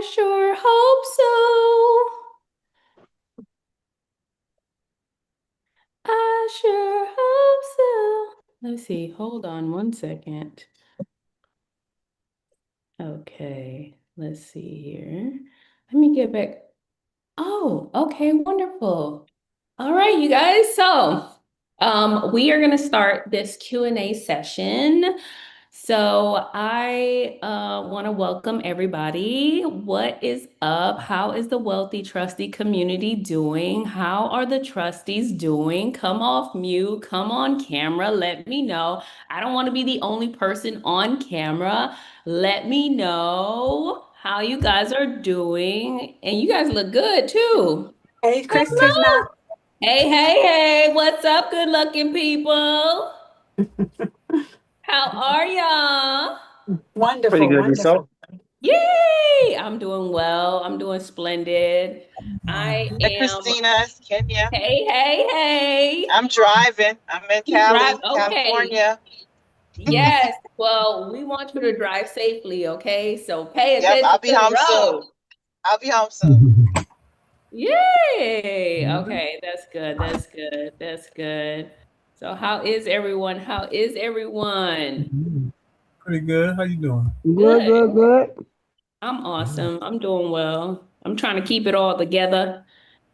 I sure hope so. I sure hope so. Let's see. Hold on one second. Okay, let's see here. Let me get back. Oh, okay, wonderful. All right, you guys. So, we are going to start this Q&A session. So I want to welcome everybody. What is up? How is the Wealthy Trustee community doing? How are the trustees doing? Come off mute, come on camera, let me know. I don't want to be the only person on camera. Let me know how you guys are doing. And you guys look good too. Hey, Christina. Hello. Hey, hey, hey, what's up, good looking people? How are y'all? Pretty Wonderful, good yourself. wonderful. Yay! I'm doing well. I'm doing splendid. I Hey, am. Christina, it's Kenya. Hey, hey, hey. I'm driving. I'm in You drive. Cali, Okay. California. Yes. Well, we want you to drive safely, okay? So pay Yep, attention I'll be to the home soon. road. I'll be home soon. Yay! Okay, that's good. That's good. That's good. So how is everyone? How is everyone? Pretty good. How you doing? Good, Good. good, good. I'm awesome. I'm doing well. I'm trying to keep it all together.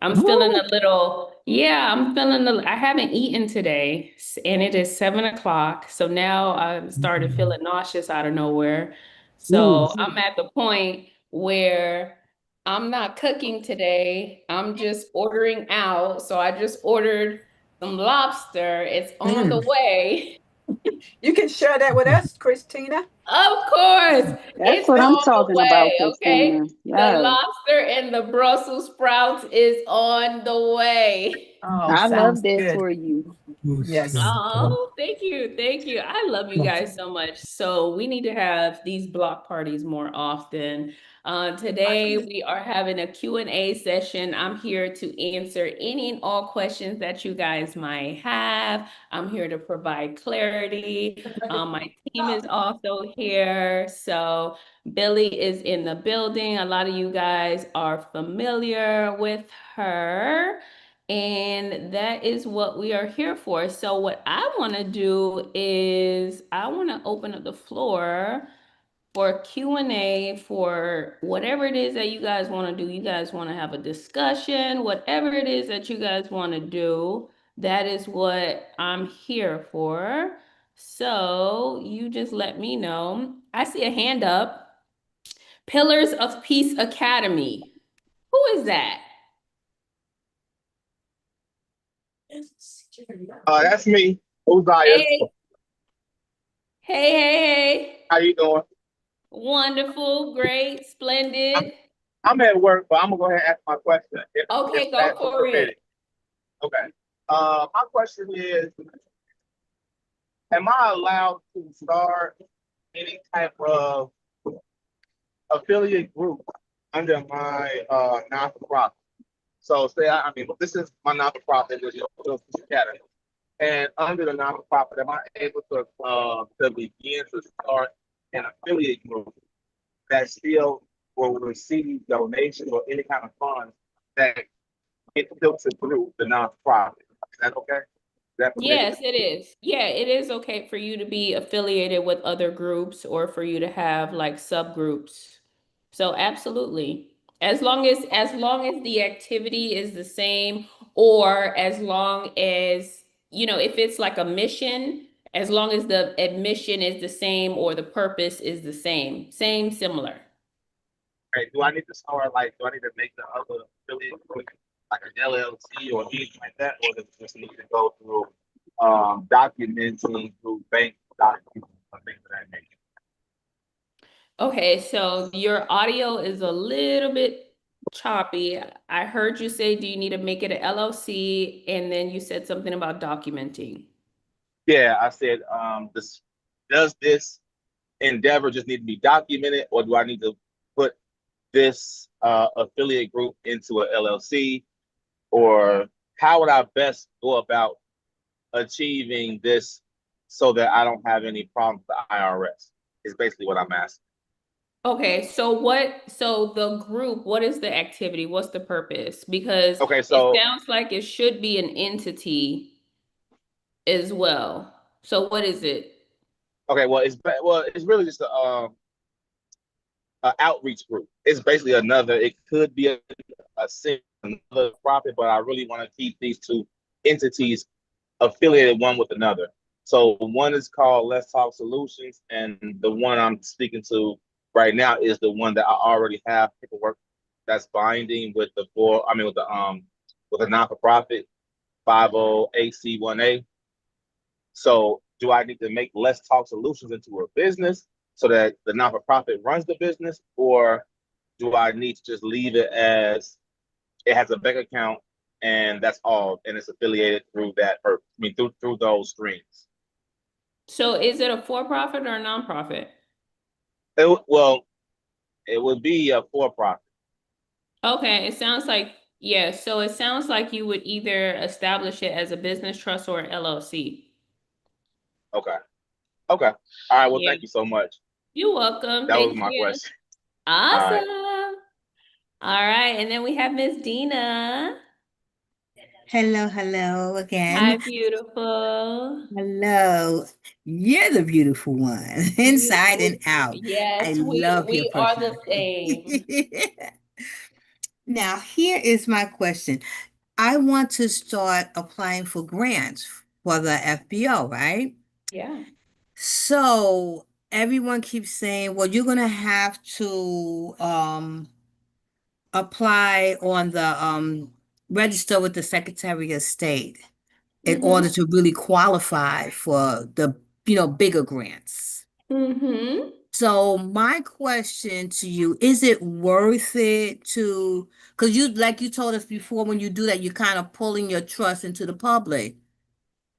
I'm feeling Woo. a little, yeah, I'm feeling I haven't eaten today and it is 7 o'clock. So now I've started feeling nauseous out of nowhere. So Mm. I'm at the point where I'm not cooking today. I'm just ordering out. So I just ordered some lobster. It's on the Mm. way. You can share that with us, Christina. Of course, That's it's what I'm on the talking about, way, okay? Christina. The Yes. lobster and the Brussels sprouts is on the way. Oh, I love sounds that good. for you. Yes. Oh, thank you. Thank you. I love you guys so much. So we need to have these block parties more often. Today we are having a Q&A session. I'm here to answer any and all questions that you guys might have. I'm here to provide clarity. My team is also here. So Billy is in the building. A lot of you guys are familiar with her. And that is what we are here for. So what I want to do is I want to open up the floor for Q&A for whatever it is that you guys want to do. You guys want to have a discussion, whatever it is that you guys want to do, that is what I'm here for. So you just let me know. I see a hand up. Pillars of Peace Academy. Who is that? That's me, Uzziah. Hey, hey, hey, hey. How you doing? Wonderful, great, I'm, splendid. I'm at work, but I'm gonna go ahead and ask my question if Okay, go that's for it. permitted. Okay. My question is, am I allowed to start any type of affiliate group under my non-for-profit? So say I mean this is my non-for-profit, which is Peace Academy. And under the non-for-profit, am I able to begin to start an affiliate group that still will receive donations or any kind of funds that get filtered through the non-for-profit? Is that okay? Is that permitted? Yes, it is. Yeah, it is okay for you to be affiliated with other groups or for you to have like subgroups. So absolutely. As long as the activity is the same or as long as, if it's like a mission, as long as the admission is the same or the purpose is the same, similar. Okay. Do I need to start do I need to make the other affiliate group like an LLC or anything like that, or does it just need to go through documenting through bank documents or things of that nature? Okay, so your audio is a little bit choppy. I heard you say, do you need to make it an LLC? And then you said something about documenting. Yeah, I said, does this endeavor just need to be documented, or do I need to put this affiliate group into a LLC, or how would I best go about achieving this so that I don't have any problems with the IRS? Is basically what I'm asking. Okay, so the group, what is the activity? What's the purpose? Because Okay, it so sounds like it should be an entity as well. So what is it? okay, well, it's really just a outreach group. It's basically another. It could be a single another profit, but I really want to keep these two entities affiliated one with another. So one is called Let's Talk Solutions, and the one I'm speaking to right now is the one that I already have paperwork that's binding with the four. I mean, with a non-for-profit 50AC1A. So do I need to make Let's Talk Solutions into a business so that the non-for-profit runs the business, or do I need to just leave it as it has a bank account and that's all, and it's affiliated through that, or I mean through those streams? So is it a for-profit or a nonprofit? Well, it would be a for-profit. Okay, it sounds like, yeah, so it sounds like you would either establish it as a business trust or LLC. Okay. Okay. All right. Well, Yeah. thank you so much. You're welcome. That was Thank my you. question. All right. Awesome. All right, and then we have Miss Dina. Hello, hello Hi, again. beautiful. Hello. You're the beautiful one, inside and out. I Yes, love your we are the personality. same. Now, here is my question. I want to start applying for grants for the FBO, right? Yeah. So everyone keeps saying, well, you're gonna have to apply on the register with the Secretary of State in order Mm-hmm. to really qualify for the, bigger grants. Mm-hmm. So my question to you, is it worth it to, because like you told us before, when you do that, you're kind of pulling your trust into the public.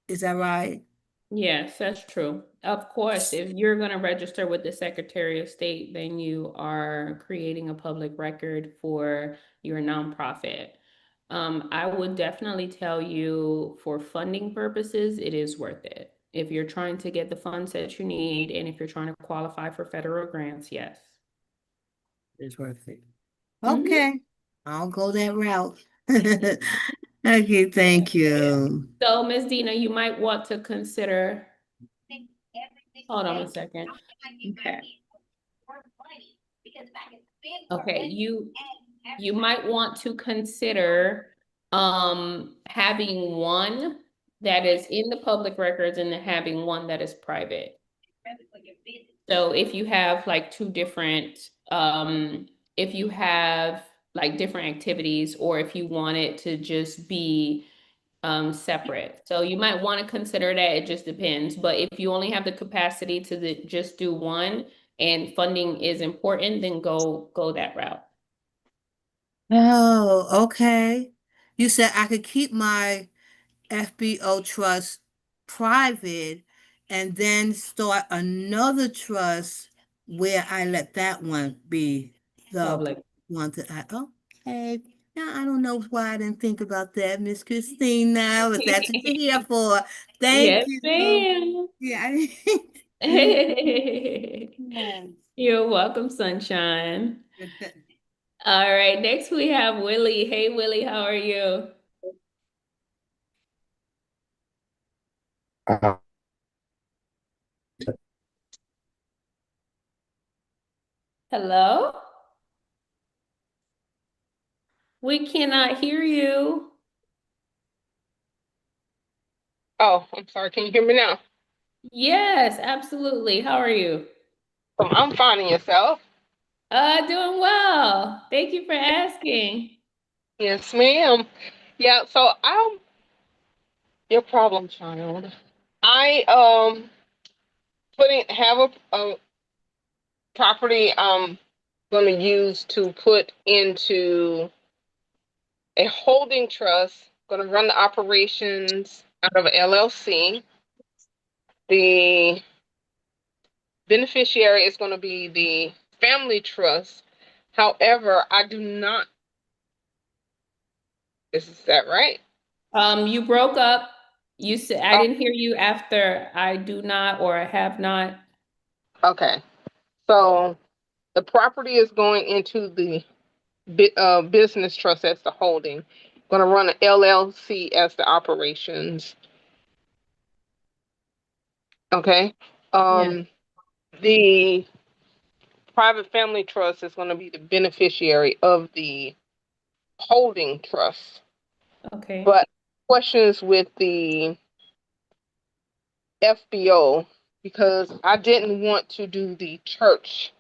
Is that right? Yes, that's true. Of course, if you're going to register with the Secretary of State, then you are creating a public record for your nonprofit. I would definitely tell you for funding purposes, it is worth it. If you're trying to get the funds that you need and if you're trying to qualify for federal grants, yes. It's worth it. Mhm. Okay, I'll go that route. Okay, thank you. So, Ms. Dina, you might want to consider, hold on a second. Okay. Okay, you might want to consider having one that is in the public records and then having one that is private. So if you have like two different if you have like different activities or if you want it to just be separate. So you might want to consider that. It just depends. But if you only have the capacity to just do one and funding is important, then go that route. Oh, okay. You said I could keep my FBO trust private and then start another trust where I let that one be the Public. one that okay. Now I don't know why I didn't think about that, Miss Christina, but that's what you're here for. Thank Yes, you. ma'am. Yeah, I didn't. You're welcome, sunshine. Yes. All right, next we have Willie. Hey, Willie, how are you? Uh, Hello? We cannot hear you. Oh, I'm sorry. Can you hear me now? Yes, absolutely. How are you? I'm finding yourself. Doing well. Thank you for asking. Yes, ma'am. Yeah, so I'm your problem child. I putting have a property I'm gonna use to put into a holding trust, gonna run the operations out of a LLC. The beneficiary is gonna be the family trust. However, I do not, is that right? You broke up. You said I didn't hear you after I do not or I have not. Okay. So the property is going into the business trust as the holding. Going to run an LLC as the operations. Okay. Yeah. The private family trust is going to be the beneficiary of the holding trust. Okay. But questions with the FBO because I didn't want to do the church.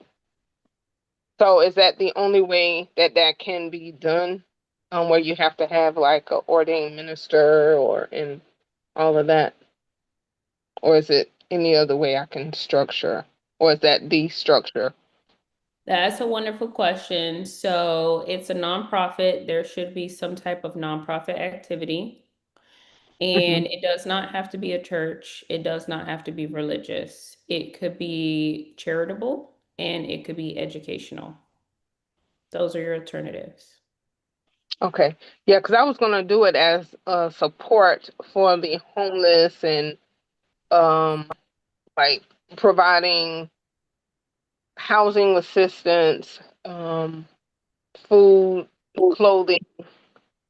So is that the only way that that can be done? Where you have to have like a ordained minister or in all of that? Or is it any other way I can structure? Or is that the structure? That's a wonderful question. So it's a nonprofit. There should be some type of nonprofit activity. And Mhm. it does not have to be a church. It does not have to be religious. It could be charitable and it could be educational. Those are your alternatives. Okay. Yeah, because I was going to do it as a support for the homeless and um like providing housing assistance, food, clothing,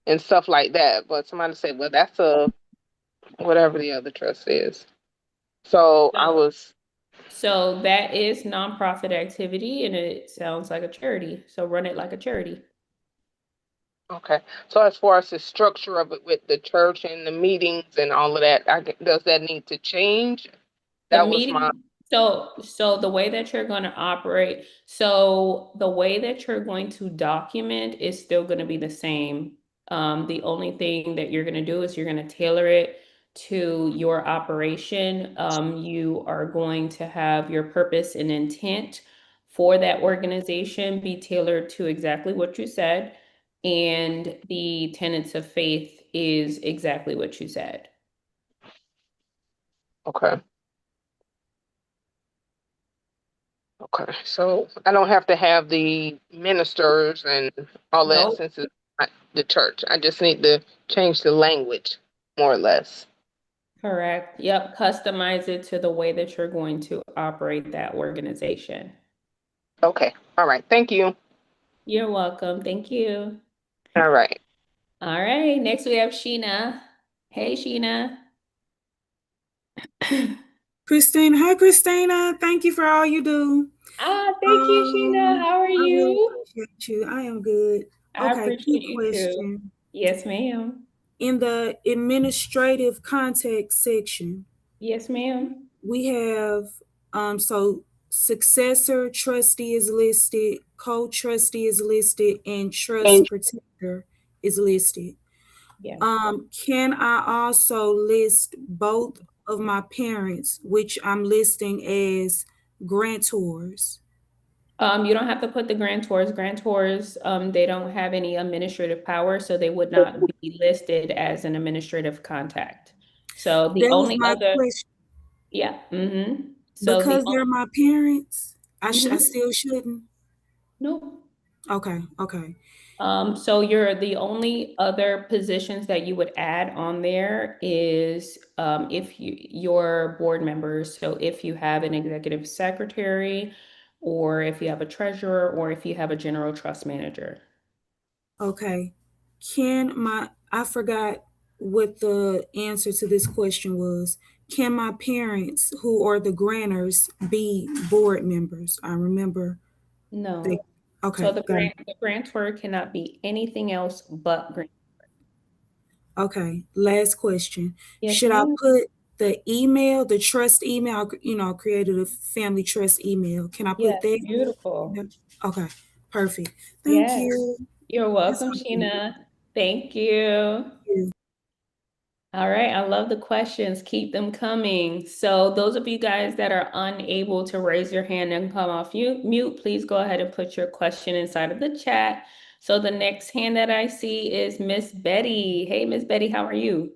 and stuff like that. But somebody said, well, that's a whatever the other trust is. So I So, was so that is nonprofit activity and it sounds like a charity. So run it like a charity. okay. So as far as the structure of it with the church and the meetings and all of that, does that need to change? The That was my meeting, so the way that you're going to operate, so the way that you're going to document is still going to be the same. The only thing that you're going to do is you're going to tailor it to your operation. You are going to have your purpose and intent for that organization be tailored to exactly what you said, and the tenets of faith is exactly what you said. okay. Okay. So I don't have to have the ministers and all that No. since it's not the church. I just need to change the language more or less. Correct. Yep. Customize it to the way that you're going to operate that organization. Okay. All right. Thank you. You're welcome. Thank you. All right. All right. Next we have Sheena. Hey, Sheena. Christina, hi Christina. Thank you for all you do. Thank you, Sheena. How are I really you? appreciate you. I am good. I Okay, quick appreciate you too. question. Yes, ma'am. In the administrative context section, Yes, ma'am. we have so successor trustee is listed, co-trustee is listed, and trust protector is listed. Yeah. Can I also list both of my parents, which I'm listing as grantors? You don't have to put the grantors. Grantors, they don't have any administrative power, so they would not be listed as an administrative contact. So the That was only my other, question. yeah, So the Because they're my parents, I only, still shouldn't. nope. Okay, okay, So the only other positions that you would add on there is if your board members, so if you have an executive secretary, or if you have a treasurer, or if you have a general trust manager. okay. I forgot what the answer to this question was. Can my parents, who are the grantors, be board members? I remember they, No. So okay, the got it. grantor cannot be anything else but grant. Okay, last question. Yes, Should I ma'am. put the email, the trust email, I created a family trust email. Can I put Yes, that? beautiful. Okay, perfect. Thank Yes. you. You're That's welcome, all. Thank Sheena. Thank you. you. All right, I love the questions. Keep them coming. So those of you guys that are unable to raise your hand and come off mute, please go ahead and put your question inside of the chat. So the next hand that I see is Miss Betty. Hey, Miss Betty, how are you?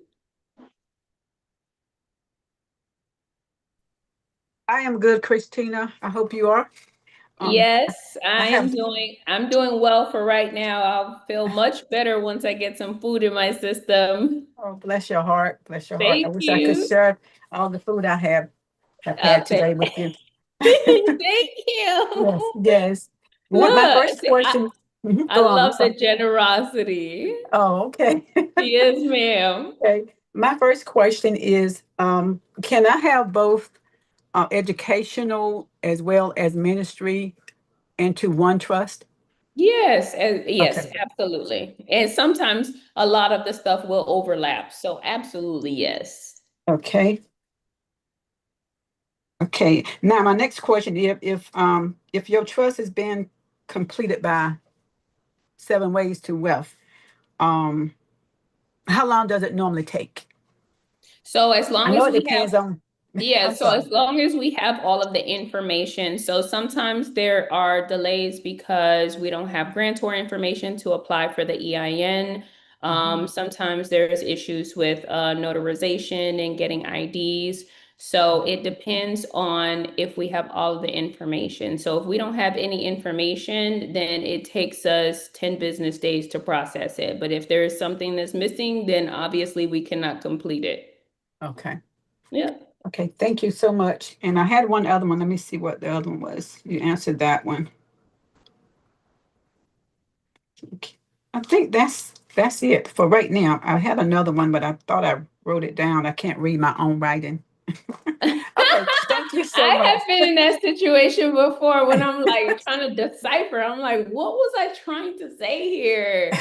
I am good, Christina. I hope you are. Um, Yes, I have, I'm doing well for right now. I'll feel much better once I get some food in my system. oh, bless your heart. Bless your heart. I Thank wish I could you. share all the food I have had Thank today with you. thank Yes, you. yes. My Look, first see, question. I Go on. I'm love the sorry. generosity. Oh, okay. Yes, ma'am. Okay. My first question is, can I have both educational as well as ministry into one trust? Yes, yes, Okay. absolutely. And sometimes a lot of the stuff will overlap. So absolutely, yes. Okay. Okay. Now, my next question: if your trust has been completed by 7 ways to wealth, um, how long does it normally take? So as I long know as it we have depends on. Yeah, I'm so sorry. as long as we have all of the information, so sometimes there are delays because we don't have grantor information to apply for the EIN. Sometimes there's issues with notarization and getting IDs. So it depends on if we have all of the information. So if we don't have any information, then it takes us 10 business days to process it. But if there is something that's missing, then obviously we cannot complete it. Okay. Yeah. Okay. Thank you so much. And I had one other one. Let me see what the other one was. You answered that one. Okay. I think that's it for right now. I had another one, but I thought I wrote it down. I can't read my own writing. Okay. Thank you so I much. have been in that situation before when I'm like trying to decipher. I'm like, what was I trying to say here?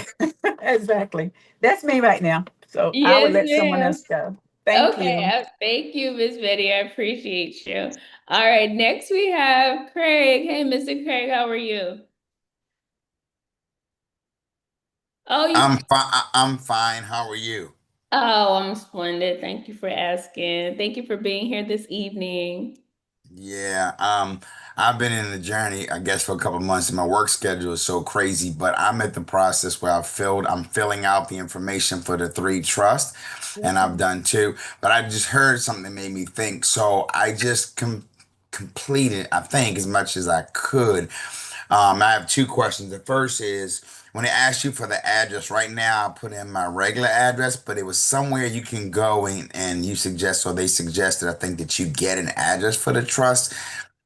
Exactly. That's me right now. So I will Yes, let someone ma'am. else go. Thank Okay, you. thank you, Miss Betty. I appreciate you. All right, next we have Craig. Hey, Mr. Craig, how are you? Oh, I'm fine. I'm fine. How are you? I'm splendid. Thank you for asking. Thank you for being here this evening. Yeah. I've been in the journey, I guess, for a couple of months, and my work schedule is so crazy. But I'm at the process where I'm filling out the information for the three trusts, and I've Mhm. done two. But I just heard something that made me think. So I just completed, I think, as much as I could. I have two questions. The first is when it asks you for the address, right now I put in my regular address, but it was somewhere you can go and you suggest, or they suggested, I think, that you get an address for the trust.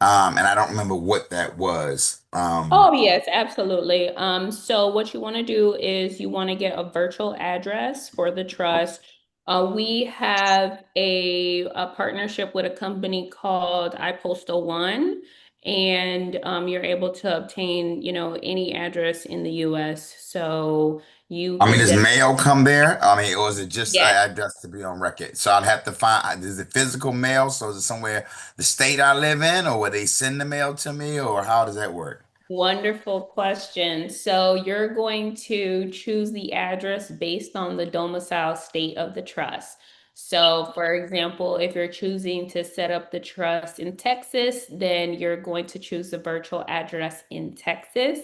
And I don't remember what that was. Oh, yes, absolutely. So what you want to do is you want to get a virtual address for the trust. We have a partnership with a company called iPostal One, and you're able to obtain, any address in the US. So you I mean, can does just, mail come there? I mean, or is it just yes. an address to be on record? So I'd have to find, is it physical mail? So is it somewhere the state I live in, or will they send the mail to me, or how does that work? Wonderful question. So you're going to choose the address based on the domicile state of the trust. So, for example, if you're choosing to set up the trust in Texas, then you're going to choose the virtual address in Texas.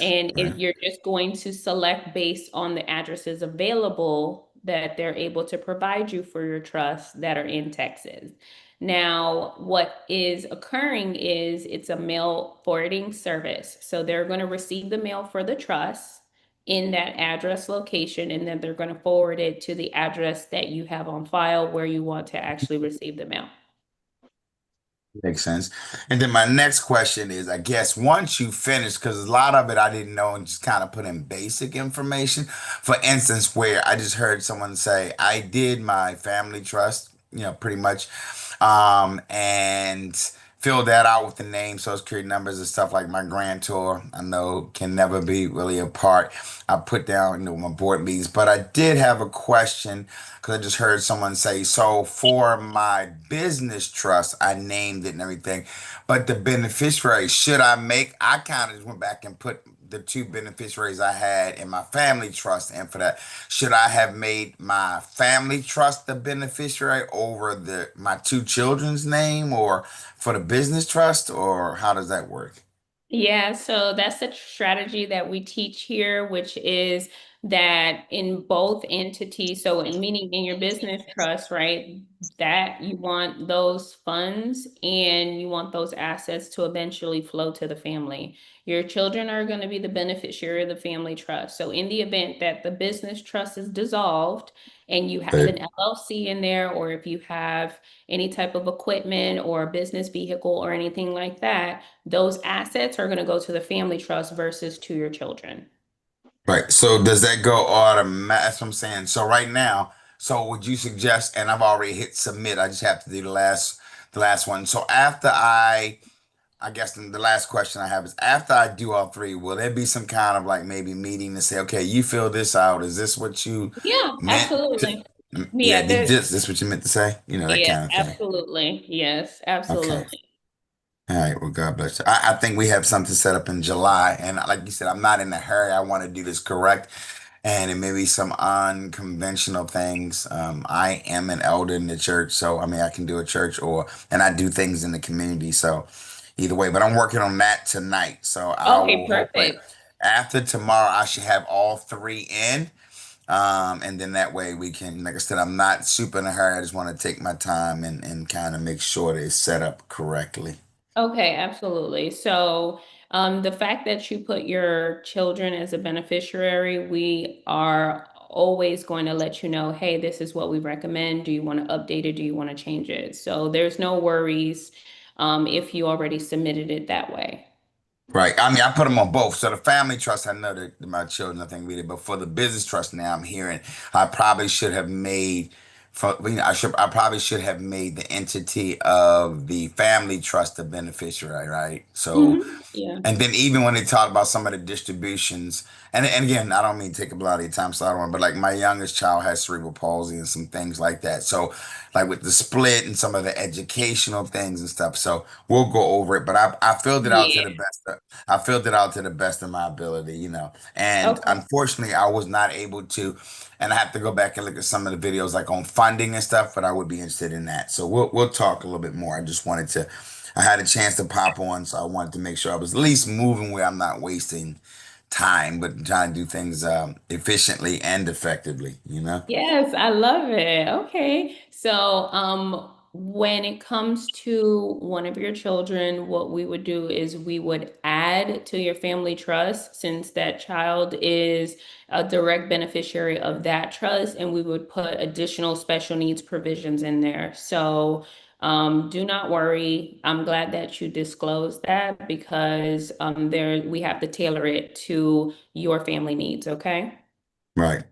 And you're just going to select based on the addresses available that they're able to provide you for your trust that are in Texas. Now, what is occurring is it's a mail forwarding service. So they're going to receive the mail for the trust in that address location, and then they're going to forward it to the address that you have on file where you want to actually receive the mail. Makes sense. And then my next question is, I guess once you finish, because a lot of it I didn't know and just kind of put in basic information. For instance, where I just heard someone say, I did my family trust, pretty much, and filled that out with the name, social security numbers and stuff like my grantor. I know can never be really a part. I put down, my board meetings, but I did have a question because I just heard someone say, so for my business trust, I named it and everything, but the beneficiary, I kind of just went back and put the two beneficiaries I had in my family trust, and for that, should I have made my family trust the beneficiary over my two children's name, or for the business trust, or how does that work? Yeah, so that's the strategy that we teach here, which is that in both entities, so in meaning in your business trust, right, that you want those funds and you want those assets to eventually flow to the family. Your children are going to be the beneficiary of the family trust. So in the event that the business trust is dissolved and you have an LLC in there, or if you have any type of equipment or a business vehicle or anything like that, those assets are going to go to the family trust versus to your children. Right. So does that go automatic? That's what I'm saying. So right now, so would you suggest, and I've already hit submit, I just have to do the last one. So after I guess the last question I have is after I do all three, will there be some kind of like maybe meeting to say, okay, you fill this out. Is this what you Yeah, meant to, absolutely. yeah, Yeah, did this what you meant to say? You know, that yeah, kind of thing. absolutely. Yes, Okay. absolutely. All right. Well, God bless you. I think we have something set up in July. And like you said, I'm not in a hurry. I want to do this correct. And it may be some unconventional things. I am an elder in the church. So, I mean, I can do a church and I do things in the community. So, either way, but I'm working on that tonight. So, I Okay, will hopefully perfect. after tomorrow, I should have all three in. And then that way we can, like I said, I'm not super in a hurry. I just want to take my time and kind of make sure that it's set up correctly. Okay, absolutely. So, the fact that you put your children as a beneficiary, we are always going to let you know, hey, this is what we recommend. Do you want to update it? Do you want to change it? So there's no worries, if you already submitted it that way. Right. I mean, I put them on both. So the family trust, I know that my children, I think read it, but for the business trust now, I'm hearing I probably should have made, I probably should have made the entity of the family trust the beneficiary, right? So Yeah. and then even when they talk about some of the distributions, and again, I don't mean to take up a lot of your time, so I don't want, but like my youngest child has cerebral palsy and some things like that. So like with the split and some of the educational things and stuff. So we'll go over it, but I filled it out to the Yeah. best. I filled it out to the best of my ability, you know. And Okay. unfortunately, I was not able to, and I have to go back and look at some of the videos like on funding and stuff, but I would be interested in that. So we'll talk a little bit more. I just wanted to I had a chance to pop on, so I wanted to make sure I was at least moving where I'm not wasting time, but trying to do things efficiently and effectively, you know? Yes, I love it. Okay. So, when it comes to one of your children, what we would do is we would add to your family trust since that child is a direct beneficiary of that trust, and we would put additional special needs provisions in there. So, do not worry. I'm glad that you disclosed that because there we have to tailor it to your family needs, okay? Right.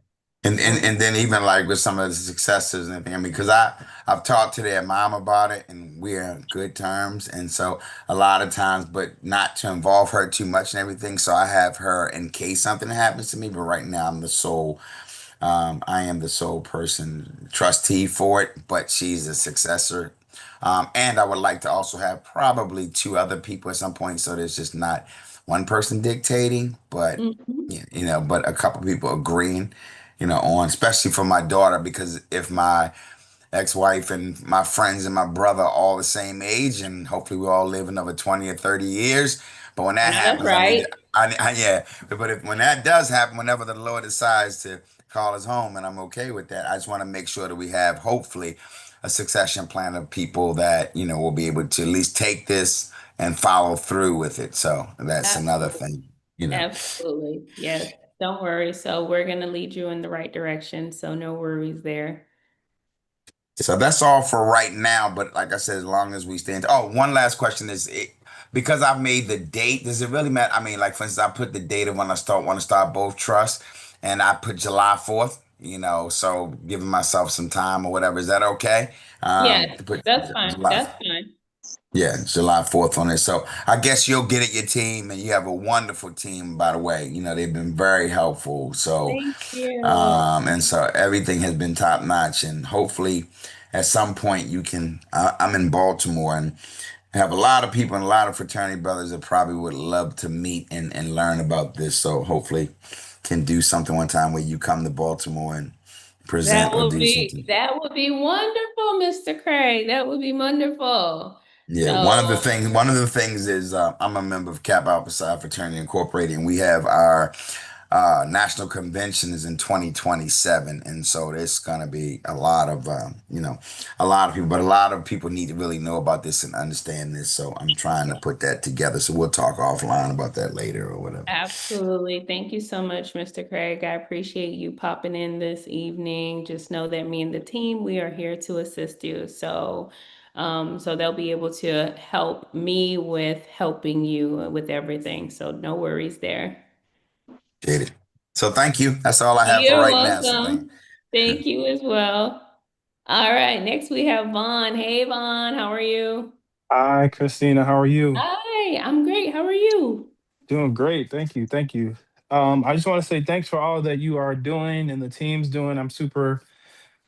And, and Okay. and then even like with some of the successes and everything, I mean, because I've talked to their mom about it and we're in good terms. And so a lot of times, but not to involve her too much and everything. So I have her in case something happens to me, but right now I am the sole person trustee for it, but she's a successor. And I would like to also have probably two other people at some point, so there's just not one person dictating, but Mhm. yeah, you know, but a couple people agreeing, you know, on especially for my daughter, because if my ex-wife and my friends and my brother are all the same age, and hopefully we all live another 20 or 30 years. But when I that know that's happens, right. yeah. But when that does happen, whenever the Lord decides to call us home, and I'm okay with that, I just want to make sure that we have hopefully a succession plan of people that, you know, will be able to at least take this and follow through with it. So that's another Absolutely. thing, you know. Absolutely. Yes. Don't worry. So we're going to lead you in the right direction. So no worries there. So that's all for right now. But like I said, as long as we stand. Oh, one last question is because I've made the date, does it really matter? I mean, like for instance, I put the date of when I want to start both trusts and I put July 4th, you know, so giving myself some time or whatever. Is that okay? Yes, To put that's fine. July. That's fine. Yeah, July 4th on it. So I guess you'll get it your team and you have a wonderful team, by the way. You know, they've been very helpful. So Thank you. and so everything has been top notch, and hopefully, at some point, you can. I'm in Baltimore and have a lot of people and a lot of fraternity brothers that probably would love to meet and learn about this. So hopefully, can do something one time where you come to Baltimore and present or do something. That would be wonderful, Mr. Craig. That would be wonderful. Yeah, So, one of the things is I'm a member of Kappa Alpha Psi Fraternity Incorporated, and we have our national convention is in 2027, and so there's gonna be a lot of a lot of people, but a lot of people need to really know about this and understand this. So I'm trying to put that together. So we'll talk offline about that later or whatever. Absolutely. Thank you so much, Mr. Craig. I appreciate you popping in this evening. Just know that me and the team, we are here to assist you. So they'll be able to help me with helping you with everything. So no worries there. Appreciate it. So thank you. That's all I have for You're right now. So thank welcome. Thank you as well. All right, next we have Vaughn. Hey, Vaughn, how are you? Hi, Christina. How are you? Hi, I'm great. How are you? Doing great. Thank you. Thank you. I just want to say thanks for all that you are doing and the team's doing. I'm super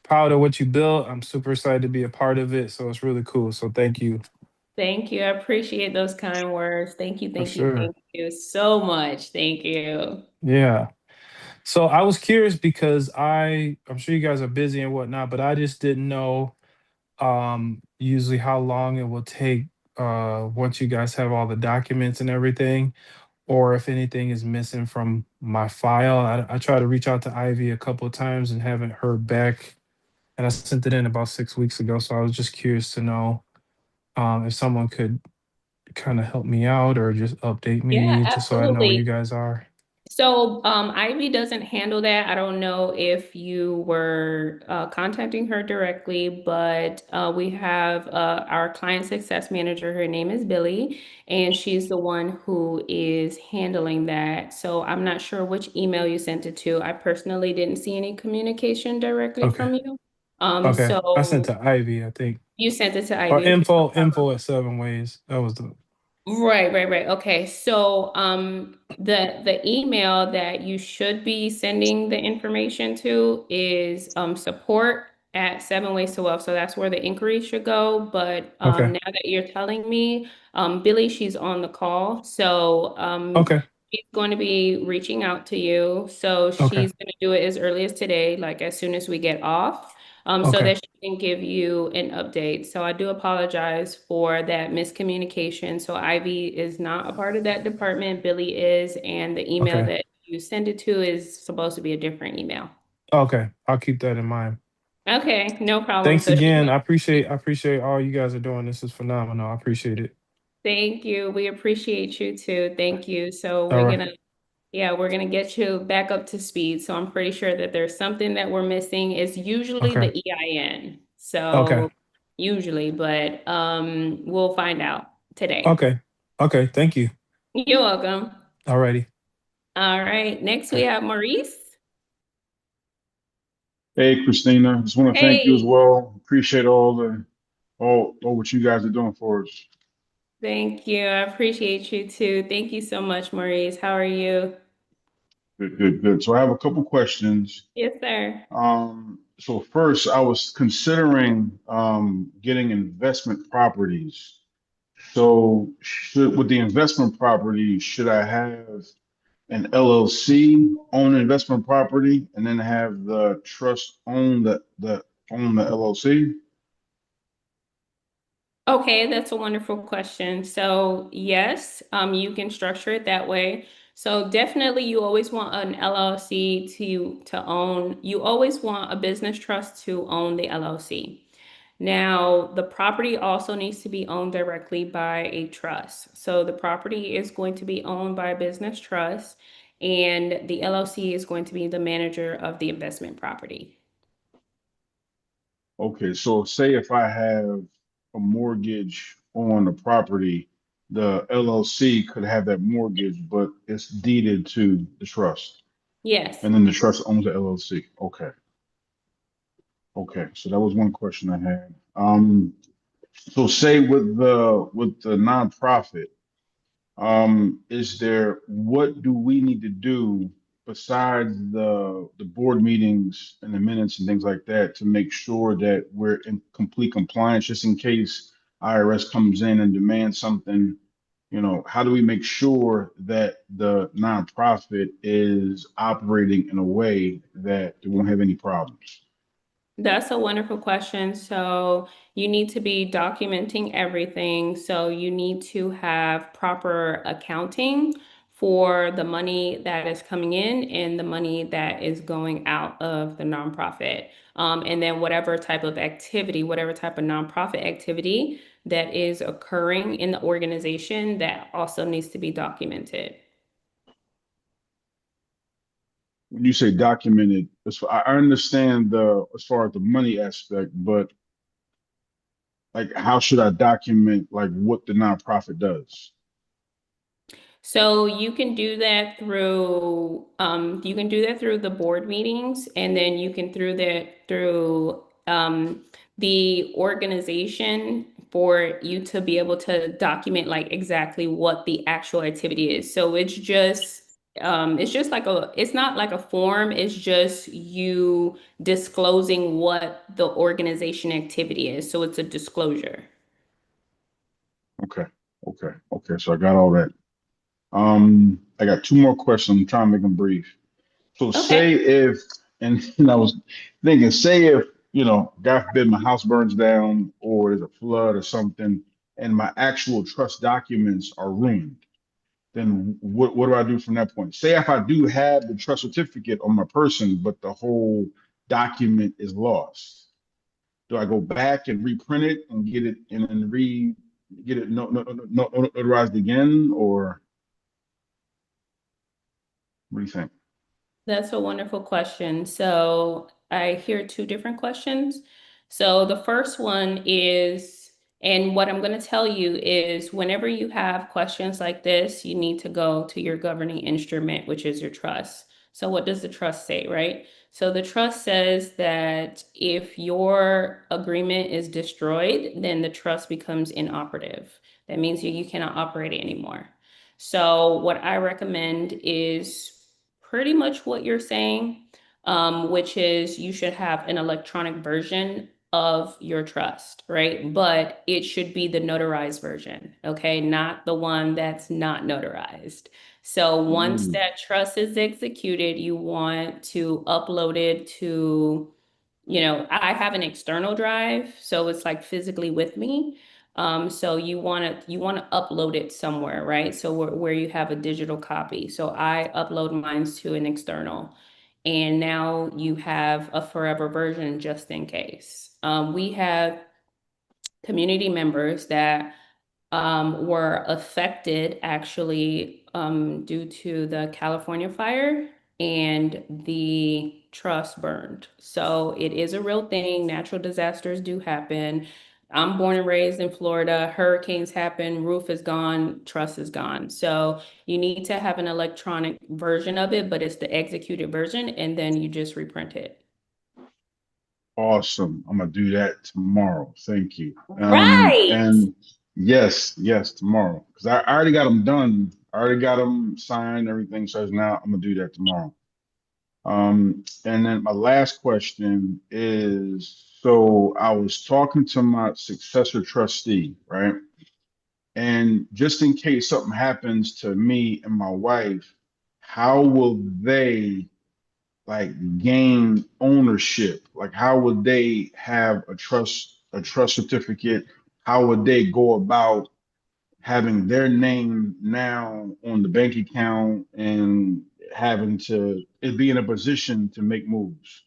proud of what you built. I'm super excited to be a part of it. So it's really cool. So thank you Thank you. I appreciate those kind words. Thank you, for thank you, sure. thank you so much. Thank you. Yeah. So I was curious because I'm sure you guys are busy and whatnot, but I just didn't know usually how long it will take once you guys have all the documents and everything, or if anything is missing from my file. I tried to reach out to Ivy a couple of times and haven't heard back. And I sent it in about 6 weeks ago. So I was just curious to know if someone could kind of help me out or just update Yeah, me just so I know where you absolutely. guys are. So, Ivy doesn't handle that. I don't know if you were contacting her directly, but we have our client success manager. Her name is Billy, and she's the one who is handling that. So I'm not sure which email you sent it to. I personally didn't see any communication directly Okay. from you. Okay. I sent So to Ivy, I think. you sent it to Or Ivy. Okay, no info problem. at 7 ways. That was the Right, right, right. Okay. So, the email that you should be sending the information to is support at Seven Ways to Wealth. So that's where the inquiry should go. But okay. now that you're telling me, Billy, she's on the call. So Okay. she's going to be reaching out to you. So Okay. she's going to do it as early as today, like as soon as we get off, so Okay. that she can give you an update. So I do apologize for that miscommunication. So Ivy is not a part of that department. Billy is, and the email Okay. that you send it to is supposed to be a different email. Okay. I'll keep that in mind. Okay, no problem. Thanks So she, again. I appreciate all you guys are doing. This is phenomenal. I appreciate it. thank you. We appreciate you too. Thank you. So All we're right. gonna Yeah, we're gonna get you back up to speed. So I'm pretty sure that there's something that we're missing. It's usually Okay. the EIN. Okay. So usually, but we'll find out today. Okay. Okay. Thank you. You're welcome. Alrighty. All right. Next we Okay. have Maurice. Hey, Christina, just want to thank you as Hey, well. Appreciate all what you guys are doing for us. thank you. I appreciate you too. Thank you so much, Maurice. How are you? Good, good, good. So I have a couple questions. Yes, sir. So first, I was considering getting investment properties. So with the investment property, should I have an LLC own investment property and then have the trust own the LLC? Okay, that's a wonderful question. So yes, you can structure it that way. So definitely you always want an LLC to own, you always want a business trust to own the LLC. Now, the property also needs to be owned directly by a trust. So the property is going to be owned by a business trust, and the LLC is going to be the manager of the investment property. Okay, so say if I have a mortgage on the property, the LLC could have that mortgage, but it's deeded to the trust, Yes. and then the trust owns the LLC. Okay, okay. So that was one question I had. So say with the nonprofit. Is there, what do we need to do besides the board meetings and the minutes and things like that to make sure that we're in complete compliance, just in case IRS comes in and demands something? How do we make sure that the nonprofit is operating in a way that it won't have any problems? That's a wonderful question. So you need to be documenting everything. So you need to have proper accounting for the money that is coming in and the money that is going out of the nonprofit. And then whatever type of activity, whatever type of nonprofit activity that is occurring in the organization, that also needs to be documented. When you say documented, I understand as far as the money aspect, but like, how should I document like what the nonprofit does? So you can do that through the board meetings, and then you can through the organization for you to be able to document like exactly what the actual activity is. So it's just like it's not like a form, it's just you disclosing what the organization activity is. So it's a disclosure. Okay, okay. So I got all that. I got two more questions. I'm trying to make them brief. So Okay. say if, and I was thinking, say if, God forbid my house burns down or there's a flood or something, and my actual trust documents are ruined, then what do I do from that point? Say if I do have the trust certificate on my person, but the whole document is lost. Do I go back and reprint it and get it and get it notarized again, or what do you think? That's a wonderful question. So I hear two different questions. So the first one is, and what I'm going to tell you is whenever you have questions like this, you need to go to your governing instrument, which is your trust. So what does the trust say, right? So the trust says that if your agreement is destroyed, then the trust becomes inoperative. That means you cannot operate it anymore. So what I recommend is pretty much what you're saying, which is you should have an electronic version of your trust, right? But it should be the notarized version, okay? Not the one that's not notarized. So once Mm. that trust is executed, you want to upload it to, I have an external drive, so it's like physically with me. So you want to upload it somewhere, right? So where you have a digital copy. So I upload mine to an external, and now you have a forever version just in case. We have community members that were affected actually due to the California fire, and the trust burned. So it is a real thing. Natural disasters do happen. I'm born and raised in Florida. Hurricanes happen, roof is gone, trust is gone. So you need to have an electronic version of it, but it's the executed version, and then you just reprint it. Awesome. I'm gonna do that tomorrow. Thank you. Right. And yes, tomorrow. Because I already got them done. I already got them signed, everything. So now I'm gonna do that tomorrow. And then my last question is, so I was talking to my successor trustee, right? And just in case something happens to me and my wife, how will they like gain ownership? Like, how would they have a trust certificate? How would they go about having their name now on the bank account and having to be in a position to make moves?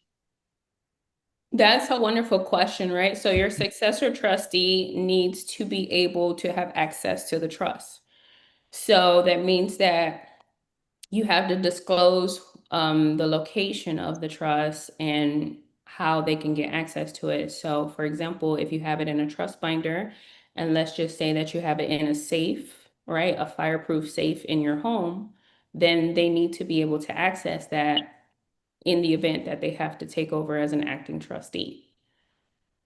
That's a wonderful question, right? So your successor trustee needs to be able to have access to the trust. So that means that you have to disclose the location of the trust and how they can get access to it. So, for example, if you have it in a trust binder, and let's just say that you have it in a safe, right? A fireproof safe in your home, then they need to be able to access that in the event that they have to take over as an acting trustee.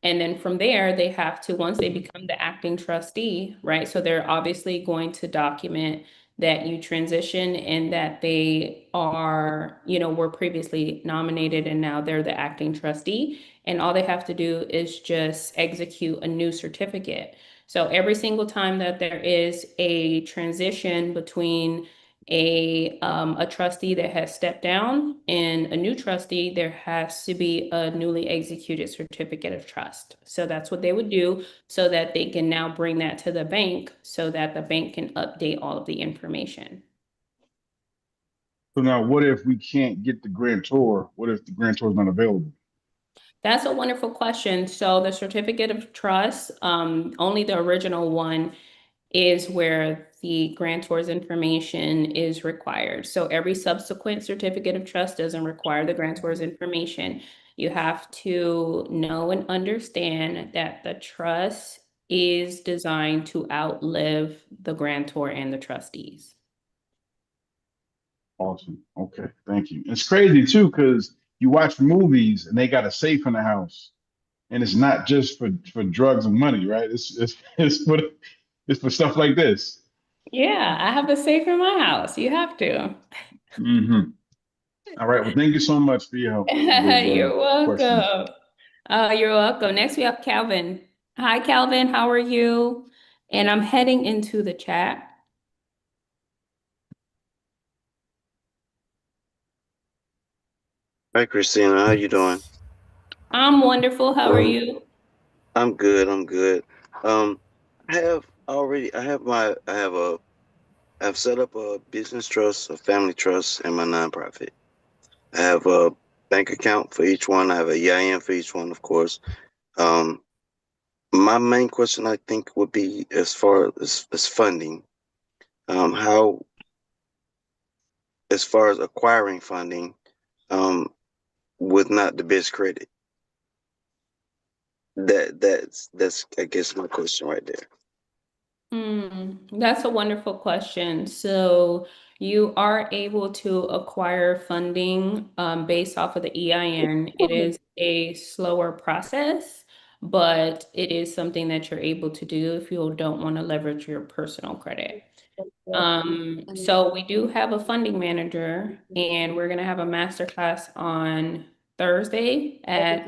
And then from there, they have to, once they become the acting trustee, right? So they're obviously going to document that you transition and that they are, were previously nominated and now they're the acting trustee. And all they have to do is just execute a new certificate. So every single time that there is a transition between a trustee that has stepped down and a new trustee, there has to be a newly executed certificate of trust. So that's what they would do so that they can now bring that to the bank so that the bank can update all of the information. So now, what if we can't get the grantor? What if the grantor is not available? That's a wonderful question. So the certificate of trust, only the original one is where the grantor's information is required. So every subsequent certificate of trust doesn't require the grantor's information. You have to know and understand that the trust is designed to outlive the grantor and the trustees. Awesome. Okay, thank you. It's crazy too, because you watch movies and they got a safe in the house, and it's not just for drugs and money, right? It's for stuff like this. Yeah, I have a safe in my house. You have to. Hmm. All right. Well, thank you so much for your help with those You're questions. welcome. You're welcome. Next, we have Calvin. Hi, Calvin. How are you? And I'm heading into the chat. Hi, Christina. How you doing? I'm wonderful. How are you? I'm good. I'm good. Um, I've set up a business trust, a family trust, and my nonprofit. I have a bank account for each one. I have a EIN for each one, of course. Um, my main question, I think, would be as far as funding. How, as far as acquiring funding, um, with not the best credit. That's I guess my question right there. That's a wonderful question. So you are able to acquire funding based off of the EIN. It is a slower process, but it is something that you're able to do if you don't want to leverage your personal credit. So we do have a funding manager, and we're going to have a masterclass on Thursday at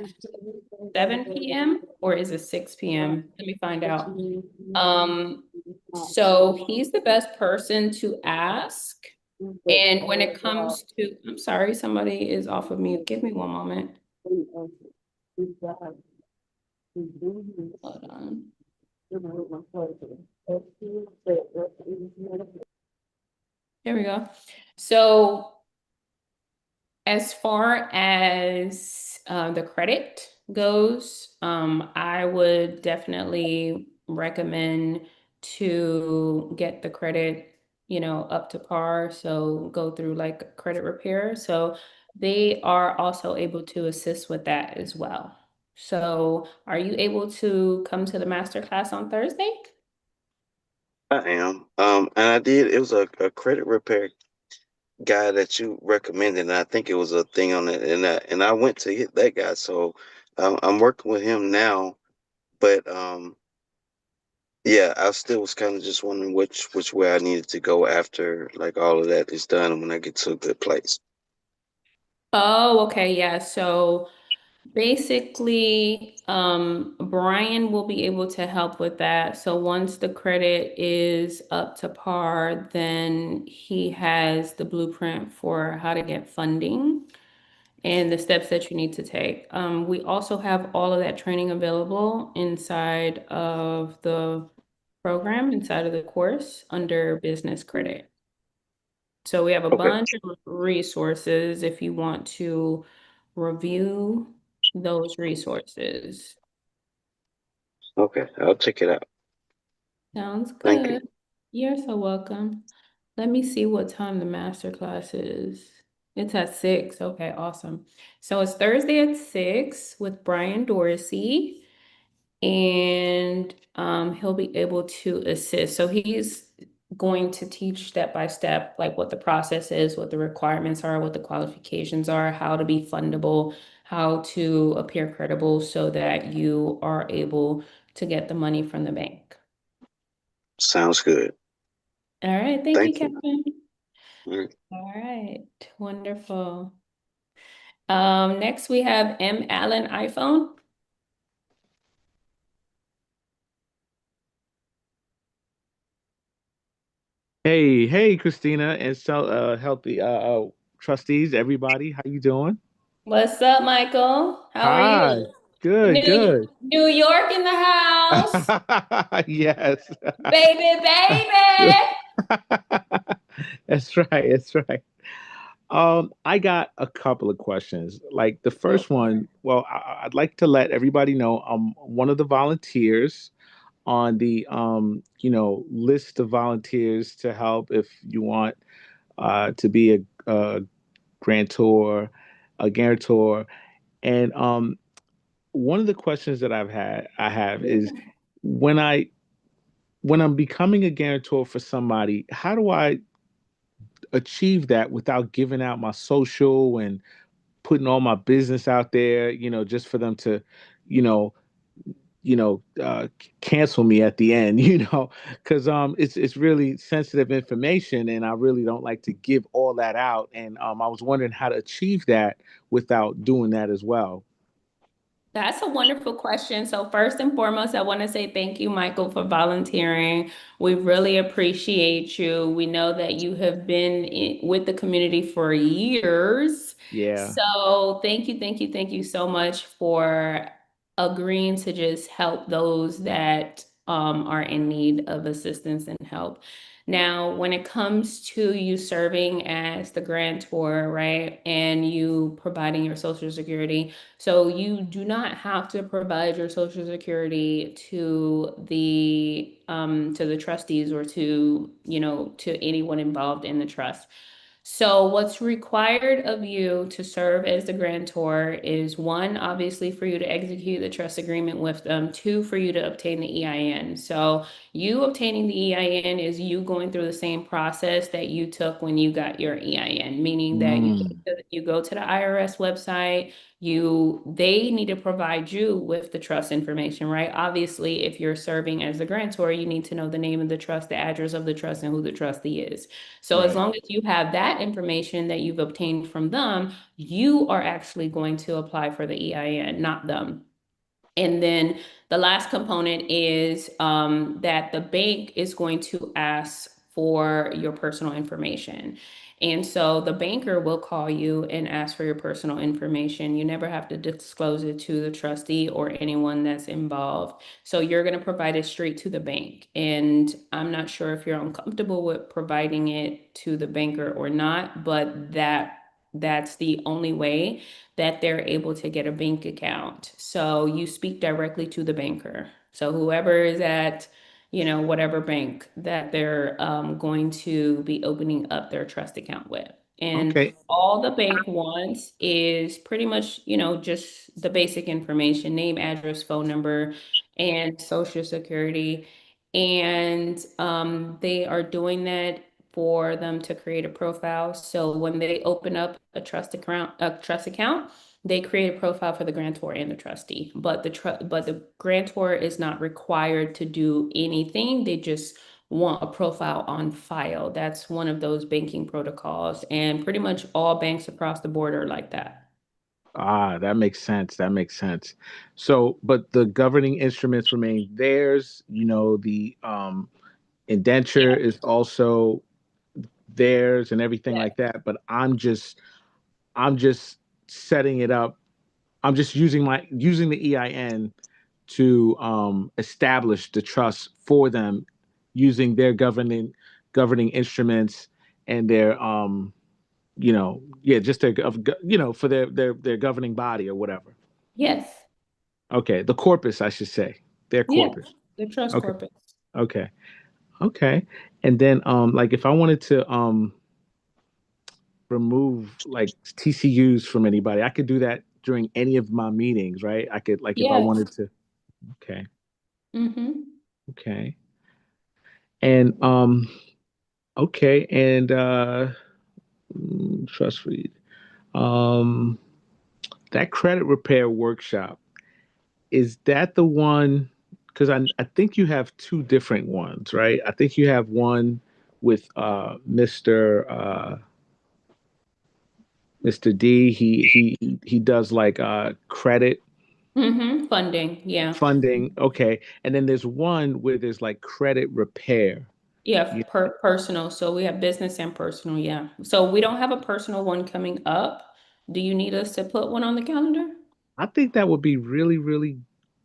7 p.m. or is it 6 p.m.? Let me find out. So he's the best person to ask. And when it comes to, I'm sorry, somebody is off of mute. Give me one moment. Hold on. There we go. So as far as the credit goes, I would definitely recommend to get the credit, up to par. So go through like credit repair. So they are also able to assist with that as well. So are you able to come to the masterclass on Thursday? I am. And I did. It was a credit repair guy that you recommended, and I think it was a thing on it, and I went to hit that guy. So I'm working with him now, but yeah, I still was kind of just wondering which way I needed to go after like all of that is done, and when I get to a good place. Oh, okay, yeah. So basically, Brian will be able to help with that. So once the credit is up to par, then he has the blueprint for how to get funding and the steps that you need to take. We also have all of that training available inside of the program, inside of the course under business credit. So we have a Okay. bunch of resources if you want to review those resources. Okay, I'll check it out. Sounds Thank you. good. You're so welcome. Let me see what time the master class is. It's at 6. Okay, awesome. So it's Thursday at 6 with Brian Dorsey, and he'll be able to assist. So he's going to teach step by step, like what the process is, what the requirements are, what the qualifications are, how to be fundable, how to appear credible so that you are able to get the money from the bank. Sounds good. All right, thank you, Thank you. Kevin. Mm. All right, wonderful. Next we have M. Allen iPhone. Hey, Christina and healthy trustees, everybody. How you doing? What's up, Michael? How are you? Hi. Good, New good. New York in the house. Yes. Baby, baby. That's right. That's right. I got a couple of questions. Like the first one, well, I'd like to let everybody know I'm one of the volunteers on the list of volunteers to help if you want to be a grantor, a guarantor. And one of the questions that I have is when I'm becoming a guarantor for somebody, how do I achieve that without giving out my social and putting all my business out there, just for them to, you know, cancel me at the end, because it's really sensitive information, and I really don't like to give all that out. And I was wondering how to achieve that without doing that as well. That's a wonderful question. So first and foremost, I want to say thank you, Michael, for volunteering. We really appreciate you. We know that you have been with the community for years. Yeah. So thank you so much for agreeing to just help those that are in need of assistance and help. Now, when it comes to you serving as the grantor, right, and you providing your Social Security, so you do not have to provide your Social Security to the trustees or to, to anyone involved in the trust. So what's required of you to serve as the grantor is one, obviously for you to execute the trust agreement with them, two, for you to obtain the EIN. So you obtaining the EIN is you going through the same process that you took when you got your EIN, meaning that Mm, you go to the IRS website, they need to provide you with the trust information, right? Obviously, if you're serving as the grantor, you need to know the name of the trust, the address of the trust, and who the trustee is. So as right. long as you have that information that you've obtained from them, you are actually going to apply for the EIN, not them. And then the last component is that the bank is going to ask for your personal information. And so the banker will call you and ask for your personal information. You never have to disclose it to the trustee or anyone that's involved. So you're going to provide it straight to the bank. And I'm not sure if you're uncomfortable with providing it to the banker or not, but that's the only way that they're able to get a bank account. So you speak directly to the banker. So whoever is at, whatever bank that they're going to be opening up their trust account with. And Okay. all the bank wants is pretty much, just the basic information, name, address, phone number, and social security. And they are doing that for them to create a profile. So when they open up a trust account, they create a profile for the grantor and the trustee. But the grantor is not required to do anything. They just want a profile on file. That's one of those banking protocols, and pretty much all banks across the board are like that. Ah, that makes sense. That makes sense. So, but the governing instruments remain theirs. The indenture Yeah, is also theirs and everything yeah. like that. But I'm just setting it up. I'm just using the EIN to establish the trust for them using their governing instruments and their just their for their governing body or whatever. Yes. Okay, the corpus, I should say, their Yes. corpus. The trust Okay, corpus. okay, okay. And then like if I wanted to remove like TCUs from anybody, I could do that during any of my meetings, right? I could like if I Yes. wanted to. Okay, Mm-hmm. okay. And okay, and trust read. Um that credit repair workshop, is that the one? Because I think you have two different ones, right? I think you have one with Mr. D. He does like credit Mm-hmm. Funding. Yeah. funding. Okay. And then there's one where there's like credit repair. Yeah, You, personal. So we have business and personal. Yeah. So we don't have a personal one coming up. Do you need us to put one on the calendar? I think that would be really, really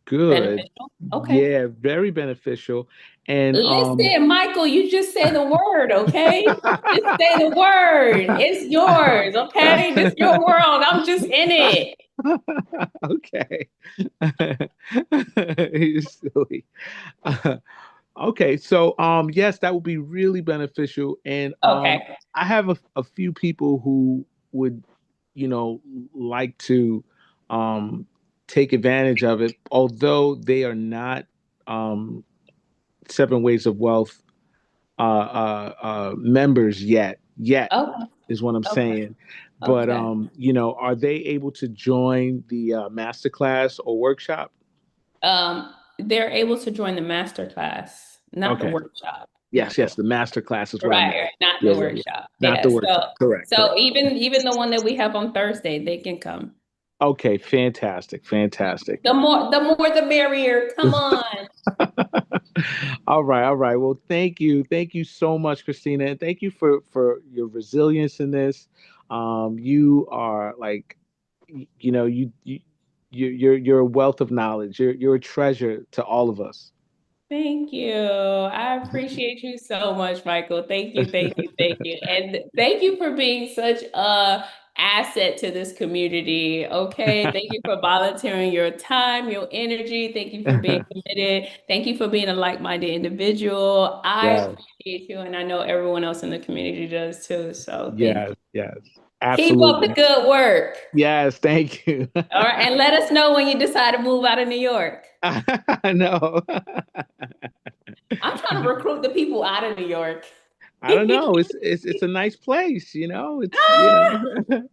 good. Beneficial? Okay. Yeah, very beneficial. And Listen, Michael, you just say the word, okay? Just say the word. It's yours, okay? This is your world. I'm just in it. okay. You're silly. Okay, so yes, that would be really beneficial. And Okay. I have a few people who would, you know, like to um take advantage of it, although they are not um Seven Ways of Wealth members yet. Yet Okay. is what I'm Okay. saying. But Okay. you know, are they able to join the masterclass or workshop? They're able to join the master class, not the Okay. workshop. Yes, yes, the master class is what I Right, meant. right, not Yeah, the yeah, yeah. workshop. Not the Yeah. workshop. Correct, So correct. even the one that we have on Thursday, they can come. Okay, fantastic, fantastic. The more the merrier. Come on. All right, all right. Well, thank you so much, Christina, and thank you for your resilience in this. You are like, you know, you're a wealth of knowledge. You're a treasure to all of us. Thank you. I appreciate you so much, Michael. Thank you, thank you, thank you. And thank you for being such a asset to this community. Okay. Thank you for volunteering your time, your energy. Thank you for being committed. Thank you for being a like-minded individual. I Yes, appreciate you, and I know everyone else in the community does too. So thank you. yes, yes. Keep up the Absolutely. good work. Yes, thank you. All right. And let us know when you decide to move out of New York. I know. I'm trying to recruit the people out of New York. I don't know. It's a nice place, you know. It's you know.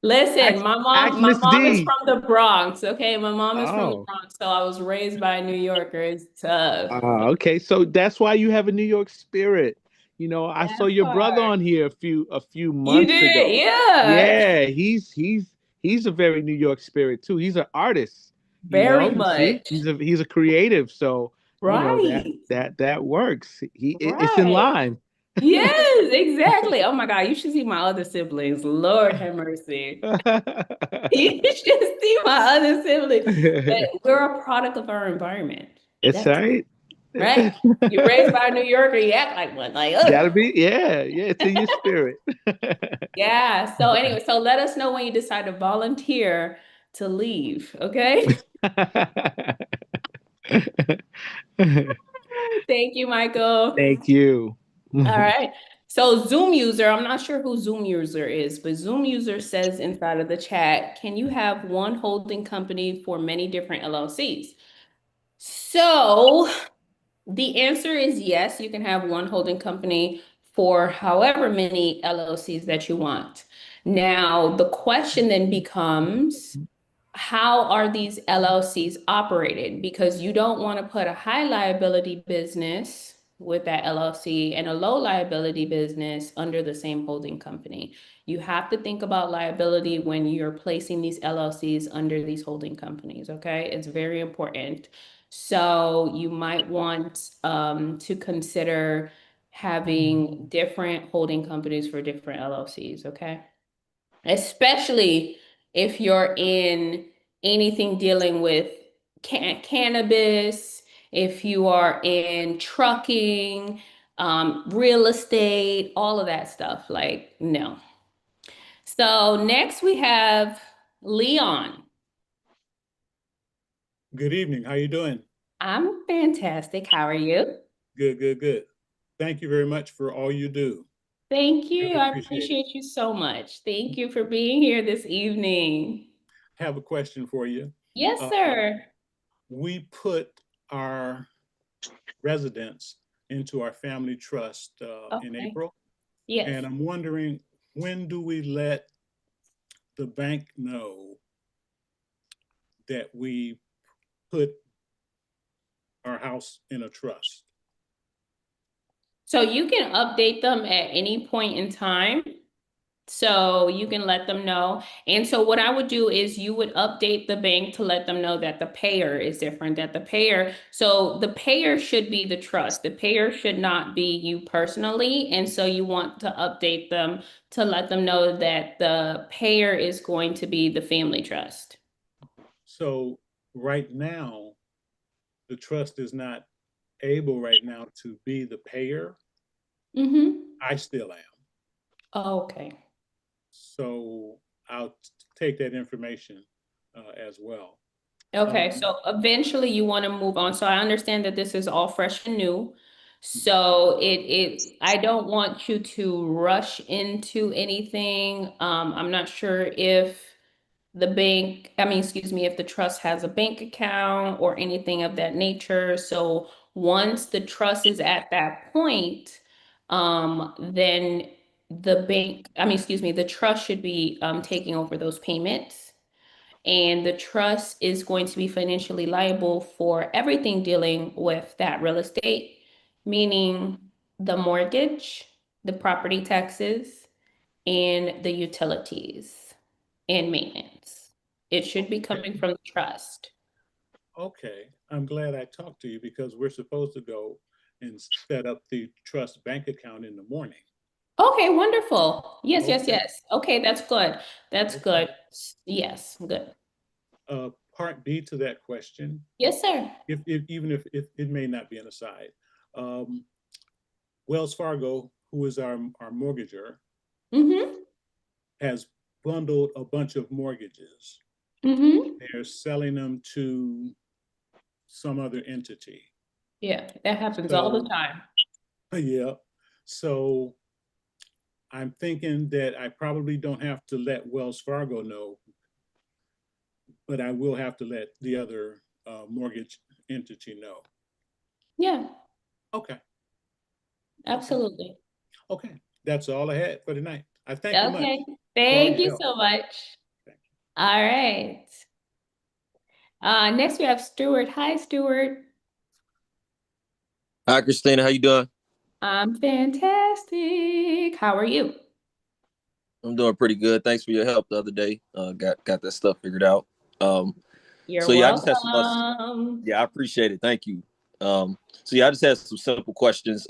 Listen, Ask, my ask mom, my Miss mom is D. from the Bronx. Okay, my mom is from the Oh, Bronx, so I was raised by a New Yorker. It's tough. okay. So that's why you have a New York spirit. You know, I saw That your brother part. on here a few You months did, ago. yeah. Yeah, he's a very New York spirit too. He's an artist. You Very know, you see, much. he's a creative. So you know Right. that works. It's in Right. line. Yes, exactly. Oh my God, you should see my other siblings. Lord have mercy. You should see my other siblings. But we're a product of our environment. It's That's all right. right. You're raised by a New Yorker, you act like one. Like, ugh. Gotta be, yeah, yeah, it's in your spirit. Yeah. So anyway, so let us know when you decide to volunteer to leave. Okay. Thank you, Michael. Thank you. All right. So Zoom user, I'm not sure who Zoom user is, but Zoom user says inside of the chat, can you have one holding company for many different LLCs? So the answer is yes, you can have one holding company for however many LLCs that you want. Now, the question then becomes, how are these LLCs operated? Because you don't want to put a high liability business with that LLC and a low liability business under the same holding company. You have to think about liability when you're placing these LLCs under these holding companies, okay? It's very important. So you might want to consider having different holding companies for different LLCs, okay? Especially if you're in anything dealing with cannabis, if you are in trucking, real estate, all of that stuff. Like, no. So next we have Leon. Good evening. How you doing? I'm fantastic. How are you? Good, good, good. Thank you very much for all you do. Thank you. Really I appreciate it. appreciate you so much. Thank you for being here this evening. I have a question for you. Yes, Uh, sir. we put our residents into our family trust in Okay. April, Yes. and I'm wondering, when do we let the bank know that we put our house in a trust? So you can update them at any point in time. So you can let them know. And so what I would do is you would update the bank to let them know that the payer is different, that the payer, so the payer should be the trust. The payer should not be you personally. And so you want to update them to let them know that the payer is going to be the family trust. So right now, the trust is not able right now to be the payer. I still am. Okay. So I'll take that information as well. Okay, so eventually you want to move on. So I understand that this is all fresh and new. So I don't want you to rush into anything. I'm not sure if the bank, I mean, excuse me, if the trust has a bank account or anything of that nature. So once the trust is at that point, then the bank, I mean, excuse me, the trust should be taking over those payments. And the trust is going to be financially liable for everything dealing with that real estate, meaning the mortgage, the property taxes, and the utilities and maintenance. It should be coming from the trust. Okay, I'm glad I talked to you because we're supposed to go and set up the trust bank account in the morning. Okay, wonderful. Yes, yes, Okay. yes. Okay, that's good. That's Okay. good. Yes, good. Part B to that question, Yes, sir. even if it may not be an aside, Wells Fargo, who is our mortgager, Mm-hmm. has bundled a bunch of mortgages. Mm-hmm. They're selling them to some other entity. Yeah, that happens all the time. Yeah. So I'm thinking that I probably don't have to let Wells Fargo know, but I will have to let the other mortgage entity know. Yeah, Okay. absolutely. Okay. That's all I had for tonight. I thank you much Okay, for all thank your you help. so much. Thank you. All right. Next we have Stuart. Hi, Stuart. Hi, Christina. How you doing? I'm fantastic. How are you? I'm doing pretty good. Thanks for your help the other day. Got that stuff figured out. Um, You're so yeah, I just had some. welcome. Yeah, I appreciate it. Thank you. So yeah, I just had some simple questions.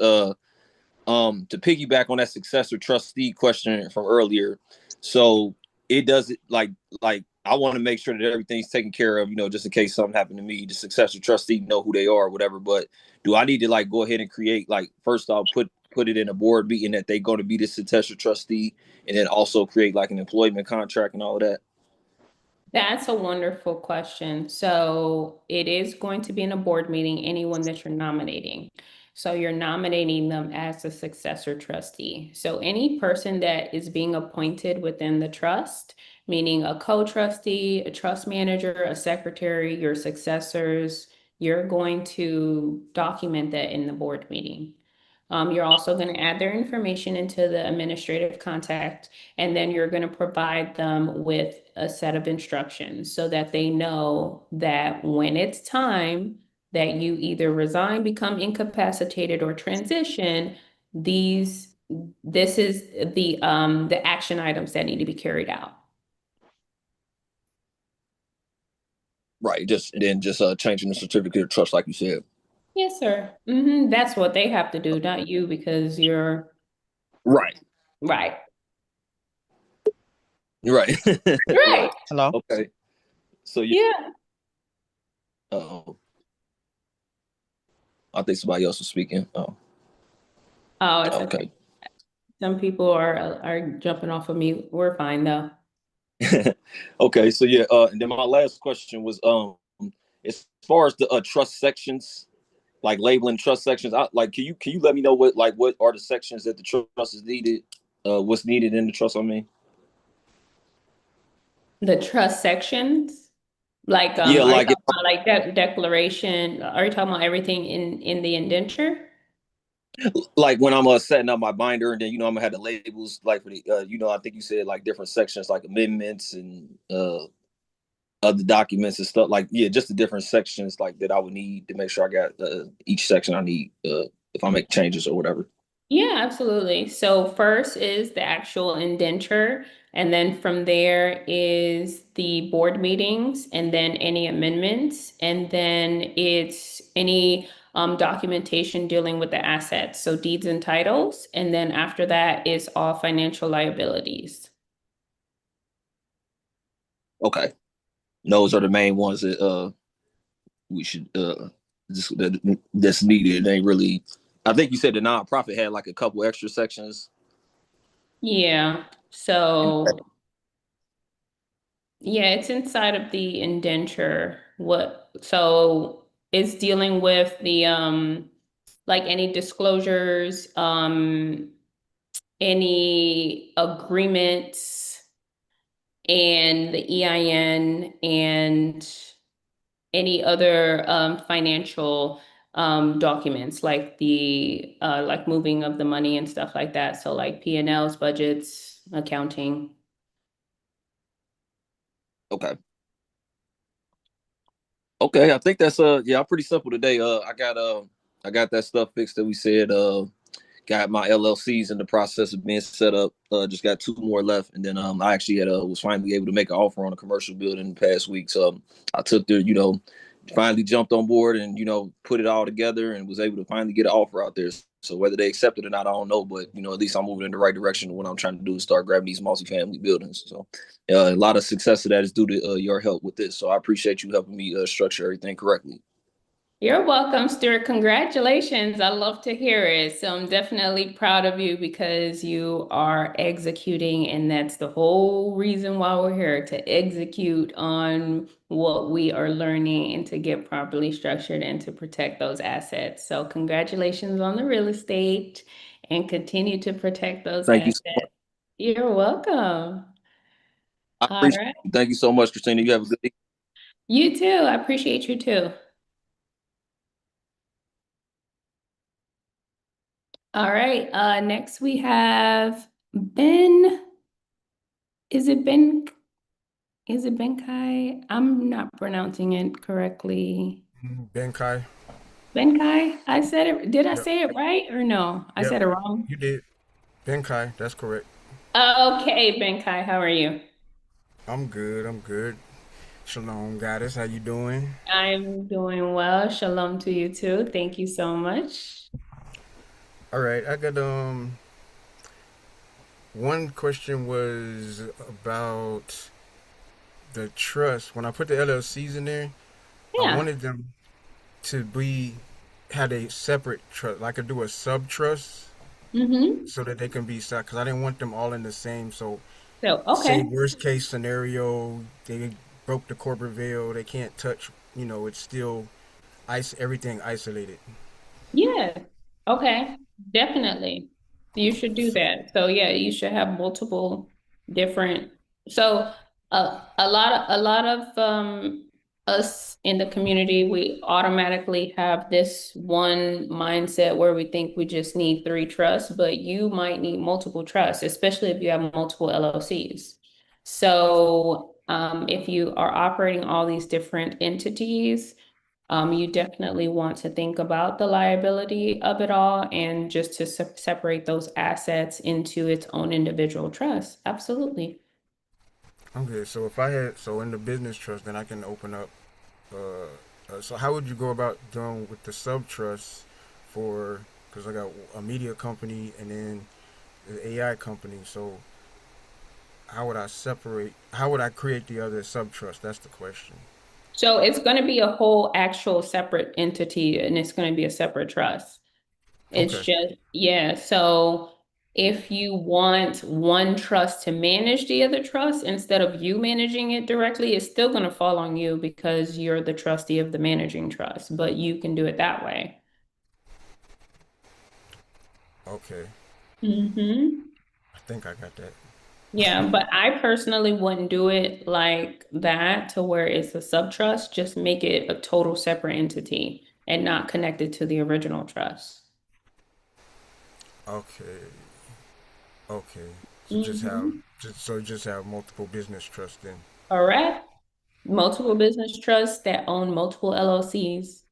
To piggyback on that successor trustee question from earlier. So it does it like I want to make sure that everything's taken care of, just in case something happened to me, the successor trustee know who they are or whatever. But do I need to like go ahead and create first off put it in a board meeting that they're going to be the successor trustee, and then also create like an employment contract and all of that? That's a wonderful question. So it is going to be in a board meeting, anyone that you're nominating. So you're nominating them as a successor trustee. So any person that is being appointed within the trust, meaning a co-trustee, a trust manager, a secretary, your successors, you're going to document that in the board meeting. You're also going to add their information into the administrative contact, and then you're going to provide them with a set of instructions so that they know that when it's time that you either resign, become incapacitated, or transition, this is the action items that need to be carried out. Right. Just changing the certificate of trust, like you said. Yes, sir. That's what they have to do, not you, because you're Right. right. Right. Right. Hello? Okay. So yeah. Yeah. I think somebody else was speaking. Oh, Oh, it's okay. okay. Some people are jumping off of me. We're fine though. Okay, so yeah, and then my last question was as far as the trust sections, like labeling trust sections, can you let me know what are the sections that the trust is needed, what's needed in the trust, I mean? The trust sections, like Yeah, are you like talking about like that declaration? Are you talking about everything in the indenture? like when I'm setting up my binder, and then I'm gonna have the labels like for the I think you said like different sections like amendments and other documents and stuff, like yeah, just the different sections like that I would need to make sure I got each section I need if I make changes or whatever. Yeah, absolutely. So first is the actual indenture, and then from there is the board meetings, and then any amendments, and then it's any documentation dealing with the assets, so deeds and titles, and then after that is all financial liabilities. Okay. those are the main ones that we should that's needed. It ain't really. I think you said the nonprofit had like a couple extra sections. Yeah. So yeah, it's inside of the indenture. So it's dealing with the like any disclosures, any agreements, and the EIN, and any other financial documents like the like moving of the money and stuff like that. So like P&Ls, budgets, accounting. Okay. Okay, I think that's yeah, pretty simple today. I got that stuff fixed that we said. Got my LLCs in the process of being set up. Just got 2 more left, and then I actually had was finally able to make an offer on a commercial building the past week. So I took the finally jumped on board and put it all together and was able to finally get an offer out there. So whether they accept it or not, I don't know, but at least I'm moving in the right direction. What I'm trying to do is start grabbing these multifamily buildings. So a lot of success of that is due to your help with this. So I appreciate you helping me structure everything correctly. You're welcome, Stuart. Congratulations. I love to hear it. So I'm definitely proud of you because you are executing, and that's the whole reason why we're here, to execute on what we are learning and to get properly structured and to protect those assets. So congratulations on the real estate and continue to protect those Thank you. assets. You're welcome. I All appreciate right. it. Thank you so much, Christina. You have a good day. You too. I appreciate you too. All right. Next we have Ben. Is it Ben? Is it Ben Kai? I'm not pronouncing it correctly. Ben Kai. Ben Kai? I said it. Did I Yep. say it right or no? I Yep. said it wrong. You did. Ben Kai. That's correct. Okay, Ben Kai, how are you? I'm good. I'm good. Shalom, goddess. How you doing? I'm doing well. Shalom to you too. Thank you so much. All right. I got one question was about the trust. When I put the LLCs in there, I Yeah. wanted them to be had a separate trust. I could do a sub trust Mm-hmm. so that they can be because I didn't want them all in the same. So So, say okay. worst case scenario, they broke the corporate veil, they can't touch, it's still everything isolated. Yeah. Okay. Definitely. You should do that. So yeah, you should have multiple different. So a lot of us in the community, we automatically have this one mindset where we think we just need 3 trusts, but you might need multiple trusts, especially if you have multiple LLCs. So if you are operating all these different entities, you definitely want to think about the liability of it all and just to separate those assets into its own individual trust. Absolutely. Okay, so if I had in the business trust, then I can open up. So how would you go about doing with the sub trust for? Because I got a media company and then the AI company. So how would I separate? How would I create the other sub trust? That's the question. So it's going to be a whole actual separate entity and it's going to be a separate trust. It's Okay. just, yeah. So if you want one trust to manage the other trust instead of you managing it directly, it's still going to fall on you because you're the trustee of the managing trust, but you can do it that way. Okay. Mm-hmm. I think I got that. Yeah, but I personally wouldn't do it like that to where it's a sub trust. Just make it a total separate entity and not connected to the original trust. Okay. Okay. So Mm-hmm. just have multiple business trusts then. All right. Multiple business trusts that own multiple LLCs.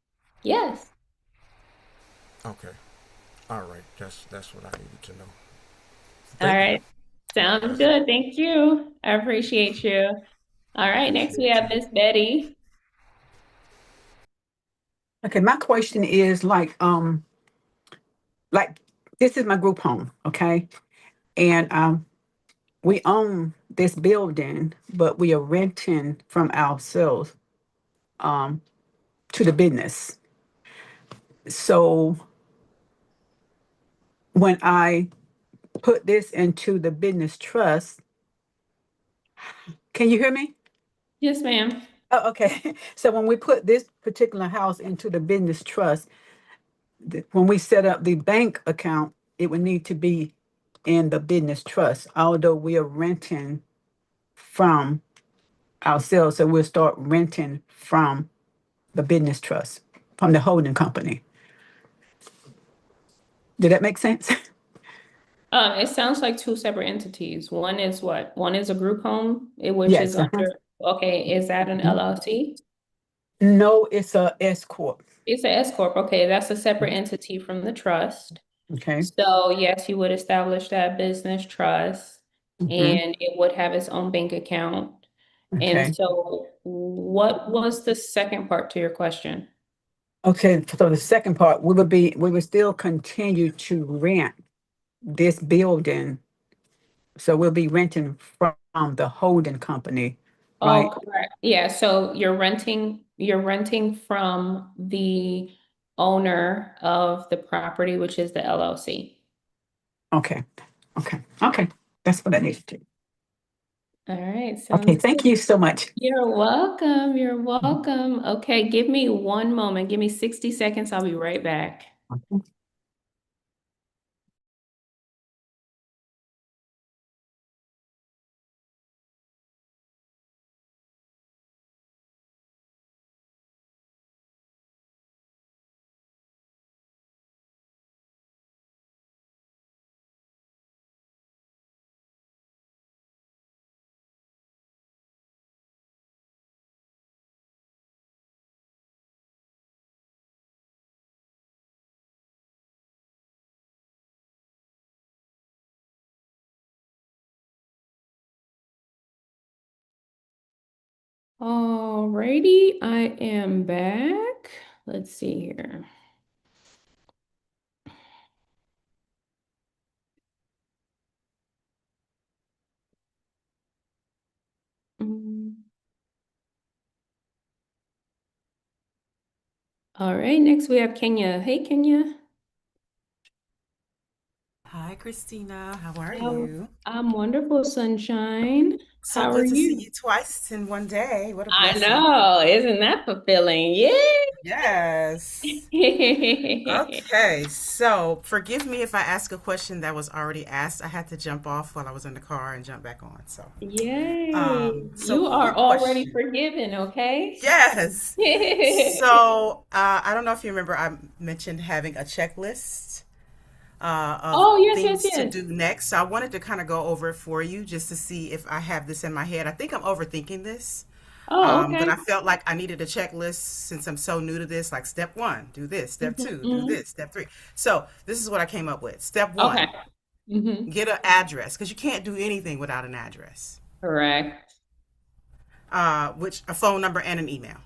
Yes. Okay. All right. That's what I needed to know. All Thank you. right. Sounds That's good. Thank you. I appreciate you. All right. Next we appreciate have you. Miss Betty. Okay, my question is like this is my group home, okay? And we own this building, but we are renting from ourselves um, to the business. So when I put this into the business trust, can you hear me? Yes, ma'am. Oh, okay. So when we put this particular house into the business trust, when we set up the bank account, it would need to be in the business trust, although we are renting from ourselves. So we'll start renting from the business trust, from the holding company. Did that make sense? It sounds like two separate entities. One is what? One is a group home, which is Yes. under, okay, is that an LLC? No, it's a S corp. It's a S corp. Okay, that's a separate entity from the trust. Okay. So yes, you would establish that business trust Mhm. and it would have its own bank account. And Okay. so what was the second part to your question? Okay. So the second part, we would still continue to rent this building. So we'll be renting from the holding company, right? Oh, correct. Yeah, so you're renting from the owner of the property, which is the LLC. Okay. Okay. Okay. That's what I needed to. All right, Okay. sounds Thank good. you so much. You're welcome. You're welcome. Okay, give me one moment. Give me 60 seconds. I'll be right back. Alrighty, I am back. Let's see here. Mm. All right, next we have Kenya. Hey, Kenya. Hi, Christina. How are How you? I'm wonderful, sunshine. So How are good to see you? you twice in one day. What a I blessing. know, isn't that fulfilling? Yes. Yay! Okay, so forgive me if I ask a question that was already asked. I had to jump off while I was in the car and jump back on. So, Yay! so You are quick already question. forgiven, okay? Yes. So, I don't know if you remember, I mentioned having a checklist of Oh, yes, yes, things to yes. do next. So I wanted to kind of go over it for you just to see if I have this in my head. I think I'm overthinking this. Oh, But okay. I felt like I needed a checklist since I'm so new to this. Like step one, do this. Step Mhm, two, do mhm. this. Step three. So this is what I came up with. Step Okay. one, Hmm. get an address because you can't do anything without an address, Correct. which a phone number and an email.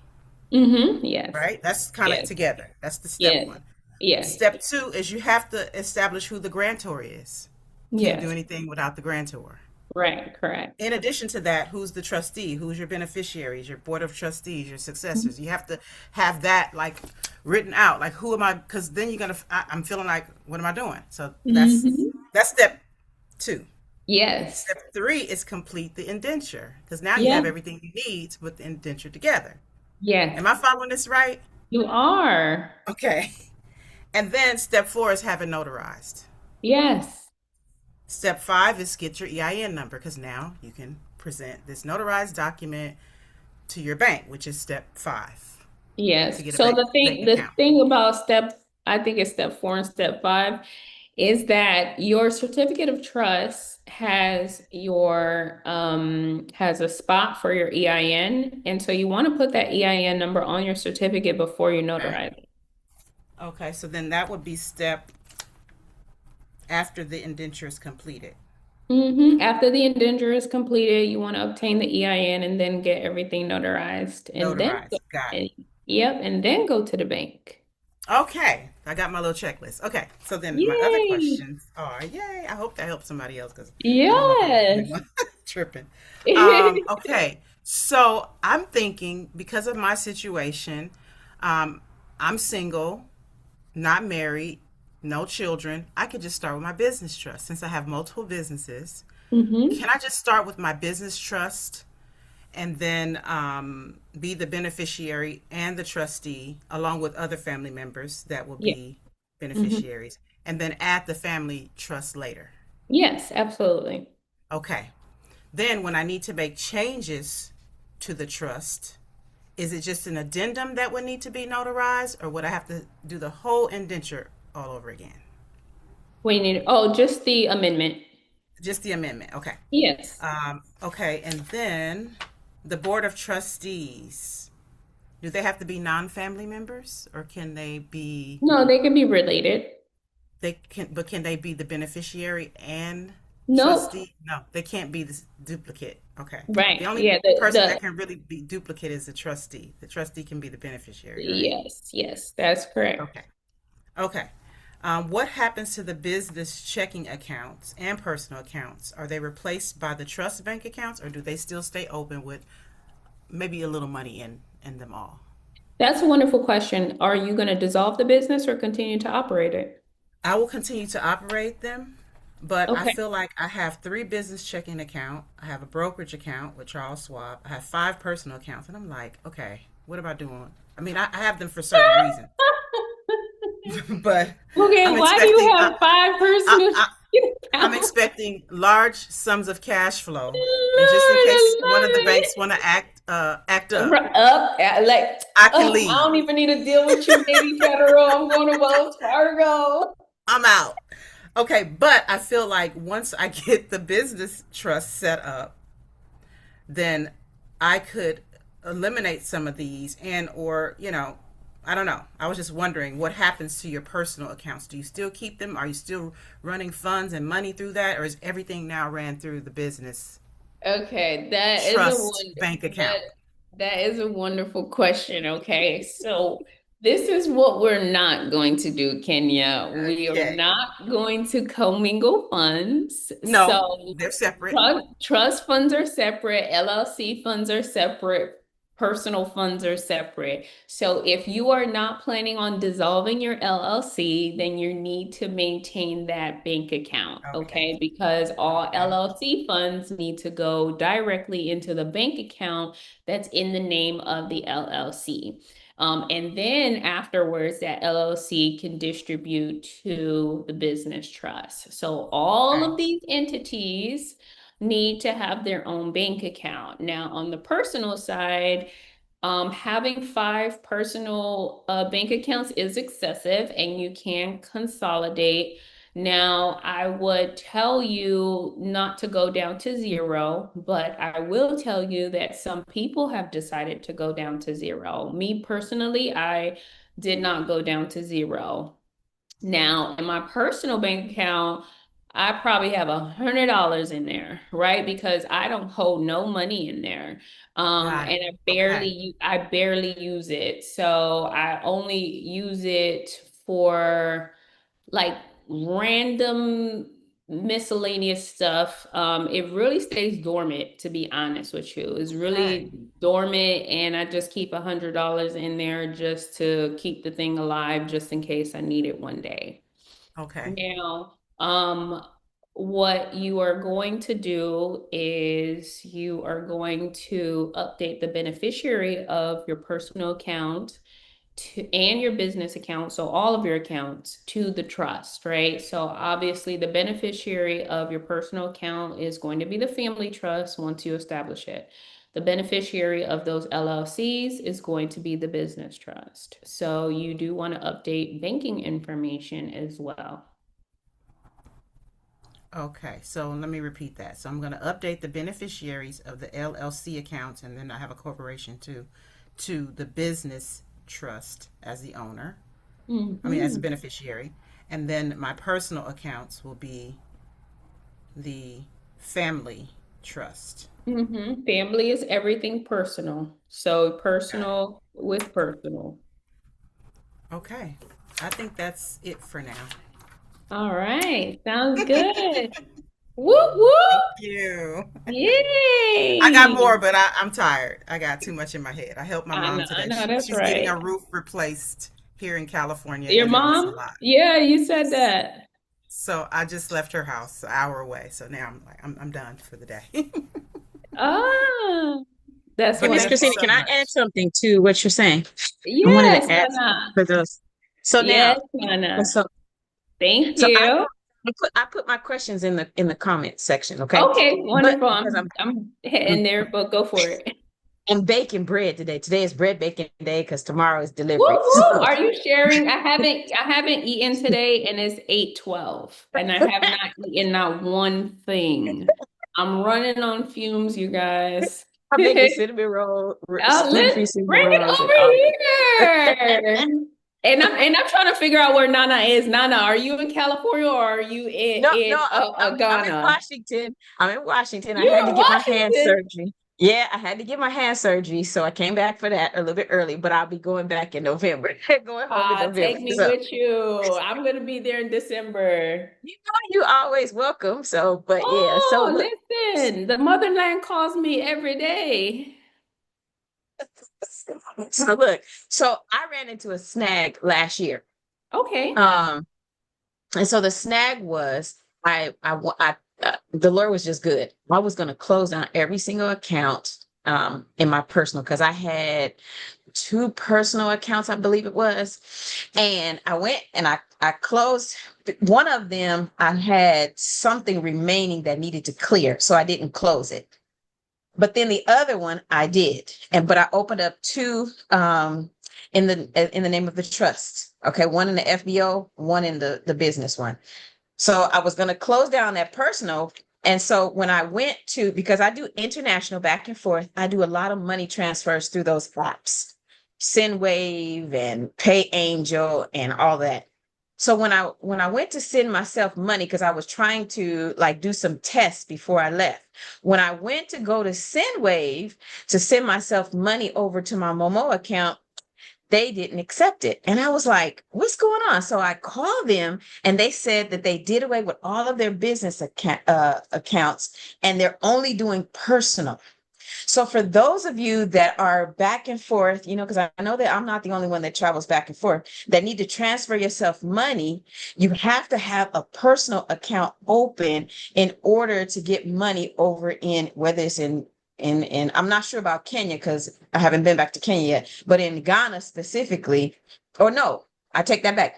Yes. Right? That's kind of Yes. together. That's the step Yes. one. Yes. Step two is you have to establish who the grantor is. Can't do Yes. anything without the grantor. Right. Correct. In addition to that, who's the trustee? Who's your beneficiaries, your board of trustees, your Mhm. successors? You have to have that like written out. Like who am I? Because then you're gonna. I'm feeling like, what am I doing? So Mhm. that's step two. Yes. Step three is complete the indenture because now you have Yeah. everything you need to put the indenture together. Yes. Am I following this right? You are. Okay. And then step four is have it notarized. Yes. Step five is get your EIN number because now you can present this notarized document to your bank, which is step five Yes. to get a So bank the account. thing about I think it's step 4 and step 5 is that your certificate of trust has a spot for your EIN. And so you want to put that EIN number on your certificate before you notarize it. Okay, so then that would be step after the indenture is completed. After the indenture is completed, you want to obtain the EIN and then get everything notarized and then Notarized. Got it. yep, and then go to the bank. Okay, I got my little checklist. Okay, so then my other Yay. questions are, yay, I hope that helps somebody else because I'm up here the only Yes. one tripping. Okay, so I'm thinking because of my situation, um, I'm single, not married, no children. I could just start with my business trust since I have multiple businesses. Mm-hmm. Can I just start with my business trust and then be the beneficiary and the trustee along with other family members that will Yeah. be Mm-hmm. beneficiaries and then add the family trust later? Yes, absolutely. Okay. Then when I need to make changes to the trust, is it just an addendum that would need to be notarized or would I have to do the whole indenture all over again? We need, oh, just the amendment. Just the amendment. Okay. Yes. Okay. And then the board of trustees. Do they have to be non-family members or can they be, No, they can be related. but can they be the beneficiary and Nope. trustee? No, they can't be this duplicate. Okay. The Right. only Yeah, person that can really be duplicate is the trustee. The trustee can be the beneficiary, right? yes, yes, that's correct. Okay. Okay. What happens to the business checking accounts and personal accounts? Are they replaced by the trust bank accounts or do they still stay open with maybe a little money in them all? That's a wonderful question. Are you going to dissolve the business or continue to operate it? I will continue to operate them, but I Okay. feel like I have three business checking account. I have a brokerage account with Charles Schwab. I have five personal accounts, and I'm like, okay, what am I doing? I mean, I have them for certain reasons, but Okay, I'm why do you expecting have five I, personal I, I'm accounts? expecting large sums of cash flow, and just in Lord, case one I of the love banks want to act it. up, Up, like, I can oh, I leave. don't even need to deal with you, Navy Federal. I'm going to Wells Fargo. I'm out. Okay, but I feel like once I get the business trust set up, then I could eliminate some of these and or, I don't know. I was just wondering what happens to your personal accounts. Do you still keep them? Are you still running funds and money through that or is everything now ran through the business Okay, trust bank that account? that is a wonderful question. Okay, so this is what we're not going to do, Kenya. We are Okay. not going to commingle funds. No, So they're separate. trust funds are separate, LLC funds are separate, personal funds are separate. So if you are not planning on dissolving your LLC, then you need to maintain that bank account, Okay. okay? Because all Okay. LLC funds need to go directly into the bank account that's in the name of the LLC. And then afterwards, that LLC can distribute to the business trust. So all Okay. of these entities need to have their own bank account. Now, on the personal side, having five personal bank accounts is excessive and you can consolidate. Now, I would tell you not to go down to zero, but I will tell you that some people have decided to go down to zero. Me personally, I did not go down to zero. Now, in my personal bank account, I probably have $100 in there, right? Because I don't hold no money in there. Got And it. Okay. I barely use it. So I only use it for like random miscellaneous stuff. It really stays dormant, to be honest with you. It's Okay. really dormant, and I just keep $100 in there just to keep the thing alive, just in case I need it one day. Okay. Now, what you are going to do is you are going to update the beneficiary of your personal account and your business account, so all of your accounts to the trust, right? So obviously the beneficiary of your personal account is going to be the family trust once you establish it. The beneficiary of those LLCs is going to be the business trust. So you do want to update banking information as well. Okay, so let me repeat that. So I'm going to update the beneficiaries of the LLC accounts, and then I have a corporation too, to the business trust as the owner. I mean, as a Mm-hmm. beneficiary. And then my personal accounts will be the family trust. Mm-hmm. Family is everything personal. So Okay. personal with personal. Okay. I think that's it for now. All right. Sounds good. Whoop, whoop. Thank you. I got Yay. more, but I'm tired. I got too much in my head. I helped my mom I today. know that's She's getting right. a roof replaced here in California, Your and it was a mom? lot. Yeah, you said that. So I just left her house an hour away. So now I'm like, I'm done for the day. Ah, that's Hey, But Miss thank you Christina, wonderful. so can I add much. something to what you're saying? I wanted Yes, to add Nana. for those. So Yes, now, Nana. so Thank so you. I put my questions in the comment section, okay? Okay, But wonderful. because I'm hitting there, but go for it. I'm baking bread today. Today is bread baking day because tomorrow is Whoop, delivery. whoop. So Are you sharing? I haven't eaten today and it's 8:12 and I have not eaten not one thing. I'm running on fumes, you guys. I'm making cinnamon roll, Oh, gluten-free let's cinnamon bring rolls and all. it over here. And I'm trying to figure out where Nana is. Nana, are you in California or are you in No, in no, I'm in Ghana? Washington. I'm in Washington. I You're had to in get my hand Washington. surgery. Yeah, I had to get my hand surgery, so I came back for that a little bit early, but I'll be going back in November. Going home in November. Take me So with you. I'm gonna be there in December. you know you always welcome. So, but yeah, so Oh, look, listen, the motherland calls me every day. so look, so I ran into a snag last year. Okay. Um, and so the snag was the Lord was just good. I was going to close down every single account in my personal because I had two personal accounts, I believe it was. And I went and I closed one of them. I had something remaining that needed to clear, so I didn't close it. But then the other one I did, but I opened up two in the name of the trust. Okay, one in the FBO, one in the business one. So I was going to close down that personal. And so when I went to, because I do international back and forth, I do a lot of money transfers through those apps, SendWave and Pay Angel and all that. So when I went to send myself money, because I was trying to like do some tests before I left, when I went to go to SendWave to send myself money over to my Momo account, they didn't accept it. And I was like, what's going on? So I called them and they said that they did away with all of their business accounts and they're only doing personal. So for those of you that are back and forth, because I know that I'm not the only one that travels back and forth, that need to transfer yourself money, you have to have a personal account open in order to get money over in, whether it's in I'm not sure about Kenya because I haven't been back to Kenya yet, but in Ghana specifically, or no, I take that back.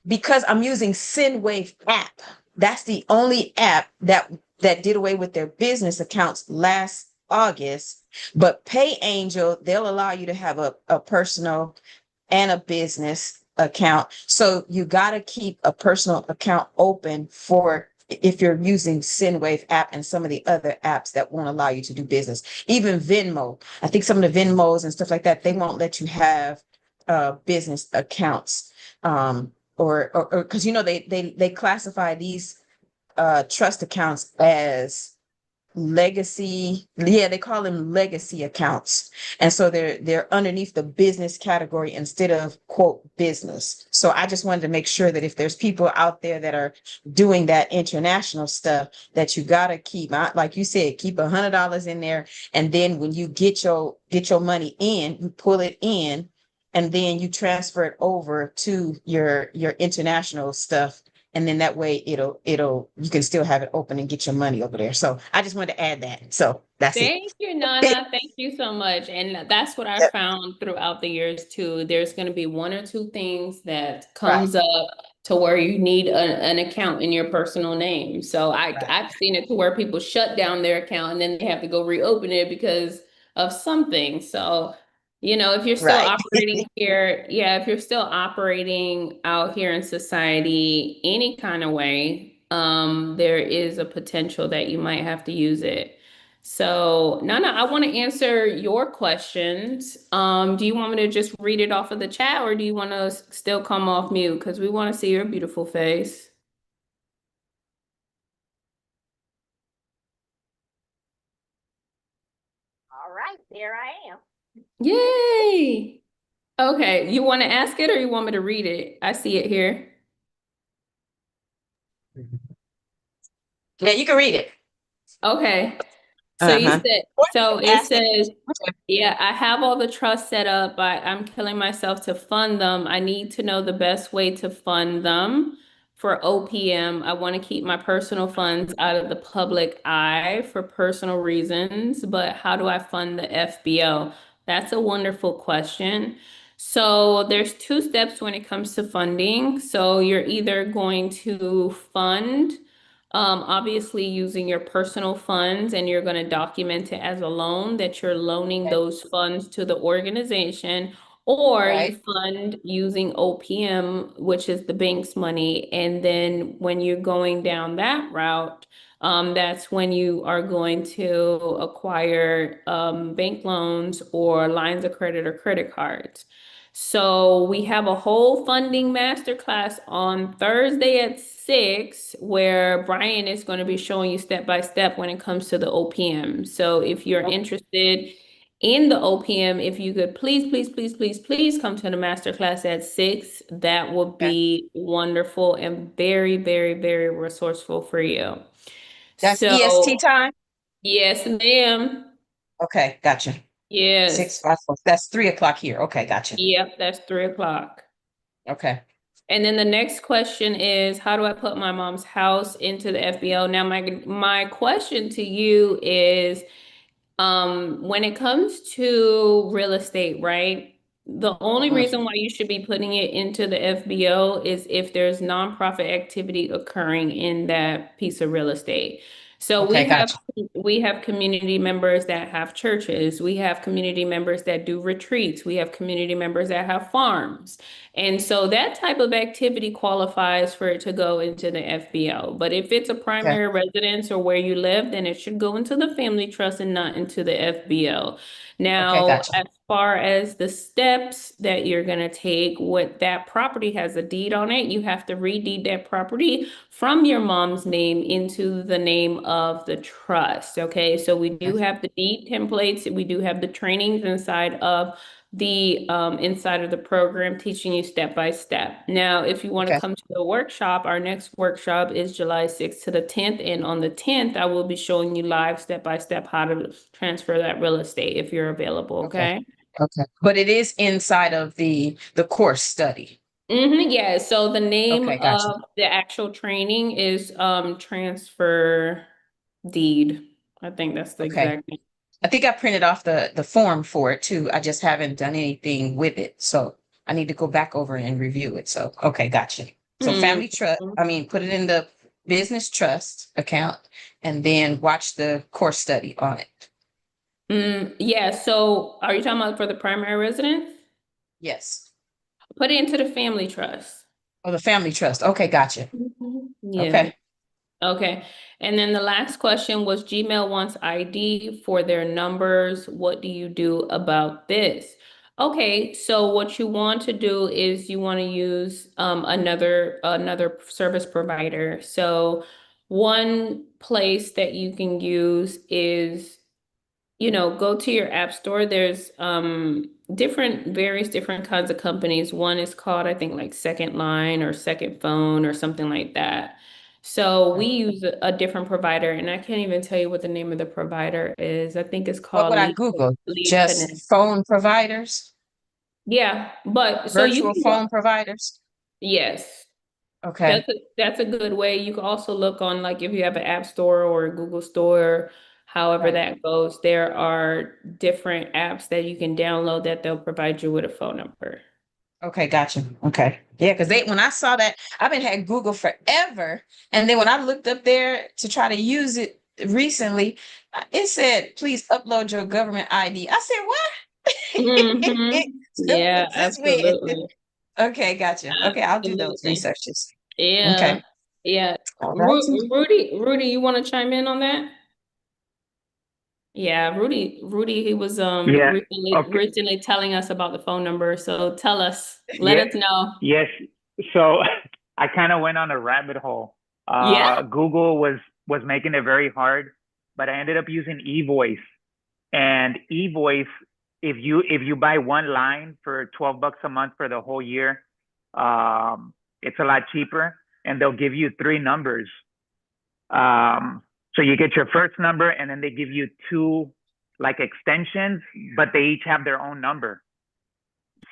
Because I'm using SendWave app. That's the only app that did away with their business accounts last August. But Pay Angel, they'll allow you to have a personal and a business account. So you got to keep a personal account open for if you're using SendWave app and some of the other apps that won't allow you to do business. Even Venmo, I think some of the Venmos and stuff like that, they won't let you have business accounts. Or because they classify these trust accounts as legacy. Yeah, they call them legacy accounts, and so they're underneath the business category instead of quote business. So I just wanted to make sure that if there's people out there that are doing that international stuff, that you gotta keep, like you said, keep $100 in there, and then when you get your money in, you pull it in, and then you transfer it over to your international stuff, and then that way you can still have it open and get your money over there. So I just wanted to add that. So that's it. Thank you, Nana. Thank you so much. And that's what I found throughout the years too. There's going to be one or two things that Right, comes up to where you need an account in your personal name. So right, I've seen it to where people shut down their account and then they have to go reopen it because of something. So, if you're still right. operating here, yeah, if you're still operating out here in society any kind of way, there is a potential that you might have to use it. So, Nana, I want to answer your questions. Do you want me to just read it off of the chat or do you want to still come off mute? Because we want to see your beautiful face. All right, there I am. Yay! Okay, you want to ask it or you want me to read it? I see it here. Yeah, you can read it. Okay. So you Uh-huh. said, Or so it ask it. says, yeah, I have all the trusts set up, but I'm killing myself to fund them. I need to know the best way to fund them for OPM. I want to keep my personal funds out of the public eye for personal reasons, but how do I fund the FBO? That's a wonderful question. So there's two steps when it comes to funding. So you're either going to fund obviously using your personal funds, and you're going to document it as a loan that you're loaning those funds to the organization, or you Right. fund using OPM, which is the bank's money. And then when you're going down that route, that's when you are going to acquire bank loans or lines of credit or credit cards. So we have a whole funding masterclass on Thursday at 6, where Brian is going to be showing you step by step when it comes to the OPM. So if you're interested in the OPM, if you could please come to the masterclass at 6, that would Okay. be wonderful and very resourceful for you. That's EST So time? yes, ma'am. Okay, gotcha. Yes. 6 5 4. That's 3 o'clock here. Okay, gotcha. Yep, that's 3 o'clock. Okay. And then the next question is, how do I put my mom's house into the FBO? Now, my question to you is, when it comes to real estate, right? The only Mhm. reason why you should be putting it into the FBO is if there's nonprofit activity occurring in that piece of real estate. So Okay, gotcha. we have community members that have churches. We have community members that do retreats. We have community members that have farms. And so that type of activity qualifies for it to go into the FBO. But if it's a Okay. primary residence or where you live, then it should go into the family trust and not into the FBO. Okay, Now, gotcha. as far as the steps that you're going to take, what that property has a deed on it, you have to redeed that property from your mom's name into the name of the trust. Okay, so we do have the deed templates, we do have the trainings inside of the program, teaching you step by step. Now, if you want to Okay. come to the workshop, our next workshop is July 6th to the 10th. And on the 10th, I will be showing you live step by step how to transfer that real estate if you're available. Okay. Okay. Okay. But it is inside of the course study. Yeah. So the name Okay, gotcha. of the actual training is transfer deed. I think that's the Okay. exact name. I think I printed off the form for it too. I just haven't done anything with it. So I need to go back over and review it. So, okay, gotcha. So family trust, put it in the business trust account and then watch the course study on it. Yeah. So are you talking about for the primary residence? Yes. Put it into the family trust. Oh, the family trust. Okay, gotcha. Yeah. Okay. Okay. And then the last question was Gmail wants ID for their numbers. What do you do about this? Okay, so what you want to do is you want to use another service provider. So one place that you can use is, go to your app store. There's various different kinds of companies. One is called, I think, like Second Line or Second Phone or something like that. So we use a different provider, and I can't even tell you what the name of the provider is. I think it's What called would I Google? Lead Connect. Just phone providers? Yeah, but so you Virtual can phone providers? yes. Okay. That's a good way. You can also look on, like, if you have an app store or a Google store, however Right. that goes, there are different apps that you can download that they'll provide you with a phone number. Okay, gotcha. Okay. Yeah, because when I saw that, I've been had Google forever. And then when I looked up there to try to use it recently, it said, please upload your government ID. I said, what? Yeah, Since when? absolutely. Okay, gotcha. Okay, I'll do those Absolutely. researches. Yeah. Okay. Yeah. All righty. Rudy, you want to chime in on that? Yeah, Rudy, he was Yeah. Okay. recently telling us about the phone number. So tell us, let Yeah. us know. Yes. So I kind of went on a rabbit hole. Yeah. Google was making it very hard, but I ended up using eVoice, and eVoice if you buy one line for $12 a month for the whole year, it's a lot cheaper, and they'll give you three numbers. So you get your first number, and then they give you two like extensions, but they each have their own number.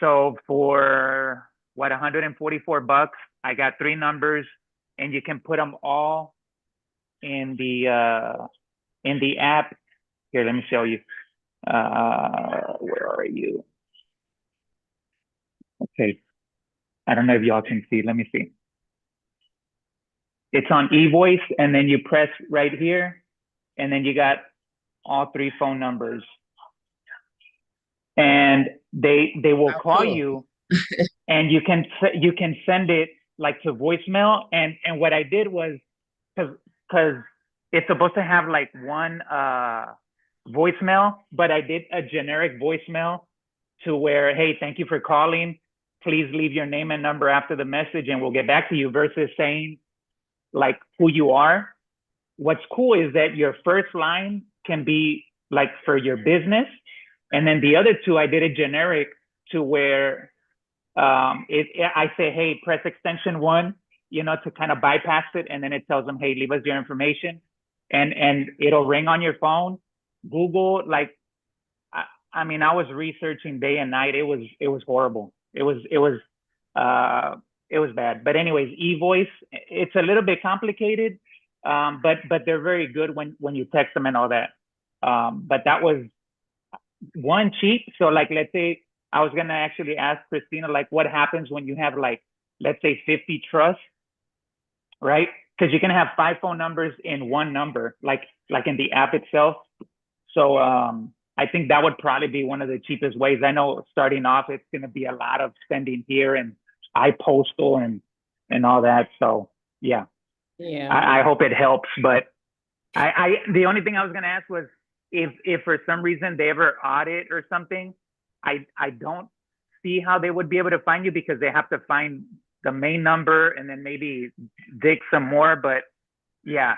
So for what, $144, I got three numbers, and you can put them all in the app. Here, let me show you. Where are you? Okay. I don't know if y'all can see. Let me see. It's on eVoice, and then you press right here, and then you got all three phone numbers. And they will call you, and you can send it like to voicemail. And what I did was, because it's supposed to have like one voicemail, but I did a generic voicemail to where, hey, thank you for calling. Please leave your name and number after the message, and we'll get back to you, versus saying like who you are. What's cool is that your first line can be like for your business, and then the other two, I did it generic to where I say, hey, press extension 1, to kind of bypass it, and then it tells them, hey, leave us your information, and it'll ring on your phone. Google, like, I mean, I was researching day and night. It was horrible. It was bad. But anyways, eVoice, it's a little bit complicated, but they're very good when you text them and all that. But that was one, cheap. So like, let's say I was gonna actually ask Christina, like, what happens when you have like, let's say 50 trusts, right? Because you can have 5 phone numbers in one number, like in the app itself. So I think that would probably be one of the cheapest ways. I know starting off, it's gonna be a lot of sending here and iPostal and all that. So yeah, I hope it helps. But I the only thing I was gonna ask was, if for some reason they ever audit or something, I don't see how they would be able to find you, because they have to find the main number and then maybe dig some more. But yeah,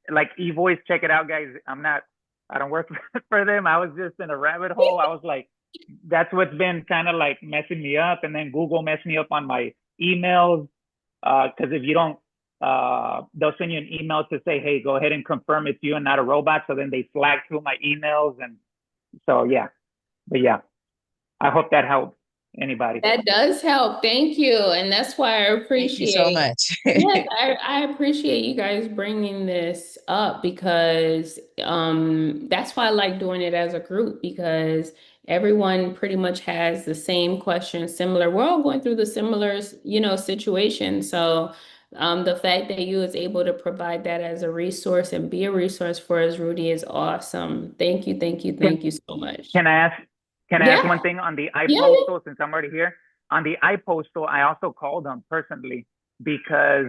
like eVoice, check it out, guys. I don't work for them. I was just in a rabbit hole. I was like, that's what's been kind of like messing me up. And then Google messed me up on my emails. Because if you don't, they'll send you an email to say, hey, go ahead and confirm it's you and not a robot. So then they flag through my emails. And so, yeah. But yeah, I hope that helps anybody. That does help. Thank you. And that's why I appreciate. Thank you so much. Yes, I appreciate you guys bringing this up, because that's why I like doing it as a group, because everyone pretty much has the same questions, similar. We're all going through the similar, situation. So the fact that you was able to provide that as a resource and be a resource for us, Rudy, is awesome. Thank you, thank you, thank you so much. Can I ask one thing on the iPostal, since I'm already here? On the iPostal, I also called them personally, because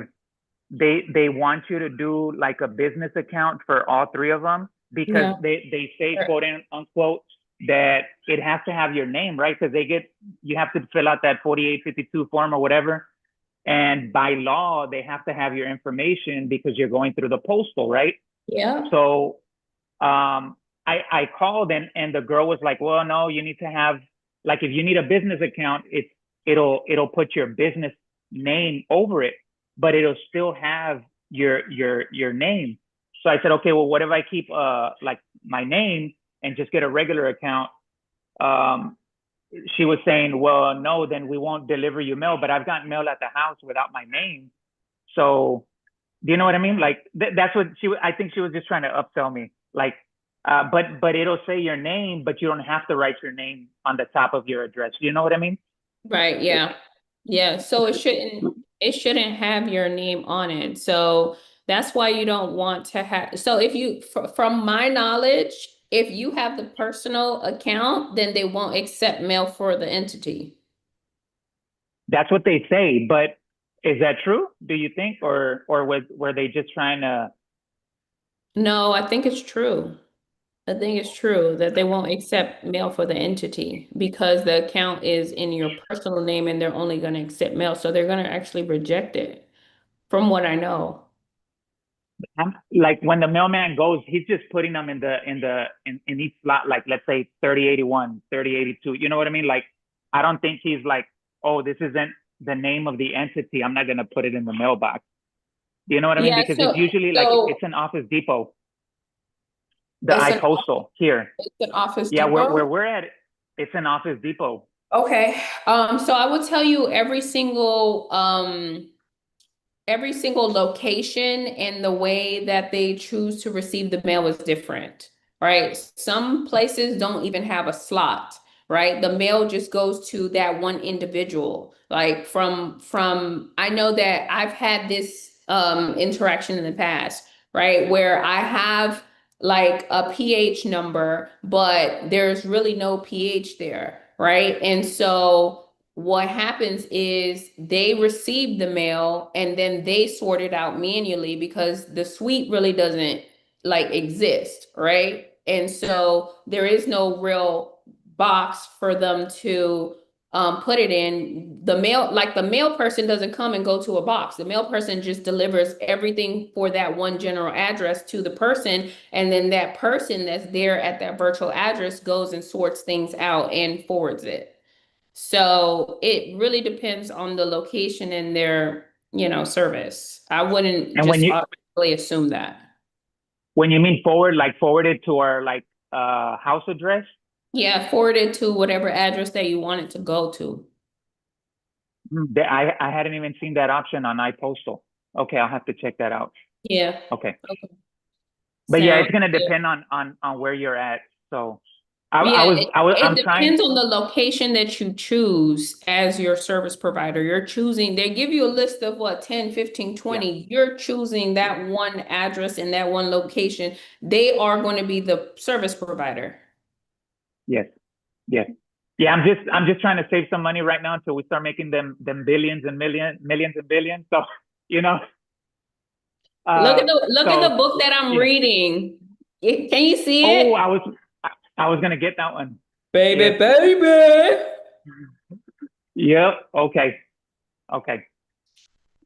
they want you to do like a business account for all 3 of them, because they say, quote unquote, that it has to have your name, right? Because you have to fill out that 4852 form or whatever. And by law, they have to have your information because you're going through the postal, right? Yeah. So I called, and the girl was like, well, no, you need to have, like, if you need a business account, it'll put your business name over it, but it'll still have your name. So I said, okay, well, what if I keep like my name and just get a regular account? She was saying, well, no, then we won't deliver you mail, but I've gotten mail at the house without my name. So do you know what I mean? Like, that's what I think she was just trying to upsell me. Like, but it'll say your name, but you don't have to write your name on the top of your address. You know what I mean? Right. Yeah. Yeah. So it shouldn't have your name on it. So that's why you don't want to have. So if you, from my knowledge, if you have the personal account, then they won't accept mail for the entity. That's what they say, but is that true? Do you think, or were they just trying to? No, I think it's true. I think it's true that they won't accept mail for the entity, because the account is in your personal name and they're only going to accept mail. So they're going to actually reject it, from what I know. Like when the mailman goes, he's just putting them in each slot, like let's say 3081, 3082. You know what I mean? Like I don't think he's like, oh, this isn't the name of the entity, I'm not gonna put it in the mailbox. Do you know what I mean? Yeah, Because it's usually like it's an Office Depot, the it's an iPostal here. it's an Office Yeah, where Depot. we're at, it's an Office Depot. Okay. So I will tell you every single location and the way that they choose to receive the mail is different, right? Some places don't even have a slot, right? The mail just goes to that one individual. Like from I know that I've had this interaction in the past, right? Where I have like a PH number, but there's really no PH there, right? And so what happens is they receive the mail and then they sort it out manually because the suite really doesn't like exist, right? And so there is no real box for them to put it in. The mail, like the mail person doesn't come and go to a box. The mail person just delivers everything for that one general address to the person, and then that person that's there at that virtual address goes and sorts things out and forwards it. So it really depends on the location and their, service. I wouldn't And just automatically assume that. when you mean forward, like forward it to our like house address. Yeah, forward it to whatever address that you want it to go to. I hadn't even seen that option on iPostal. Okay, I'll have to check that out. Yeah. Okay. Okay. But yeah, it's Sounds gonna good. depend on where you're at. So Yeah, I'm it trying. depends on the location that you choose as your service provider. You're choosing, they give you a list of what, 10, 15, 20. You're choosing that one address in that one location. They are going to be the service provider. Yes. Yes. Yeah, I'm just trying to save some money right now until we start making them billions and millions and billions. So, you know. Look at the book that I'm yeah. reading. Can you see it? Oh, I was gonna get that one. Baby, Yes. baby. Yep. Okay. Okay.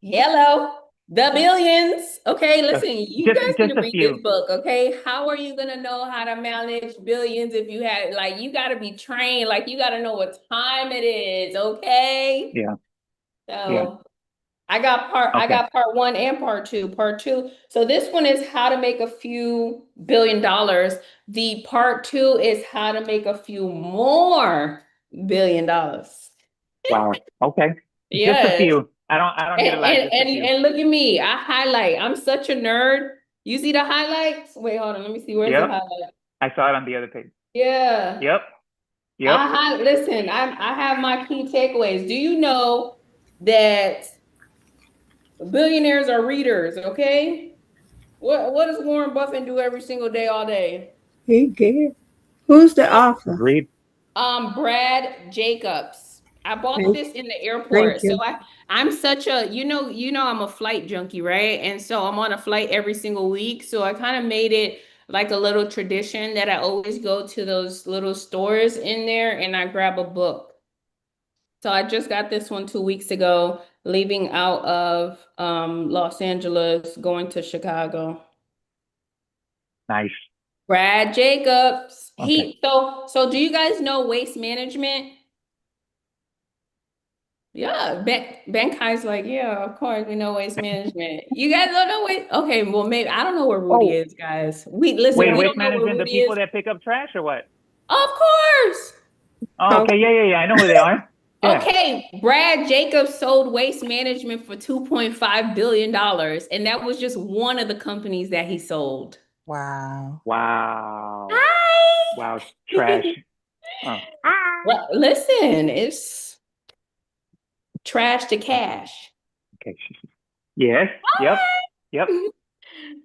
Hello. The billions. Okay, listen, you guys need Just to a read few. this book, okay? How are you gonna know how to manage billions if you had like you gotta be trained, like you gotta know what time it is, okay? Yeah. So Yeah. I got Okay. part one and part two. Part two. So this one is how to make a few $1 billion. The part two is how to make a few more $1 billion. Wow. Okay. Just a Yes. few. I don't need a lot. Just a few. And look at me. I highlight. I'm such a nerd. You see the highlights? Wait, hold on. Let me see. Where's the Yep. highlight? I saw it on the other page. Yeah. Yep. Yep. Listen, I have my key takeaways. Do you know that billionaires are readers, okay? What does Warren Buffett do every single day, all day? He good. Who's the author? Read. Brad Jacobs. I bought Thank, this in the thank airport. So you. I'm such a, I'm a flight junkie, right? And so I'm on a flight every single week. So I kind of made it like a little tradition that I always go to those little stores in there and I grab a book. So I just got this one 2 weeks ago, leaving out of Los Angeles, going to Chicago. Nice. Brad Jacobs. Okay. So do you guys know waste management? Yeah, Ben Kai's like, yeah, of course we know waste management. You guys don't know waste? Okay, well maybe I don't know where Rudy Oh, is, guys. Listen, wait, we waste don't know where management, the Rudy is. people that pick up trash or what? Of course. Oh, okay. Yeah. I know who they are. Yeah. Okay, Brad Jacobs sold Waste Management for $2.5 billion, and that was just one of the companies that he sold. Wow. Wow. Hi. Wow. Trash. Oh. Well, listen, it's trash to cash. Okay. Yes. Yep. Yep.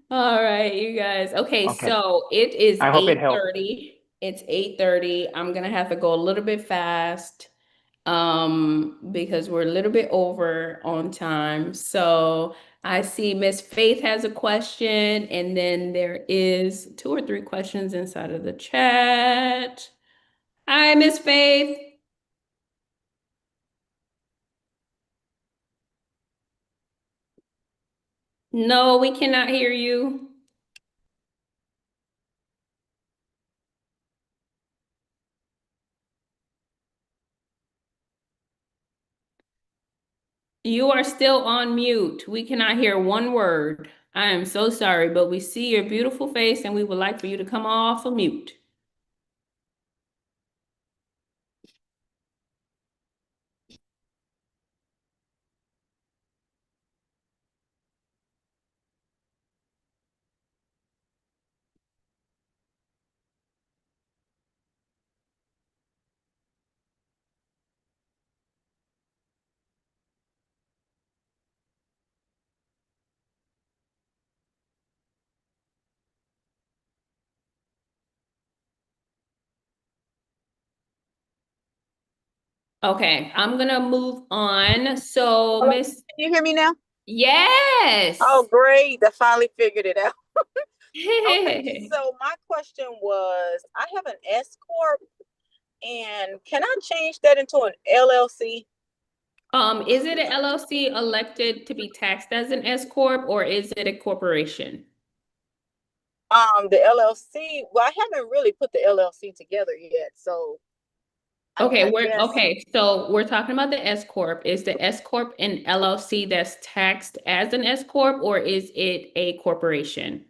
All right, you guys. Okay, Okay. so it is I hope it helped. 8:30. It's 8:30. I'm gonna have to go a little bit fast because we're a little bit over on time. So I see Miss Faith has a question, and then there is 2 or 3 questions inside of the chat. Hi, Miss Faith. No, we cannot hear you. You are still on mute. We cannot hear one word. I am so sorry, but we see your beautiful face and we would like for you to come off of mute. Okay, I'm gonna move on. So, Hello, Miss, can you hear me now? Oh, yes. great. I finally figured it out. Okay, so my question was, I have an S corp, and can I change that into an LLC? Is it an LLC elected to be taxed as an S corp or is it a corporation? The LLC, well, I haven't really put the LLC together yet, so I mean, Okay, I guess so we're talking about the S corp. Is the S corp an LLC that's taxed as an S corp or is it a corporation?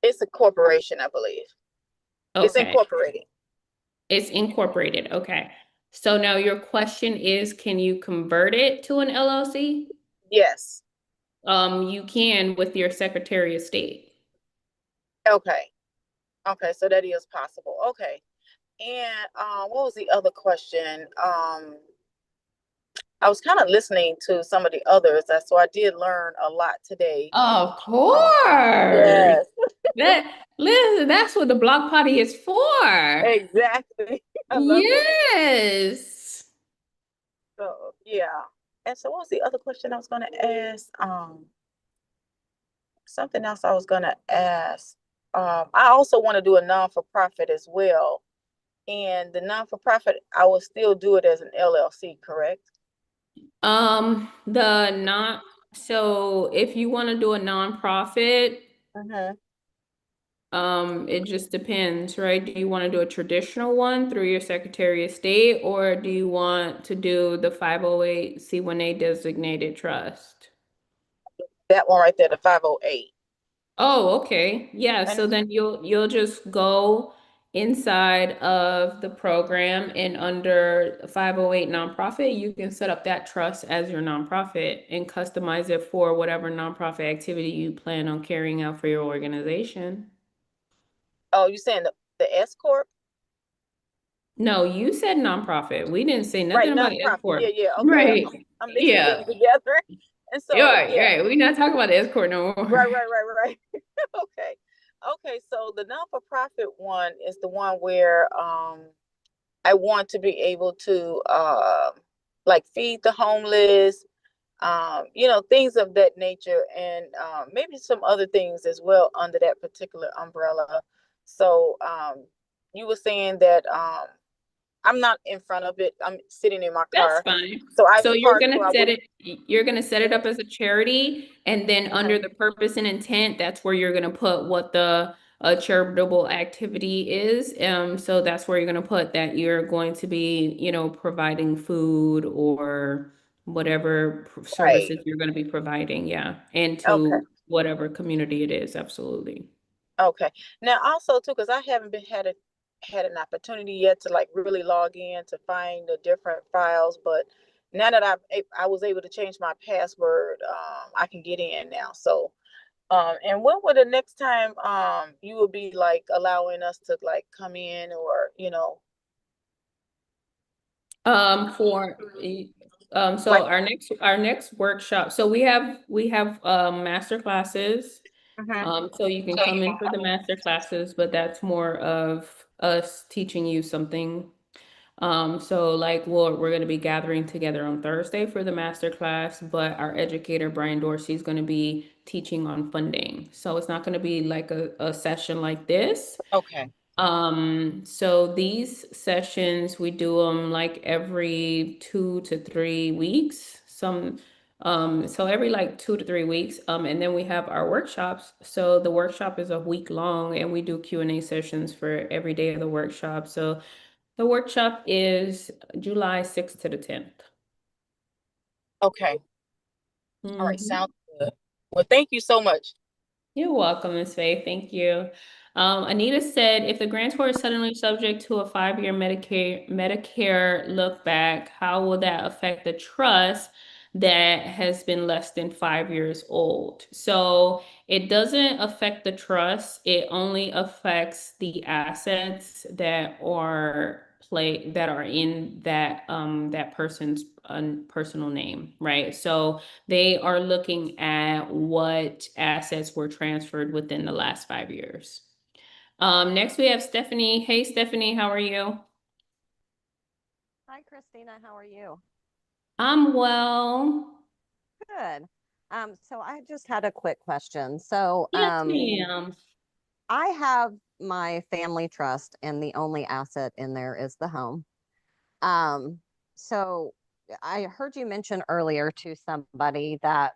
it's a corporation, I believe. It's Okay, incorporated. it's incorporated. Okay. So now your question is, can you convert it to an LLC? Yes. You can with your Secretary of State. Okay. Okay, so that is possible. Okay. And what was the other question? I was kind of listening to some of the others, so I did learn a lot today. Of course. Yes, Listen, that's what the block party is for. exactly. I love it. Yes. So yeah. And so what was the other question I was gonna ask? Something else I was gonna ask. I also want to do a non-for-profit as well. And the non-for-profit, I will still do it as an LLC, correct? The not so if you want to do a nonprofit, Mm-hmm. it just depends, right? Do you want to do a traditional one through your Secretary of State, or do you want to do the 508c1a designated trust? That one right there, the 508. Oh, okay. Yeah, And so then you'll just go inside of the program and under 508 nonprofit, you can set up that trust as your nonprofit and customize it for whatever nonprofit activity you plan on carrying out for your organization. oh, you saying the S corp? No, you said nonprofit. We didn't say Right, nothing about S nonprofit. Yeah, corp. yeah. Okay, Right. I'm mixing Yeah. things together. And You're so, right. You're yeah, right. We're not talking about S corp no more. right. Okay, okay. So the non-for-profit one is the one where I want to be able to like feed the homeless, things of that nature, and maybe some other things as well under that particular umbrella. So you were saying that I'm not in front of it. I'm sitting in my That's car. fine. So I So park, so I would. you're gonna set it up as a charity, and then Mhm. under the purpose and intent, that's where you're gonna put what the charitable activity is. So that's where you're gonna put that you're going to be, providing food or whatever Right. services you're gonna be providing, yeah, and Okay. to whatever community it is, absolutely. Okay. Now also too, because I haven't been had an opportunity yet to like really log in to find the different files, but now that I was able to change my password, I can get in now. So and when would the next time you will be like allowing us to like come in or For like so our next workshop, so we have master classes. mhm. So you can come in for the master classes, but that's more of us teaching you something. So like we're going to be gathering together on Thursday for the master class, but our educator Brian Dorsey is going to be teaching on funding. So it's not going to be like a session like this. Okay. So these sessions, we do them like every 2 to 3 weeks. So every like 2 to 3 weeks. And then we have our workshops. So the workshop is a week long and we do Q&A sessions for every day of the workshop. So the workshop is July 6th to the 10th. Okay. All right. Mhm. Sounds good. Well, thank you so much. You're welcome, Ms. Faye. Thank you. Anita said, if the grantor is suddenly subject to a 5-year Medicare look back, how will that affect the trust that has been less than 5 years old? So it doesn't affect the trust. It only affects the assets that are in that person's personal name, right? So they are looking at what assets were transferred within the last 5 years. Next we have Stephanie. Hey, Stephanie, how are you? Hi, Christina. How are you? I'm well. Good. So I just had a quick question. So, Yes, ma'am. I have my family trust, and the only asset in there is the home. Um, so I heard you mention earlier to somebody that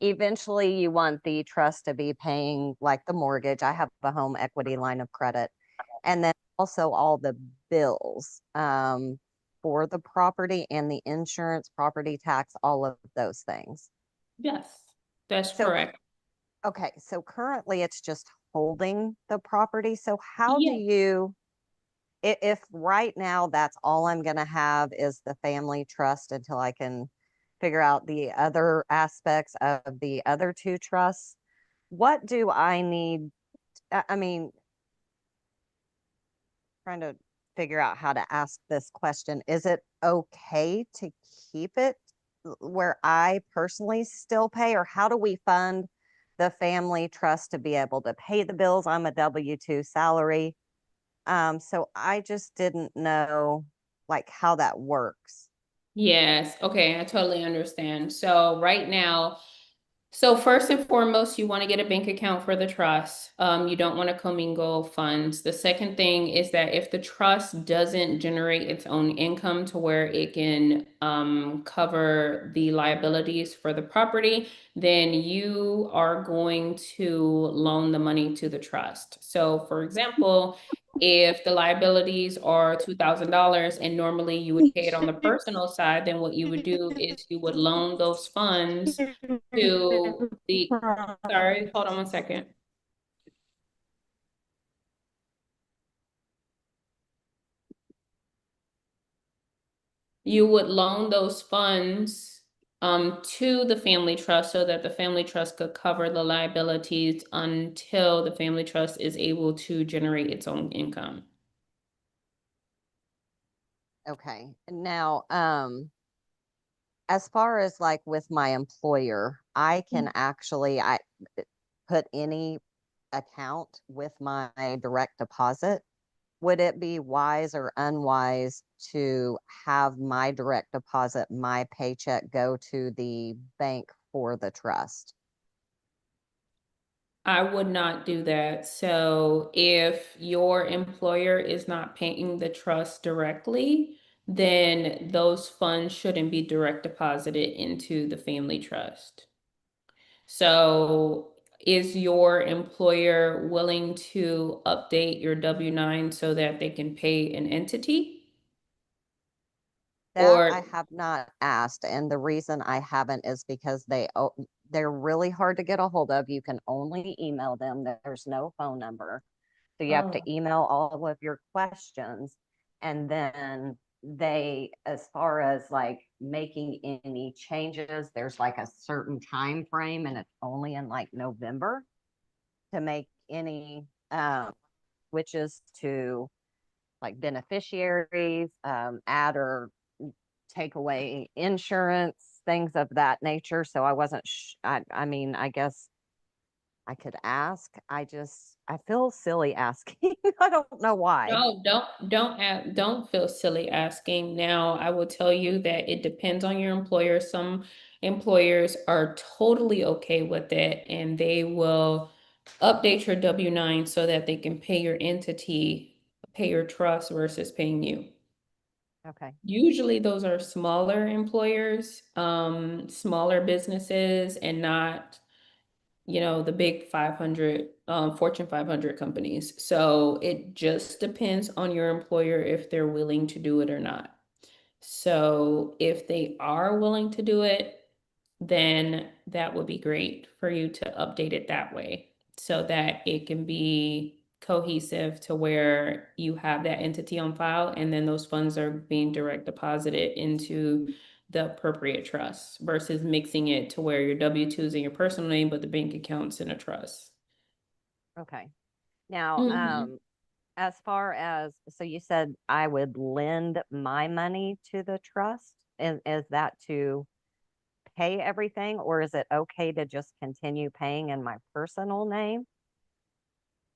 eventually you want the trust to be paying like the mortgage. I have a home equity line of credit, and then also all the bills for the property and the insurance, property tax, all of those things. Yes, that's So, correct. okay, so currently it's just holding the property. So how do Yeah. you, if right now that's all I'm going to have is the family trust until I can figure out the other aspects of the other two trusts, what do I need? I mean, trying to figure out how to ask this question. Is it okay to keep it where I personally still pay, or how do we fund the family trust to be able to pay the bills? I'm a W-2 salary. So I just didn't know like how that works. Yes. Okay, I totally understand. So right now, so first and foremost, you want to get a bank account for the trust. You don't want to commingle funds. The second thing is that if the trust doesn't generate its own income to where it can cover the liabilities for the property, then you are going to loan the money to the trust. So for example, if the liabilities are $2,000 and normally you would pay it on the personal side, then what you would do is you would loan those funds to the, sorry, hold on one second. You would loan those funds to the family trust so that the family trust could cover the liabilities until the family trust is able to generate its own income. Okay. Now, as far as like with my employer, I can actually I put any account with my direct deposit. Would it be wise or unwise to have my direct deposit, my paycheck go to the bank for the trust? I would not do that. So if your employer is not paying the trust directly, then those funds shouldn't be direct deposited into the family trust. So is your employer willing to update your W-9 so that they can pay an entity? That I Or, have not asked, and the reason I haven't is because they're really hard to get a hold of. You can only email them. There's no phone number. So you have oh, to email all of your questions, and then they, as far as like making any changes, there's like a certain time frame, and it's only in like November to make any switches to like beneficiaries, add or take away insurance, things of that nature. So I wasn't, I mean, I guess I could ask. I feel silly asking. I don't know why. no, don't feel silly asking. Now, I will tell you that it depends on your employer. Some employers are totally okay with it and they will update your W-9 so that they can pay your entity, pay your trust versus paying you. Okay. Usually those are smaller employers, smaller businesses, and not, the big 500, Fortune 500 companies. So it just depends on your employer if they're willing to do it or not. So if they are willing to do it, then that would be great for you to update it that way so that it can be cohesive to where you have that entity on file and then those funds are being direct deposited into the appropriate trust versus mixing it to where your W-2s in your personal name, but the bank account's in a trust. Okay. Now, Mhm. as far as, so you said I would lend my money to the trust. Is that to pay everything, or is it okay to just continue paying in my personal name?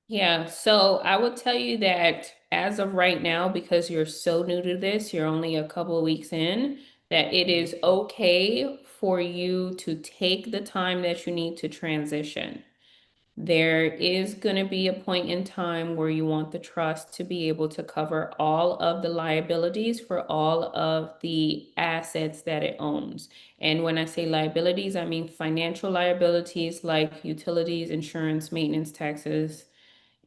Yeah, so I would tell you that as of right now, because you're so new to this, you're only a couple of weeks in, that it is okay for you to take the time that you need to transition. There is going to be a point in time where you want the trust to be able to cover all of the liabilities for all of the assets that it owns. And when I say liabilities, I mean financial liabilities like utilities, insurance, maintenance, taxes,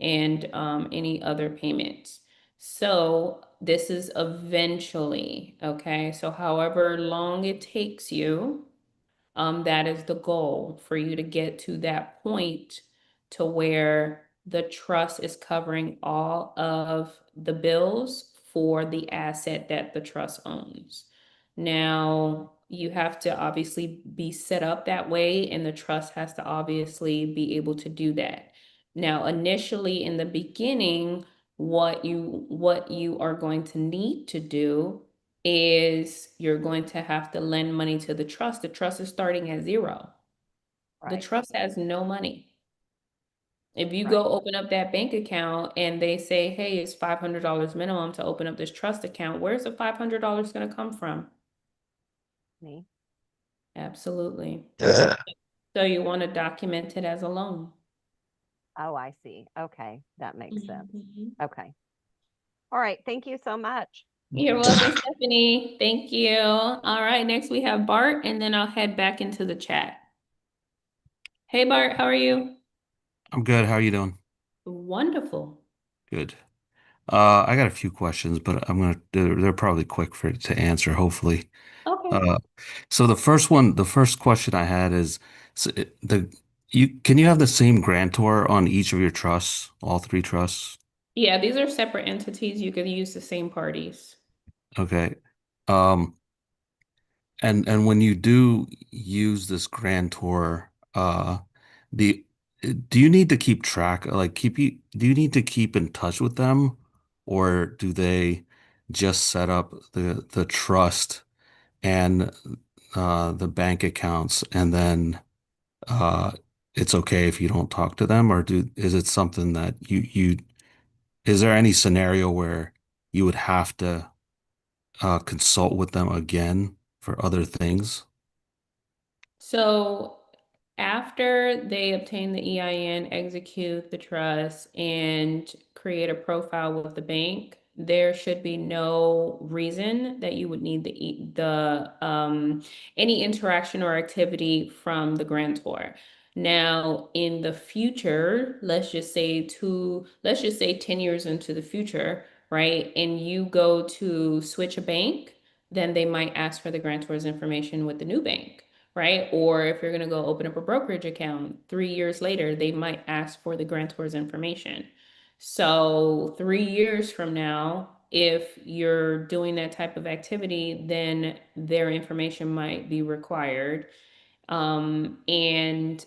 and any other payments. So this is eventually, okay? So however long it takes you, that is the goal for you to get to that point to where the trust is covering all of the bills for the asset that the trust owns. Now, you have to obviously be set up that way, and the trust has to obviously be able to do that. Now, initially in the beginning, what you are going to need to do is you're going to have to lend money to the trust. The trust is starting at zero. The Right. trust has no money. If you Right. go open up that bank account and they say, hey, it's $500 minimum to open up this trust account, where's the $500 going to come from? Me. Absolutely. So you want to document it as a loan. Oh, I see. Okay. That makes sense. Mhm. Okay. All right. Thank you so much. You're welcome, Stephanie. Thank you. All right, next we have Bart, and then I'll head back into the chat. Hey, Bart, how are you? I'm good. How are you doing? Wonderful. Good. I got a few questions, but they're probably quick for to answer, hopefully. Okay. Uh, so the first question I had is, so can you have the same grantor on each of your trusts, all three trusts? Yeah, these are separate entities. You could use the same parties. Okay. Um, and when you do use this grantor, the do you need to keep track, do you need to keep in touch with them, or do they just set up the trust and the bank accounts, and then uh, it's okay if you don't talk to them, or is it something that is there any scenario where you would have to consult with them again for other things? So after they obtain the EIN, execute the trust, and create a profile with the bank, there should be no reason that you would need the any interaction or activity from the grantor. Now, in the future, let's just say 10 years into the future, right? And you go to switch a bank, then they might ask for the grantor's information with the new bank, right? Or if you're going to go open up a brokerage account 3 years later, they might ask for the grantor's information. So 3 years from now, if you're doing that type of activity, then their information might be required. And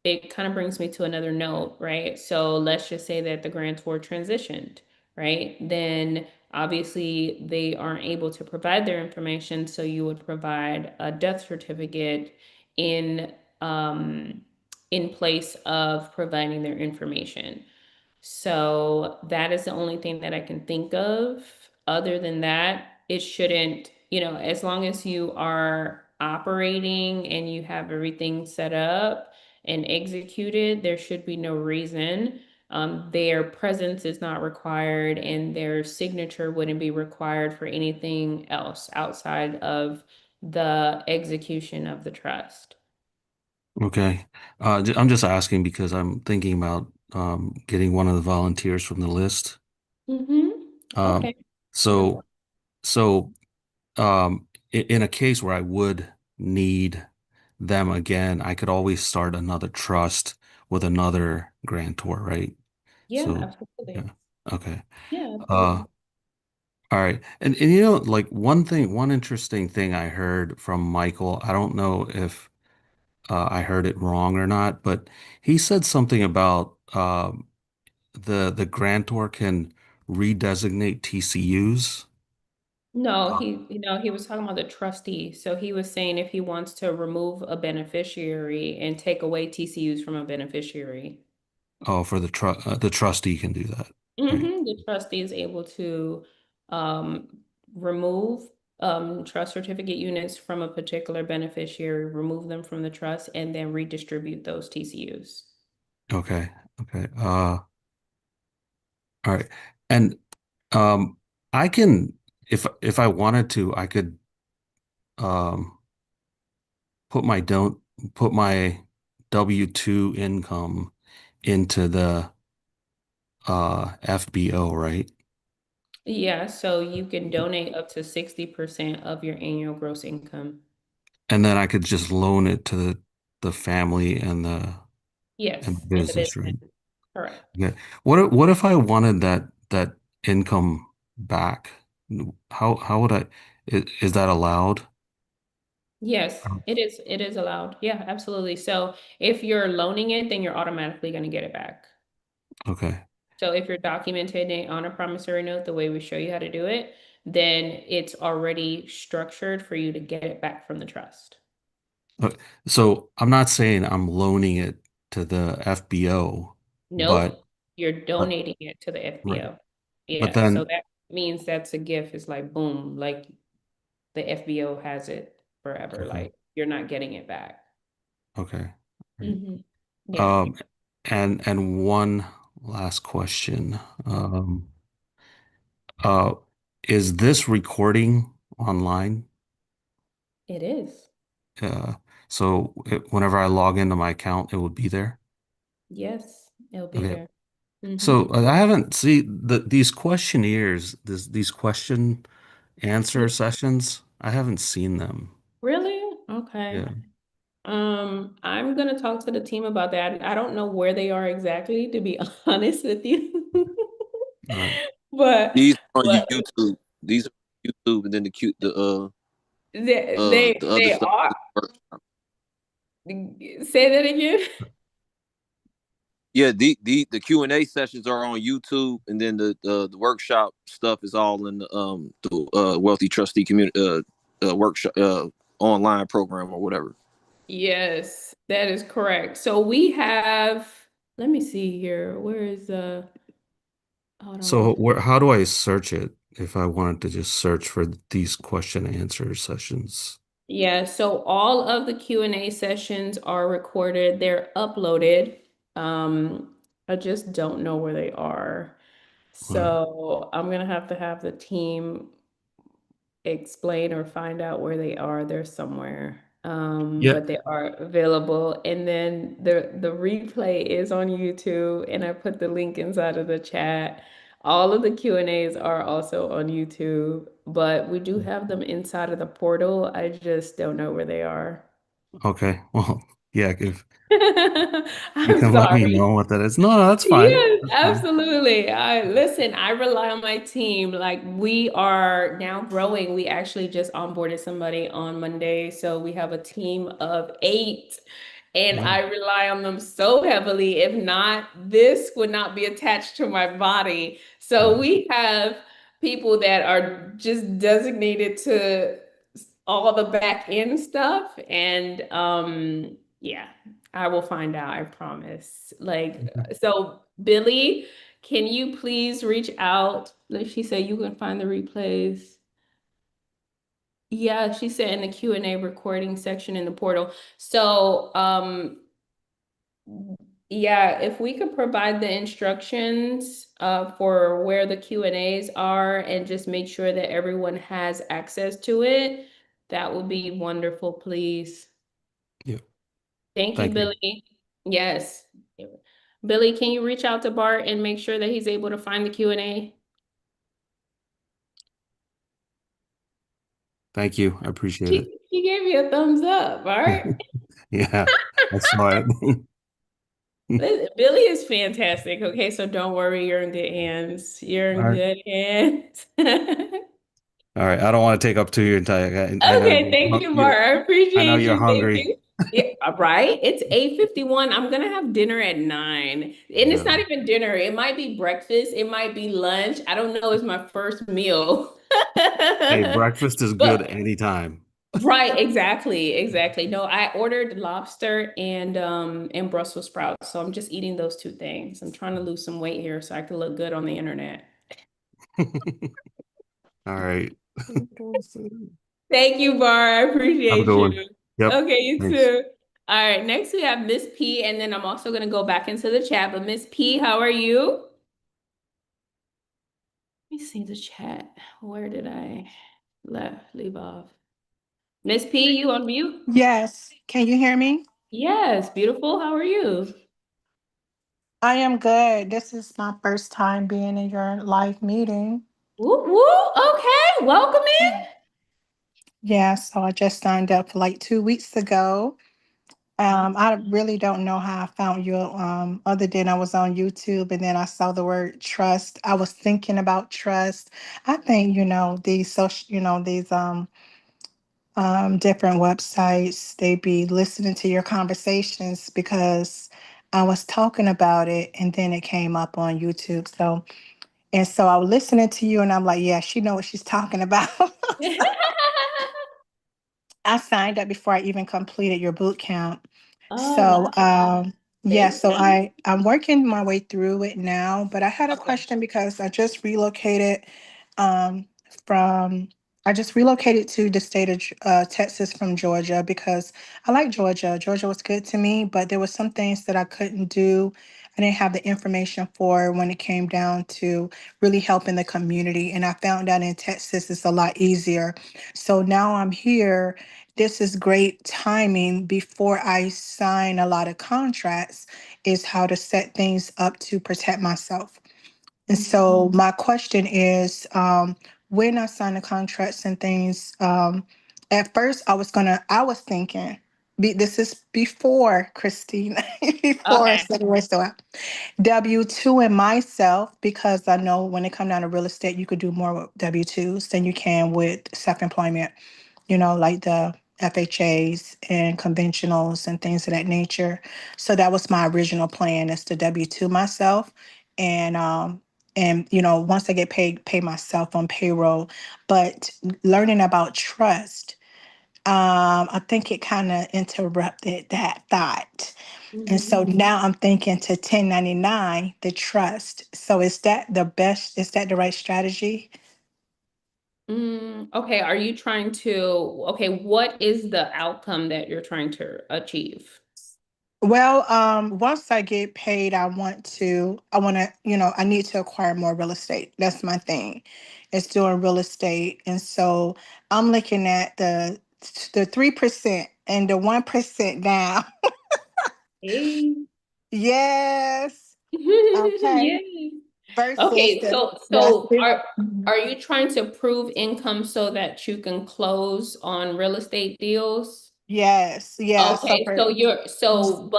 it kind of brings me to another note, right? So let's just say that the grantor transitioned, right? Then obviously they aren't able to provide their information, so you would provide a death certificate in um, in place of providing their information. So that is the only thing that I can think of. Other than that, it shouldn't, as long as you are operating and you have everything set up and executed, there should be no reason their presence is not required and their signature wouldn't be required for anything else outside of the execution of the trust. Okay. I'm just asking because I'm thinking about getting one of the volunteers from the list. Mm-hmm. Um, Okay. No so so in a case where I would need them again, I could always start another trust with another grantor, right? Yeah, So absolutely. yeah. Okay. Yeah, Uh, absolutely. all right. And like one interesting thing I heard from Michael, I don't know if I heard it wrong or not, but he said something about the grantor can redesignate TCUs. No, he was talking about the trustee. So he was saying if he wants to remove a beneficiary and take away TCUs from a beneficiary. Oh, for the trustee can do that, right? The trustee is able to um, remove trust certificate units from a particular beneficiary, remove them from the trust, and then redistribute those TCUs. Okay. Okay. All right. And um I can if I wanted to, I could um put my don't put my W-2 income into the FBO, right? Yeah, so you can donate up to 60% of your annual gross income. And then I could just loan it to the family and the Yes, in the business, business. right? Correct. Yeah. What if I wanted that income back? How would is that allowed? Yes, it is allowed. Yeah, absolutely. So if you're loaning it, then you're automatically going to get it back. Okay. So if you're documenting it on a promissory note, the way we show you how to do it, then it's already structured for you to get it back from the trust. Uh, So I'm not saying I'm loaning it to the FBO, but Nope, you're but donating it to the right. FBO. But Yeah, so then that means that's a gift. It's like boom, like the FBO has it forever. okay. Like you're not getting it back. Okay. Right. hmm Yeah, Um and one last question. Uh is this recording online? it is. Uh whenever I log into my account, it would be there. Yes, it'll be Okay. there. So I haven't these questionnaires, these question answer sessions. I haven't seen them. Really? Okay. Yeah. I'm gonna talk to the team about that. I don't know where they are exactly, to be honest with you. All right. But These are on but YouTube. These are on YouTube, and then the other they stuff. are. Say that again. Yeah, the Q&A sessions are on YouTube, and then the workshop stuff is all in the wealthy trustee community workshop online program or whatever. Yes, that is correct. So we have, let me see here. Where is hold on one So second. how do I search it if I wanted to just search for these question and answer sessions? Yeah, so all of the Q&A sessions are recorded. They're uploaded. I just don't know where they are. All right. So I'm gonna have the team explain or find out where they are. They're somewhere. Yeah. But they are available. And then the replay is on YouTube, and I put the link inside of the chat. All of the Q&As are also on YouTube, but we do have them inside of the portal. I just don't know where they are. Okay. Well, yeah, if you I'm can let me sorry. know what that is. No, that's fine. Yes, That's fine. absolutely. I listen, I rely on my team. Like we are now growing. We actually just onboarded somebody on Monday. So we have a team of 8 and Wow. I rely on them so heavily. If not, this would not be attached to my body. So Right. we have people that are just designated to all the back end stuff. And yeah, I will find out, I promise. Like, Okay. so Billy, can you please reach out? Like she said, you can find the replays. Yeah, she said in the Q&A recording section in the portal. So, Yeah, if we could provide the instructions for where the Q&As are and just make sure that everyone has access to it, that would be wonderful, please. Yeah. Thank you, Thank you. Billy. Yes. Billy, can you reach out to Bart and make sure that he's able to find the Q&A? Thank you. I appreciate it. She gave me a thumbs up, Bart. Yeah, I saw it. Billy is fantastic. Okay, so don't worry, you're in good hands. You're All in right. good hands. All right. I don't want to take up to your entire. I know Okay, thank you, Bart. I I know appreciate you're you. Thank hungry. you. Yeah, right. It's 8:51. I'm gonna have dinner at 9. And it's not Yeah. even dinner. It might be breakfast. It might be lunch. I don't know. It's my first meal. Hey, breakfast is good But anytime. right, exactly, exactly. No, I ordered lobster and Brussels sprouts. So I'm just eating those two things. I'm trying to lose some weight here so I can look good on the internet. All right. Thank you, Bar. I Have a appreciate good you. one. Yep. Okay, you Thanks. too. All right, next we have Miss P, and then I'm also gonna go back into the chat. But Miss P, how are you? Let me see the chat. Where did I leave off? Miss P, you on mute? Yes. Can you hear me? Yes, beautiful. How are you? I am good. This is my first time being in your live meeting. Woo woo. Okay, welcome in. Yeah, so I just signed up like 2 weeks ago. I really don't know how I found you, other than I was on YouTube and then I saw the word trust. I was thinking about trust. I think, these social, these different websites, they be listening to your conversations because I was talking about it and then it came up on YouTube. So I was listening to you and I'm like, yeah, she know what she's talking about. I signed up before I even completed your boot camp. Oh, So wow. yeah, Thank so you. I'm working my way through it now, but I had a Okay. question because um from I just relocated to the state of Texas from Georgia because I like Georgia. Georgia was good to me, but there were some things that I couldn't do. I didn't have the information for when it came down to really helping the community. And I found out in Texas it's a lot easier. So now I'm here. This is great timing before I sign a lot of contracts, is how to set things up to protect myself. And so my question is, when I sign the contracts and things, at first I was thinking, this is before Christina, before I Okay. said the rest of it. W-2 and myself, because I know when it come down to real estate, you could do more with W-2s than you can with self-employment, like the FHAs and conventionals and things of that nature. So that was my original plan, is to W-2 myself. And once I get paid, pay myself on payroll. But learning about trust, I think it kind of interrupted that thought. And so now I'm thinking to 1099, the trust. So is that the best? Is that the right strategy? Okay, are you trying to, okay, what is the outcome that you're trying to achieve? Well, once I get paid, I need to acquire more real estate. That's my thing. It's doing real estate. And so I'm looking at the 3% and the 1% down. Hey. Yes. Okay. Yes. Versus Okay, the so the so fif- are you trying to prove income so that you can close on real estate deals? yes, yes. Okay, so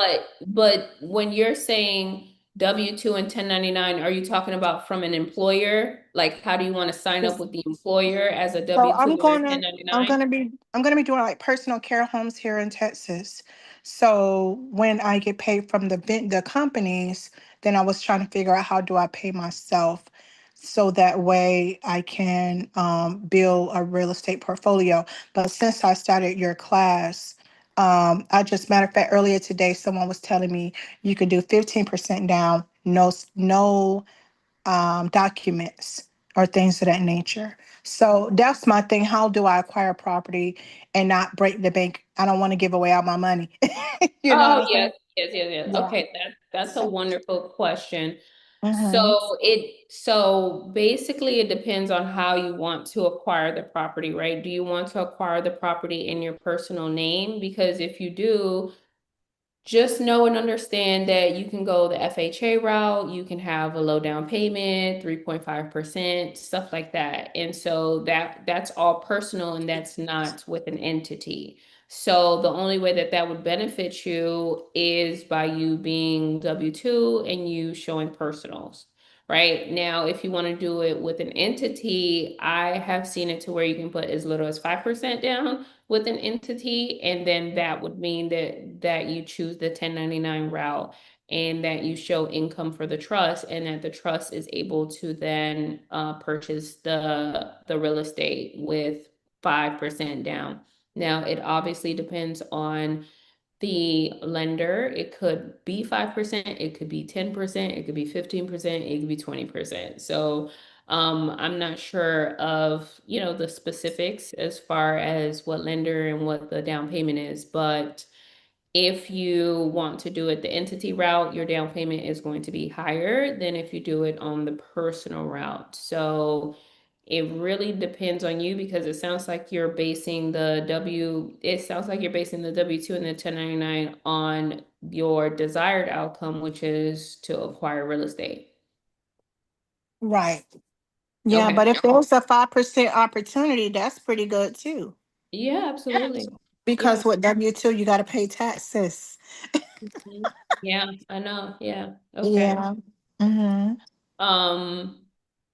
but when you're saying W-2 and 1099, are you talking about from an employer? Like how do you want to sign up with the employer as a So W-2 or a I'm 1099? gonna be I'm gonna be doing like personal care homes here in Texas. So when I get paid from the companies, then I was trying to figure out how do I pay myself so that way I can build a real estate portfolio. But since I started your class, I just matter of fact earlier today someone was telling me you could do 15% down, no documents or things of that nature. So that's my thing. How do I acquire property and not break the bank? I don't want to give away all my money. You know what Oh, I'm yes. saying? Yes. Yeah. Okay, that's a wonderful question. Mm-hmm. So basically it depends on how you want to acquire the property, right? Do you want to acquire the property in your personal name? Because if you do, just know and understand that you can go the FHA route, you can have a low down payment, 3.5%, stuff like that. And so that's all personal and that's not with an entity. So the only way that that would benefit you is by you being W-2 and you showing personals. Right now, if you want to do it with an entity, I have seen it to where you can put as little as 5% down with an entity, and then that would mean that you choose the 1099 route and that you show income for the trust, and that the trust is able to then purchase the real estate with 5% down. Now, it obviously depends on the lender. It could be 5%, it could be 10%, it could be 15%, it could be 20%. So I'm not sure of, the specifics as far as what lender and what the down payment is, but if you want to do it the entity route, your down payment is going to be higher than if you do it on the personal route. So it really depends on you, because it sounds like you're basing it sounds like you're basing the W-2 and the 1099 on your desired outcome, which is to acquire real estate. Right. Yeah, Okay. but if there's a 5% opportunity, that's pretty good too. Yeah, absolutely. Yeah. Because with W-2, you got to pay taxes. Mhm. Yeah, I know. Yeah. Okay. Yeah. Mm-hmm. Um,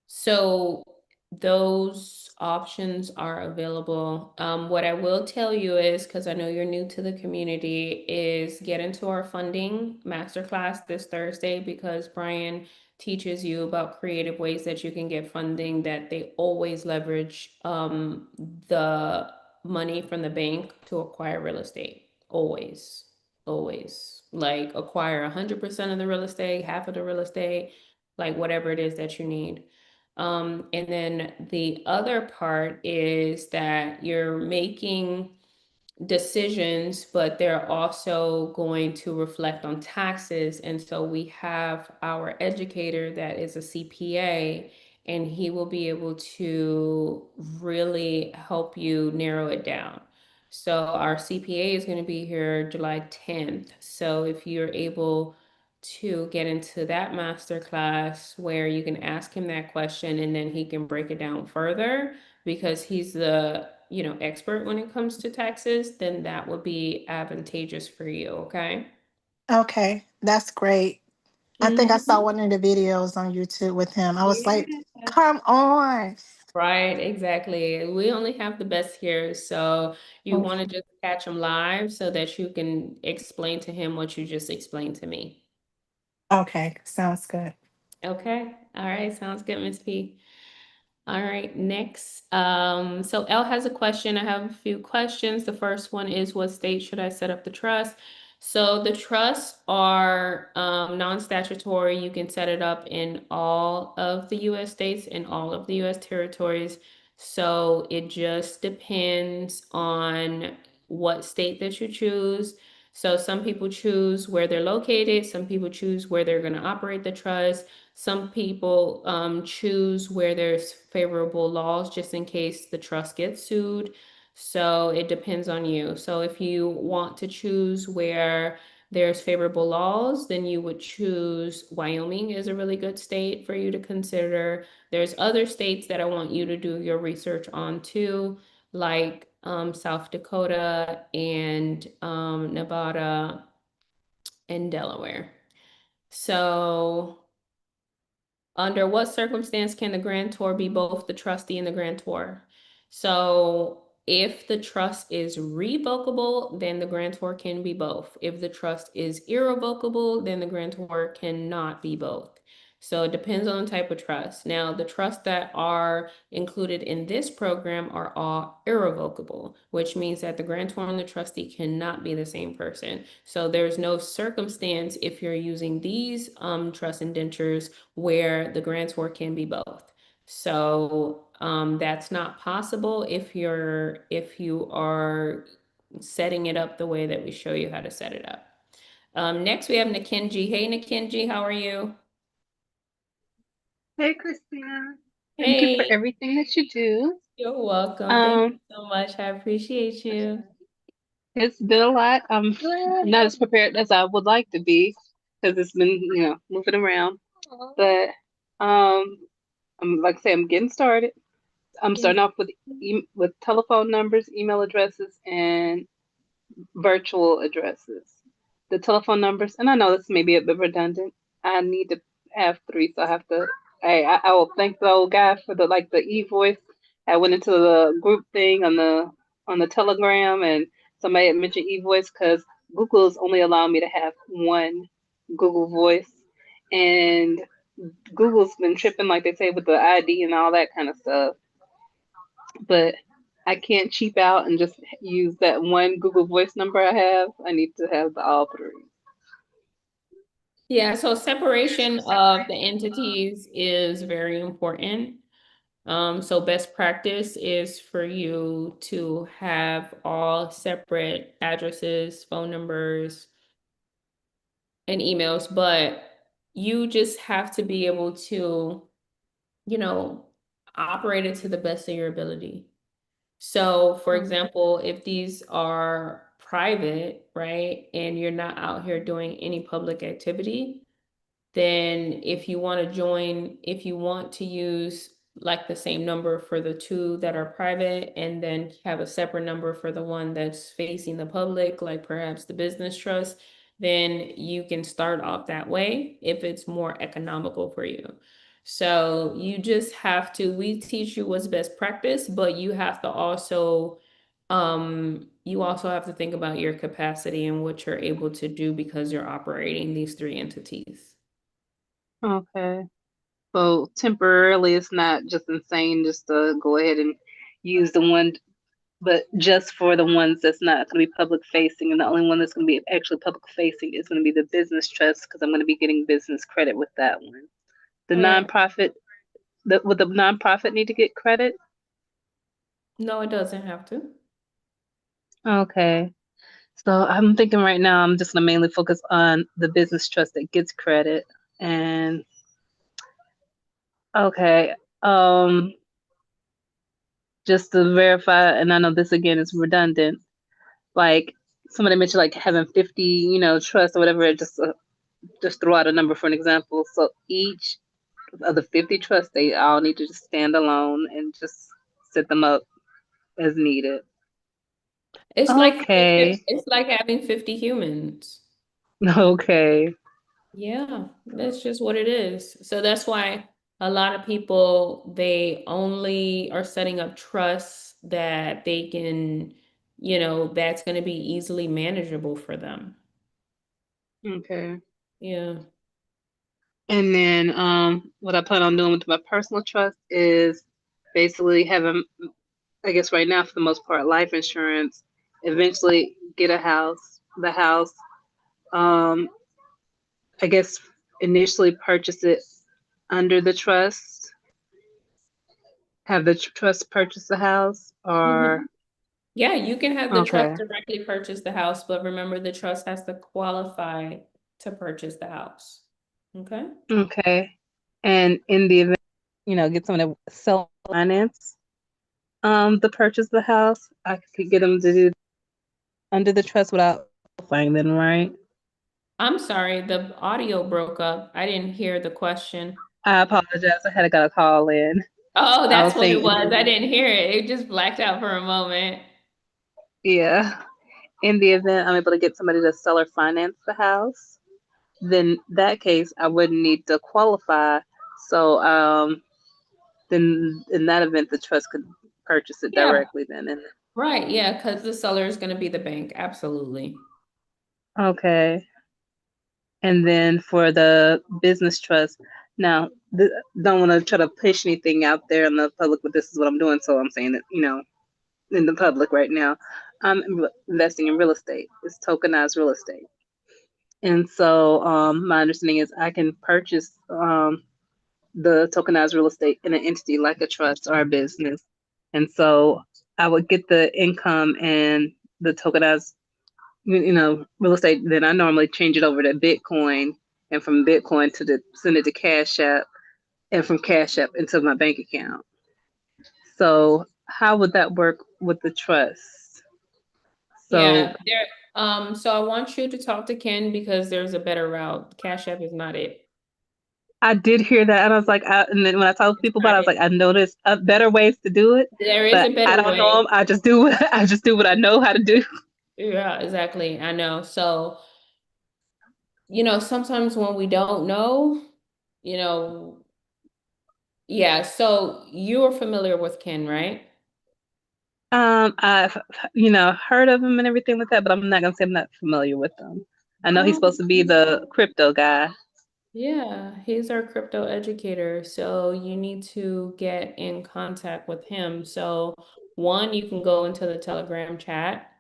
so those options are available. What I will tell you is, because I know you're new to the community, is get into our funding masterclass this Thursday, because Brian teaches you about creative ways that you can get funding, that they always leverage the money from the bank to acquire real estate. Always, always. Like acquire 100% of the real estate, half of the real estate, like whatever it is that you need. And then the other part is that you're making decisions, but they're also going to reflect on taxes. And so we have our educator that is a CPA, and he will be able to really help you narrow it down. So our CPA is going to be here July 10th. So if you're able to get into that master class where you can ask him that question and then he can break it down further, because he's the expert when it comes to taxes, then that would be advantageous for you. Okay. Okay, that's great. I think I saw Mhm. one of the videos on YouTube with him. I was like, Yeah. come on. Right, exactly. We only have the best here, so you want to Okay. just catch him live so that you can explain to him what you just explained to me. Okay, sounds good. Okay. All right. Sounds good, Miss P. All right, next. So L has a question. I have a few questions. The first one is, what state should I set up the trust? So the trusts are non-statutory. You can set it up in all of the US states and all of the US territories. So it just depends on what state that you choose. So some people choose where they're located, some people choose where they're going to operate the trust. Some people choose where there's favorable laws just in case the trust gets sued. So it depends on you. So if you want to choose where there's favorable laws, then you would choose Wyoming is a really good state for you to consider. There's other states that I want you to do your research on too, like South Dakota and Nevada and Delaware. So under what circumstance can the grantor be both the trustee and the grantor? So if the trust is revocable, then the grantor can be both. If the trust is irrevocable, then the grantor cannot be both. So it depends on the type of trust. Now, the trusts that are included in this program are all irrevocable, which means that the grantor and the trustee cannot be the same person. So there's no circumstance if you're using these trust indentures where the grantor can be both. So that's not possible if you are setting it up the way that we show you how to set it up. Next we have Nakenji. Hey, Nakenji, how are you? Hey, Christina. Thank you for Hey, everything that you do. you're welcome. Thank you Um, so much. I appreciate you. it's been a lot. I'm not as prepared as I would like to be because it's been, moving around. But I'm like I say, I'm getting started. I'm Yeah. starting off with with telephone numbers, email addresses, and virtual addresses. The telephone numbers, and I know this may be a bit redundant. I need to have three, so I have to. I will thank the old guy for the e-voice. I went into the group thing on the Telegram, and somebody had mentioned e-voice because Google is only allowing me to have one Google Voice, and Google's been tripping, like they say, with the ID and all that kind of stuff. But I can't cheap out and just use that one Google Voice number I have. I need to have the all three. Yeah, so separation of the entities is very important. So best practice is for you to have all separate addresses, phone numbers, and emails, but you just have to be able to, you know, operate it to the best of your ability. So, for example, if these are private, right, and you're not out here doing any public activity, then if you want to join, if you want to use like the same number for the two that are private and then have a separate number for the one that's facing the public, like perhaps the business trust, then you can start off that way if it's more economical for you. So you just have to, we teach you what's best practice, but you also have to think about your capacity and what you're able to do because you're operating these three entities. Okay. So temporarily, it's not just insane just to go ahead and use the one, but just for the ones that's not going to be public facing, and the only one that's going to be actually public facing is going to be the business trust because I'm going to be getting business credit with that one. The Correct. nonprofit, would the nonprofit need to get credit? No, it doesn't have to. Okay. So I'm thinking right now I'm just gonna mainly focus on the business trust that gets credit. And okay, just to verify, and I know this again is redundant, like somebody mentioned like having 50, trusts or whatever, just throw out a number for an example. So each of the 50 trusts, they all need to just stand alone and just set them up as needed. Okay. It's like having 50 humans. Okay. Yeah, that's just what it is. So that's why a lot of people they only are setting up trusts that they can, that's going to be easily manageable for them. Okay. Yeah. And then what I plan on doing with my personal trust is basically having, I guess right now for the most part, life insurance, eventually get a house, the house, um, I guess initially purchase it under the trust, have the trust purchase the house, or Mhm. Yeah, you can have the trust okay. directly purchase the house, but remember the trust has to qualify to purchase the house. Okay? Okay. And in the event, get someone to self finance the purchase of the house, I could get them to do under the trust without qualifying them, right? I'm sorry, the audio broke up. I didn't hear the question. I apologize. I had got a call in. Oh, I that's was what it saying, was. I didn't hear it. It just blacked out for a moment. yeah, in the event I'm able to get somebody to sell or finance the house, then that case I wouldn't need to qualify. So then in that event the trust could purchase it Yeah, directly then. And right. Yeah, because the seller is going to be the bank. Absolutely. okay. And then for the business trust, now don't want to try to push anything out there in the public, but this is what I'm doing. So I'm saying it, in the public right now. I'm investing in real estate. It's tokenized real estate. And so my understanding is I can purchase the tokenized real estate in an entity like a trust or a business. And so I would get the income and the tokenized real estate, then I normally change it over to Bitcoin, and from Bitcoin send it to Cash App, and from Cash App into my bank account. So how would that work with the trust? So Yeah, so I want you to talk to Ken because there's a better route. Cash App is not it. I did hear that, and I was like, and then when I told people about it, I was Not like, it. I know there's better ways to do it, There is but a I better don't know way. them. I just do I just do what I know how to do. Yeah, exactly. I know. So, sometimes when we don't know, you know, yeah, so you are familiar with Ken, right? I've heard of him and everything like that, but I'm not gonna say I'm not familiar with him. I know he's Oh, supposed to be the crypto guy. yeah, he's our crypto educator. So you need to get in contact with him. So one, you can go into the Telegram chat.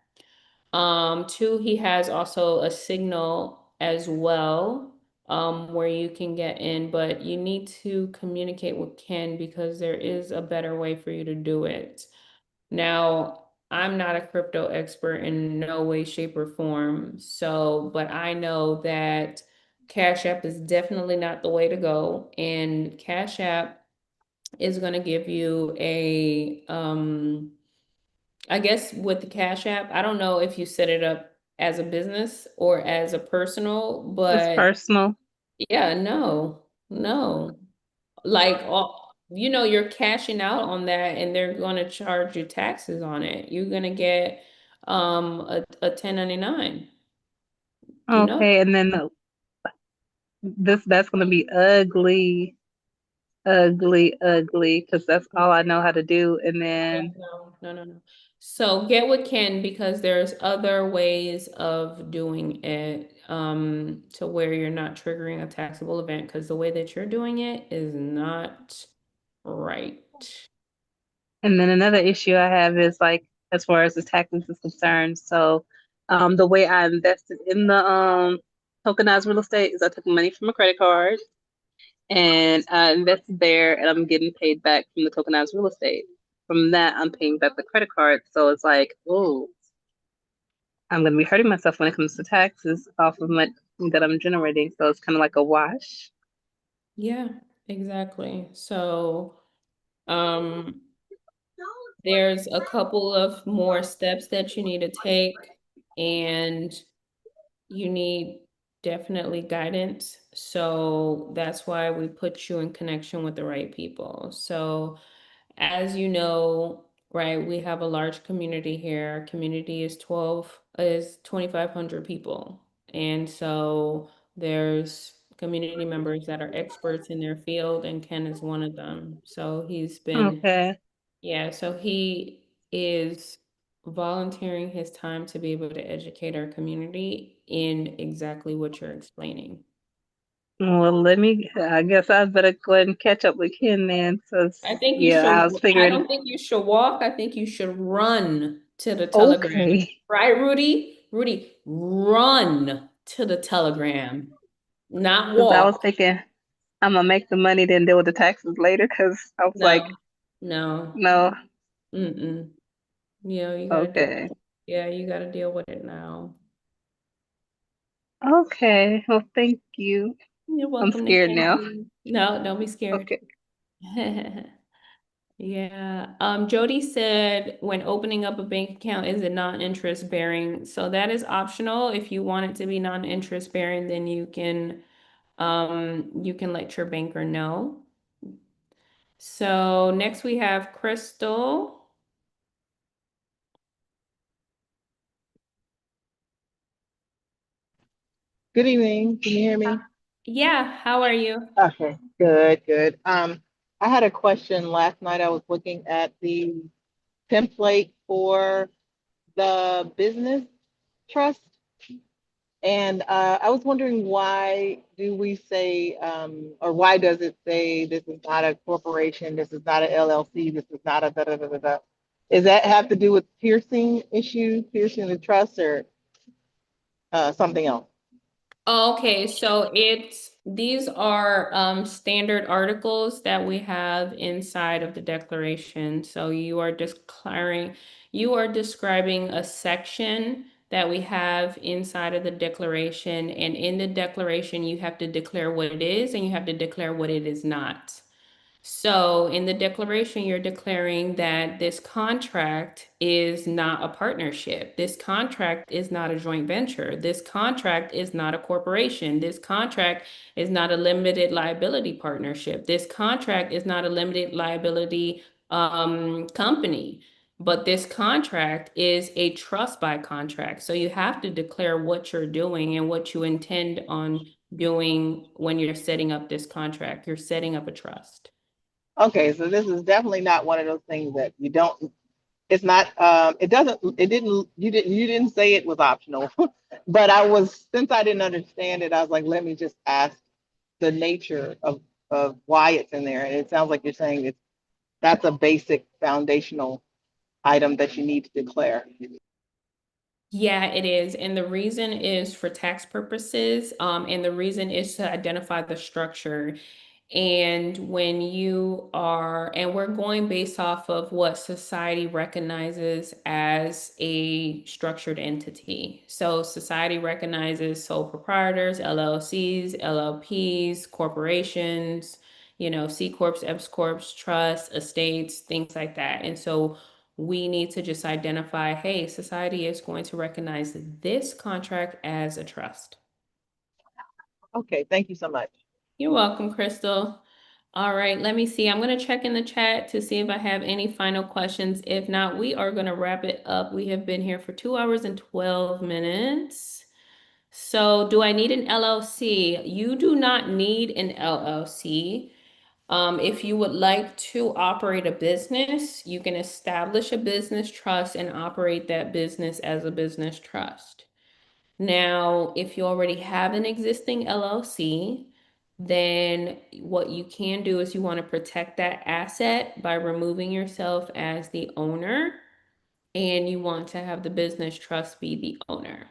Two, he has also a signal as well, where you can get in, but you need to communicate with Ken because there is a better way for you to do it. Now, I'm not a crypto expert in no way, shape, or form. So, but I know that Cash App is definitely not the way to go. And Cash App is going to give you I guess with the Cash App, I don't know if you set it up as a business or as a personal, It's but personal. yeah, no. Like, you're cashing out on that and they're going to charge you taxes on it. You're going to get a 1099. You know? Okay, and then that's gonna be ugly, ugly, ugly, because that's all I know how to do. And Yeah, then no. So get with Ken because there's other ways of doing it to where you're not triggering a taxable event because the way that you're doing it is not right. another issue I have is like as far as the taxes is concerned. So, the way I invested in the tokenized real estate is I took money from a credit card and I invested there, and I'm getting paid back from the tokenized real estate. From that, I'm paying back the credit card. So it's like, oh, I'm going to be hurting myself when it comes to taxes off of my that I'm generating. So it's kind of like a wash. Yeah, exactly. So um there's a couple of more steps that you need to take, and you need definitely guidance. So that's why we put you in connection with the right people. So, as you know, right, we have a large community here. Our community is 2,500 people. And so there's community members that are experts in their field, and Ken is one of them. So he's been Okay. yeah, so he is volunteering his time to be able to educate our community in exactly what you're explaining. Well, I guess I better go ahead and catch up with Ken then. So, I think you yeah, should, I was I figuring, don't think you should walk. I think you should run to the Telegram. okay. Right, Rudy? Rudy, run to the Telegram, not Because I was walk. thinking I'm going to make the money, then deal with the taxes later. Because I was like, No, no. no, Mm-mm. You gotta deal okay. with it. Yeah, you gotta deal with it now. Okay. Well, thank you. You're I'm welcome, scared now. Nikki. No, don't be scared. Okay. Yeah. Jody said when opening up a bank account, is it non-interest bearing? So that is optional. If you want it to be non-interest bearing, then you can let your banker know. So next we have Crystal. Good evening. Can you hear me? Yeah, how are you? Okay, good, good. I had a question last night. I was looking at the template for the business trust, and I was wondering why do we say, or why does it say this is not a corporation, this is not a LLC, this is not a da da da da da? Does that have to do with piercing issues, piercing the trust, or something else? Okay, so these are standard articles that we have inside of the declaration. So you are describing a section that we have inside of the declaration. And in the declaration, you have to declare what it is and you have to declare what it is not. So in the declaration, you're declaring that this contract is not a partnership. This contract is not a joint venture. This contract is not a corporation. This contract is not a limited liability partnership. This contract is not a limited liability company. But this contract is a trust by contract. So you have to declare what you're doing and what you intend on doing when you're setting up this contract. You're setting up a trust. Okay, so this is definitely not one of those things that you don't, it's not, you didn't say it was optional, but since I didn't understand it, I was like, let me just ask the nature of why it's in there. And it sounds like you're saying that's a basic foundational item that you need to declare. Yeah, it is. And the reason is for tax purposes, and the reason is to identify the structure. And when you are, and we're going based off of what society recognizes as a structured entity. So society recognizes sole proprietors, LLCs, LLPs, corporations, C corps, S corps, trusts, estates, things like that. And so we need to just identify, hey, society is going to recognize this contract as a trust. Okay, thank you so much. You're welcome, Crystal. All right, let me see. I'm going to check in the chat to see if I have any final questions. If not, we are going to wrap it up. We have been here for 2 hours and 12 minutes. So do I need an LLC? You do not need an LLC. If you would like to operate a business, you can establish a business trust and operate that business as a business trust. Now, if you already have an existing LLC, then what you can do is you want to protect that asset by removing yourself as the owner, and you want to have the business trust be the owner.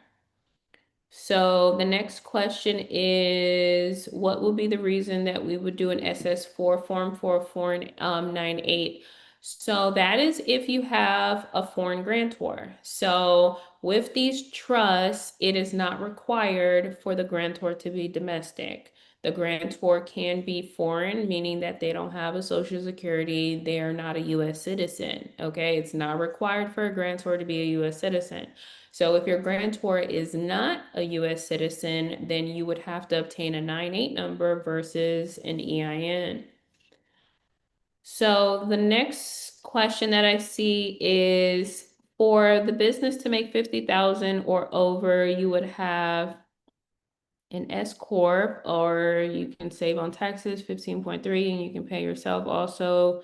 So the next question is, what would be the reason that we would do an SS4 form for a foreign 98? So that is if you have a foreign grantor. So with these trusts, it is not required for the grantor to be domestic. The grantor can be foreign, meaning that they don't have a social security, they are not a US citizen. Okay, it's not required for a grantor to be a US citizen. So if your grantor is not a US citizen, then you would have to obtain a 98 number versus an EIN. So the next question that I see is, for the business to make 50,000 or over, you would have an S corp, or you can save on taxes 15.3, and you can pay yourself also.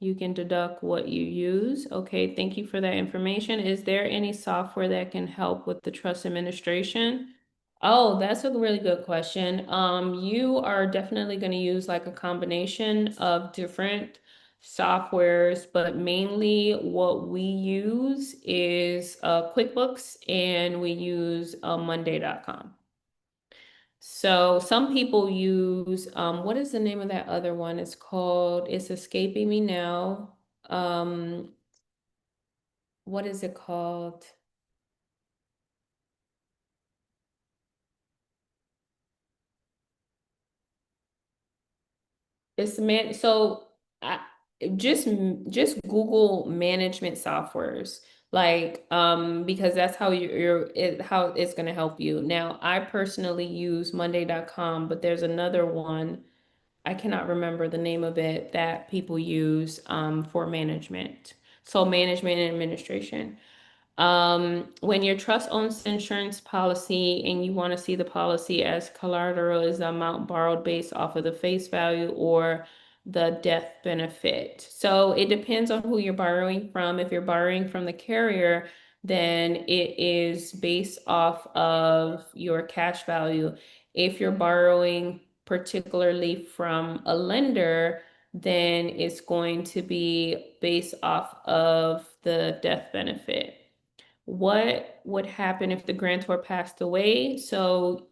You can deduct what you use. Okay, thank you for that information. Is there any software that can help with the trust administration? Oh, that's a really good question. You are definitely going to use like a combination of different softwares, but mainly what we use is QuickBooks, and we use Monday.com. So some people use, what is the name of that other one? It's escaping me now. What is it called? So I just Google management softwares, like because that's how how it's going to help you. Now, I personally use Monday.com, but there's another one, I cannot remember the name of it, that people use for management. So management and administration. When your trust owns insurance policy and you want to see the policy as collateral, is the amount borrowed based off of the face value or the death benefit. So it depends on who you're borrowing from. If you're borrowing from the carrier, then it is based off of your cash value. If you're borrowing particularly from a lender, then it's going to be based off of the death benefit. What would happen if the grantor passed away? So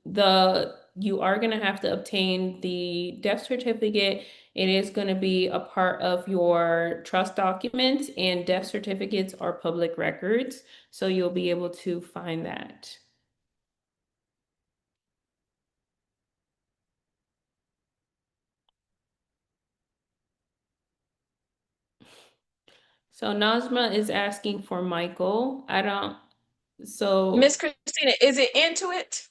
you are going to have to obtain the death certificate. It is going to be a part of your trust documents, and death certificates are public records. So you'll be able to find that. So Nazma is asking for Michael. So Miss Christina, is it Intuit?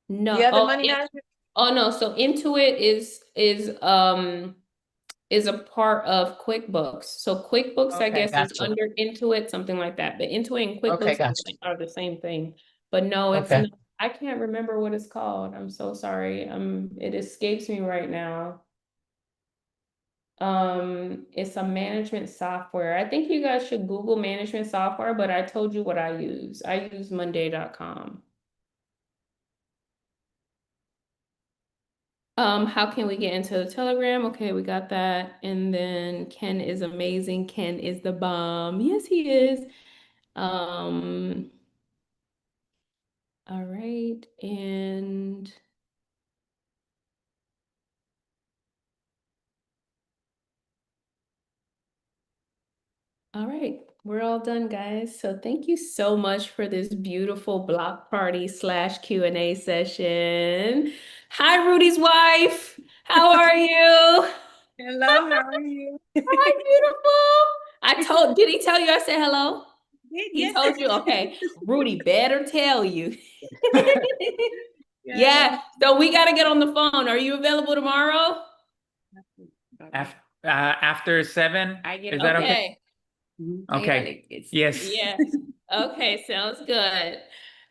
no. The other Oh, money management? oh no. So Intuit is a part of QuickBooks. So QuickBooks, I Okay, guess, is gotcha. under Intuit, something like that. But Intuit and Okay, QuickBooks gotcha. are the same thing. But no, it's Okay. not. I can't remember what it's called. I'm so sorry. It escapes me right now. It's a management software. I think you guys should Google management software, but I told you what I use. I use Monday.com. How can we get into the Telegram? Okay, we got that. And then Ken is amazing. Ken is the bomb. Yes, he is. All right. And all right, we're all done, guys. So thank you so much for this beautiful block party / Q&A session. Hi, Rudy's wife. How are you? Hello, how are you? Hi, beautiful. Did he tell you I said hello? He Yes. told you? Okay. Rudy better tell you. Yeah. Yeah. So we got to get on the phone. Are you available tomorrow? After 7, is that okay? Okay. Yes. Yeah. Okay, sounds good.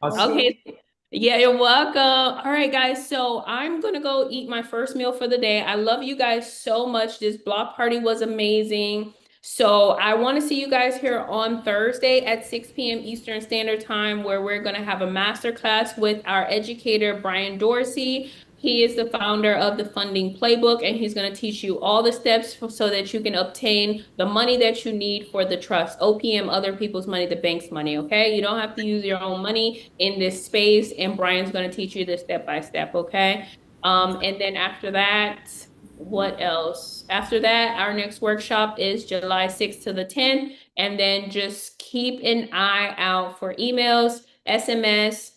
Awesome. Okay. Yeah, you're welcome. All right, guys. So I'm gonna go eat my first meal for the day. I love you guys so much. This block party was amazing. So I want to see you guys here on Thursday at 6 p.m. Eastern Standard Time, where we're gonna have a master class with our educator, Brian Dorsey. He is the founder of the Funding Playbook, and he's going to teach you all the steps so that you can obtain the money that you need for the trust. OPM, other people's money, the bank's money, okay? You don't have to use your own money in this space, and Brian's going to teach you this step by step, okay? And then after that, what else? After that, our next workshop is July 6th to the 10th, and then just keep an eye out for emails, SMS,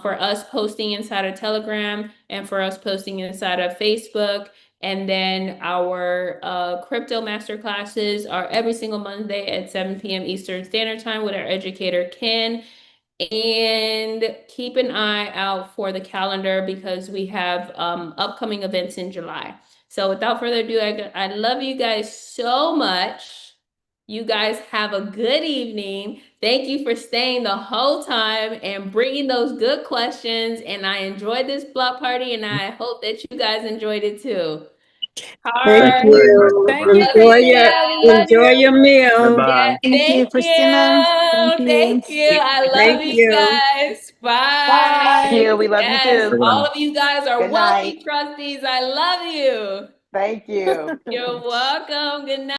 for us posting inside of Telegram and for us posting inside of Facebook. And then our crypto master classes are every single Monday at 7 p.m. Eastern Standard Time with our educator, Ken. And keep an eye out for the calendar because we have upcoming events in July. So without further ado, I love you guys so much. You guys have a good evening. Thank you for staying the whole time and bringing those good questions. And I enjoyed this block party, and I hope that you guys enjoyed it too. Thank you. Enjoy your meal. Yeah, Thank you, Christina. Thank you. thank you. I love Thank you you. guys. Thank Bye. you. We love you Yes, too. all of you guys are Good wealthy night. trustees. I love you. Thank you. You're welcome. Good night.